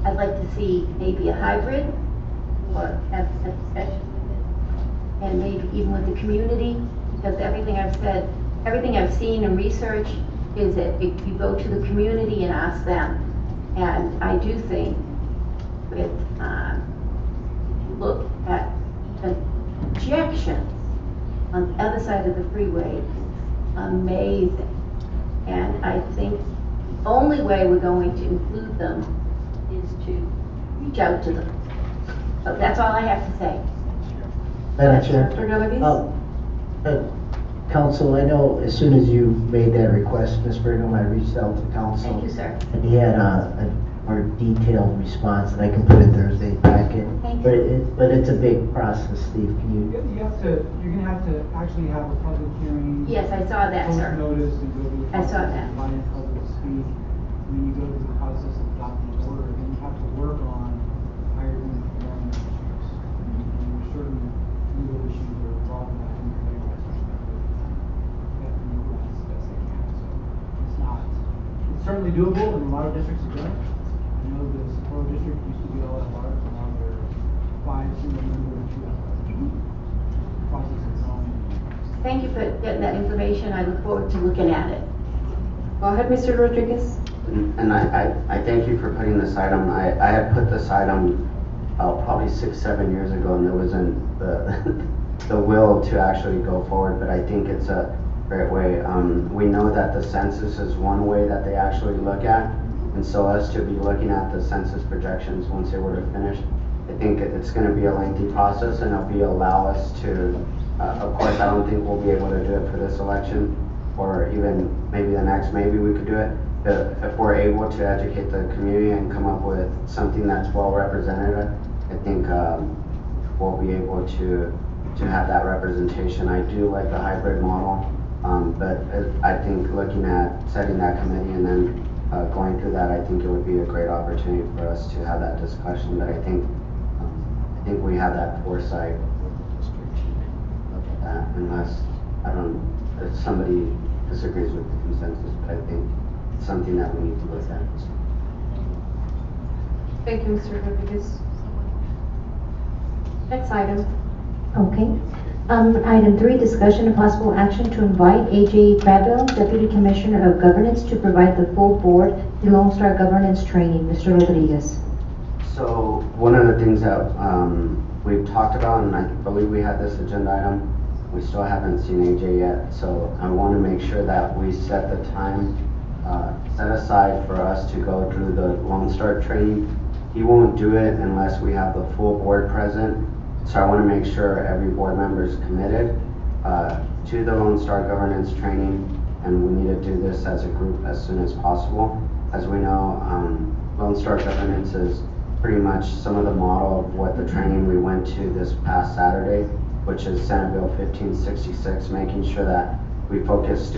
I'd like to see maybe a hybrid, or have a discussion with it, and maybe even with the community, because everything I've said, everything I've seen and researched is that if you go to the community and ask them, and I do think with, if you look at the projections on the other side of the freeway, amazing. And I think the only way we're going to include them is to reach out to them. So that's all I have to say. Madam Chair. Dr. Galavis? Council, I know as soon as you made that request, Ms. Brigham, I reached out to council. Thank you, sir. And he had a more detailed response, and I can put it Thursday packet. Thank you. But it's a big process, Steve. Can you? You're gonna have to actually have a public hearing. Yes, I saw that, sir. Notice and go to the. I saw that. Invite public to speak. When you go to the process of adopting an order, then you have to work on how you're going to perform the issues. And there's certain legal issues that are involved in that, and you're going to have to have to know that as best they can. So it's not. certainly doable, and a lot of districts have done it. I know the Sapporo district used to be all at large, and now they're 5 single member and 2 at large. Process is going. Thank you for getting that information. I look forward to looking at it. Go ahead, Mr. Rodriguez. And I thank you for putting this item. I had put this item probably 6-7 years ago, and there wasn't the will to actually go forward, but I think it's a great way. We know that the census is one way that they actually look at, and so us to be looking at the census projections once they were to finish, I think it's going to be a lengthy process, and it'll allow us to, of course, I don't think we'll be able to do it for this election, or even maybe the next, maybe we could do it. If we're able to educate the community and come up with something that's well represented, I think we'll be able to have that representation. I do like the hybrid model, but I think looking at setting that committee and then going through that, I think it would be a great opportunity for us to have that discussion. But I think we have that foresight to look at that, unless if somebody disagrees with the consensus, but I think it's something that we need to look at. Thank you, Mr. Rodriguez. Next item. Okay. Item 3, discussion and possible action to invite A.J. Crabwell, Deputy Commissioner of Governance, to provide the full board the Lone Star Governance training. Mr. Rodriguez. So one of the things that we've talked about, and I believe we had this agenda item, we still haven't seen AJ yet, so I want to make sure that we set the time set aside for us to go through the Lone Star training. He won't do it unless we have the full board present, so I want to make sure every board member is committed to the Lone Star Governance training, and we need to do this as a group as soon as possible. As we know, Lone Star Governance is pretty much some of the model of what the training we went to this past Saturday, which is Senate Bill 1566, making sure that we focus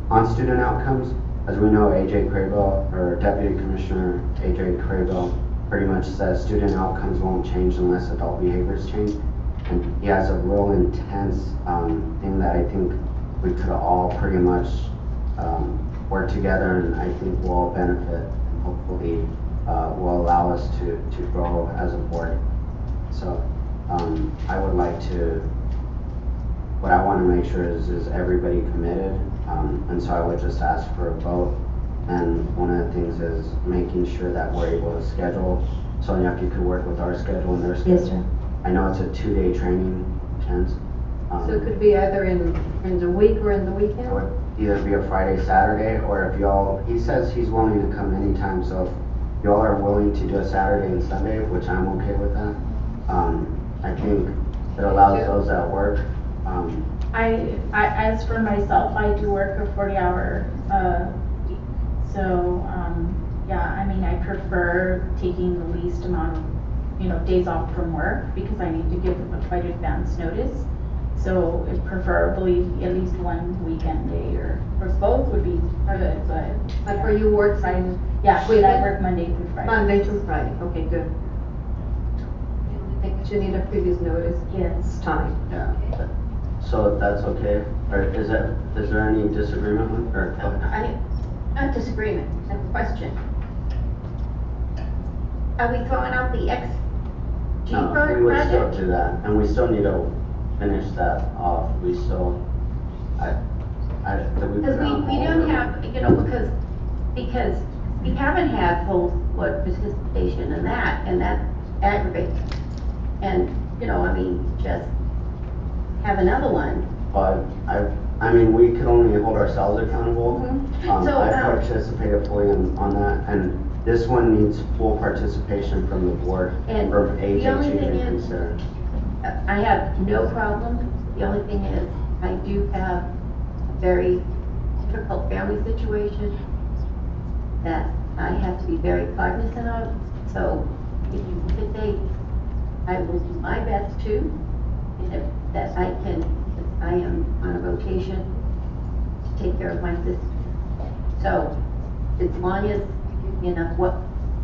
on student outcomes. As we know, A.J. Crabwell, or Deputy Commissioner A.J. Crabwell, pretty much says student outcomes won't change unless adult behaviors change. And he has a real intense thing that I think we could all pretty much work together, and I think we'll all benefit, and hopefully will allow us to grow as a board. So I would like to, what I want to make sure is everybody committed, and so I would just ask for a vote. And one of the things is making sure that we're able to schedule. Sonia, if you could work with our schedule and their schedule. Yes, sir. I know it's a 2-day training, Chance. So it could be either in the week or in the weekend? It would either be a Friday, Saturday, or if y'all, he says he's willing to come anytime, so if y'all are willing to do a Saturday and Sunday, which I'm okay with that, I think it allows those that work. As for myself, I do work a 40-hour week. So, yeah, I mean, I prefer taking the least amount of, days off from work because I need to give them a quite advance notice. So, preferably at least one weekend day or both would be good, but. But for you work Friday? Yeah, I work Monday through Friday. Monday through Friday, okay, good. I think you need a previous notice. Yes. Time. Yeah. So if that's okay, or is there any disagreement with, or? Not disagreement, I have a question. Are we throwing out the XG No, project? we would still do that, and we still need to finish that off. We still, Because we don't have, because we haven't had full board participation in that, and that aggravates. And, just have another one. But I mean, we could only hold ourselves accountable. So, I participated fully on that, and this one needs full participation from the board, And from the agency only to thing is- consider. I have no problem. The only thing is, I do have a very difficult family situation that I have to be very cognizant of. So if you look at dates, I will do my best to, that I can, I am on a rotation to take care of my sister. So as long as you give me enough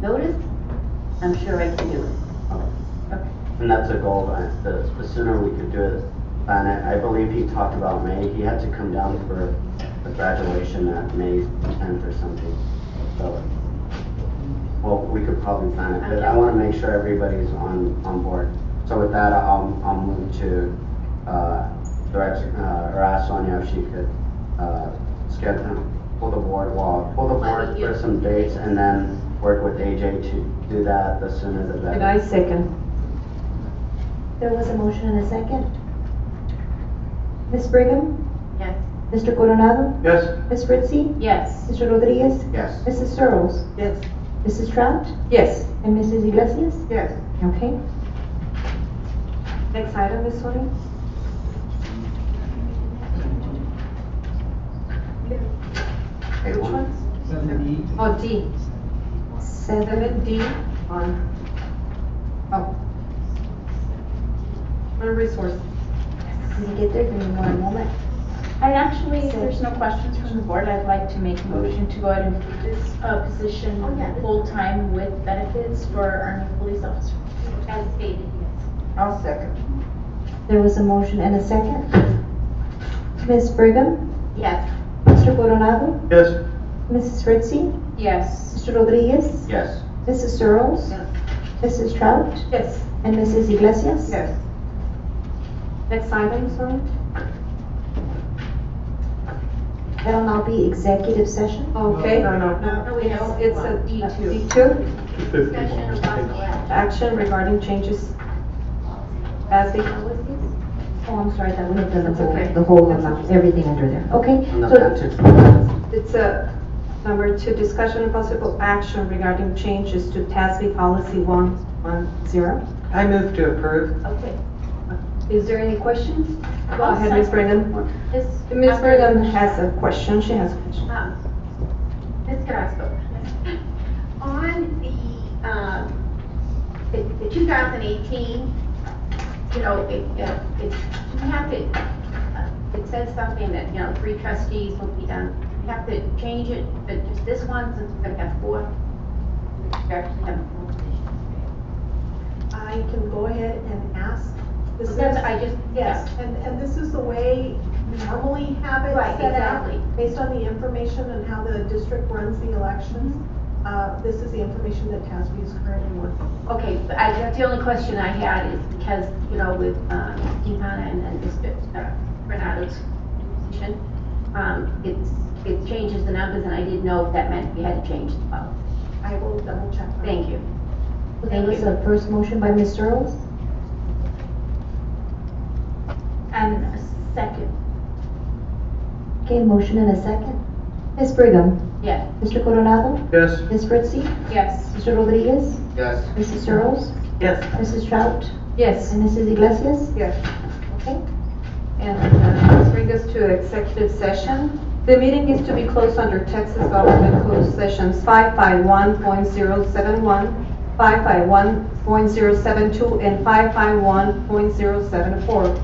notice, I'm sure I can do it. And that's a goal, the sooner we could do it, plan it. I believe he talked about May. He had to come down for the graduation at May 10th or something. So, well, we could probably plan it, but I want to make sure everybody's on board. So with that, I'll move to direct or ask Sonia if she could schedule pull the board for some dates, and then work with AJ to do that the sooner the better. And I second. There was a motion and a second. Ms. Brigham? Yes. Mr. Coronado? Yes. Ms. Fritzie? Yes. Mr. Rodriguez? Yes. Mrs. Searles? Yes. Mrs. Trout? Yes. And Mrs. Iglesias? Yes. Okay. Next item, Ms. Sonia? Which one? 7E. Oh, D. 7D on resources. Can you get there? Give me one moment. If there's no questions from the board, I'd like to make a motion to go ahead and put this position full-time with benefits for our new police officer. As stated, yes. I'll second. There was a motion and a second. Ms. Brigham? Yes. Mr. Coronado? Yes. Mrs. Fritzie? Yes. Mr. Rodriguez? Yes. Mrs. Searles? Yes. Mrs. Trout? Yes. And Mrs. Iglesias? Yes. Next item, Sonia? That'll now be executive session. Okay. No, we have It's a D2. D2. Discussion of possible action. Action regarding changes as they policies. Oh, I'm sorry, that would have done That's okay. the whole amount, everything under there. Okay, On the so vantage. It's a number 2, discussion and possible action regarding changes to TASB policy 110. I move to approve. Okay. Is there any questions? Go I'll ahead, Ms. second. Brigham. Ms. Ms. Brigham has a question. She has a question. Ms. Carrasco, on the 2018, you have to, it says something that, 3 trustees will be done. You have to change it, but just this one, since we're going to have 4, we actually have 4 positions. I can go ahead and ask. This is, Yes. and this is the way we normally have it Right, set out, exactly. based on the information and how the district runs the elections. This is the information that TASB is currently working. Okay, but that's the only question I had is because, with Quintana and Mr. Renado's position, it changes the numbers, and I didn't know if that meant we had to change the policy. I will double check. Thank you. there was a first motion by Ms. Searles. And a second. Okay, motion and a second. Ms. Brigham? Yes. Mr. Coronado? Yes. Ms. Fritzie? Yes. Mr. Rodriguez? Yes. Mrs. Searles? Yes. Mrs. Trout? Yes. And Mrs. Iglesias? Yes. Okay. And this brings us to executive session. The meeting is to be closed under Texas Government Code Sections 551.071, 551.072, and 551.074.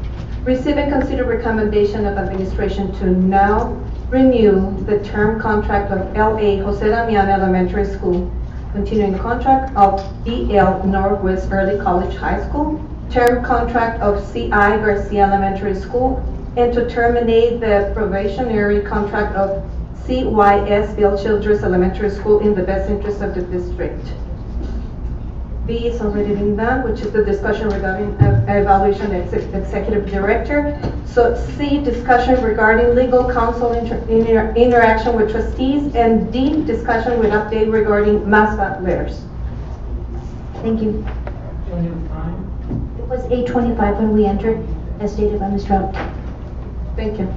Receive and consider recommendation of administration to now renew the term contract of L.A. Jose Damian Elementary School, continuing contract of B.L. Northwest Early College High School, term contract of C.I. Garcia Elementary School, and to terminate the probationary contract of C.Y.S. Bill Childress Elementary School in the best interest of the district. B is already being done, which is the discussion regarding evaluation executive director. So C, discussion regarding legal counsel interaction with trustees, and D, discussion with update regarding MASBA letters. Thank you. It was 8:25 when we entered, as stated by Ms. Trout. Thank you.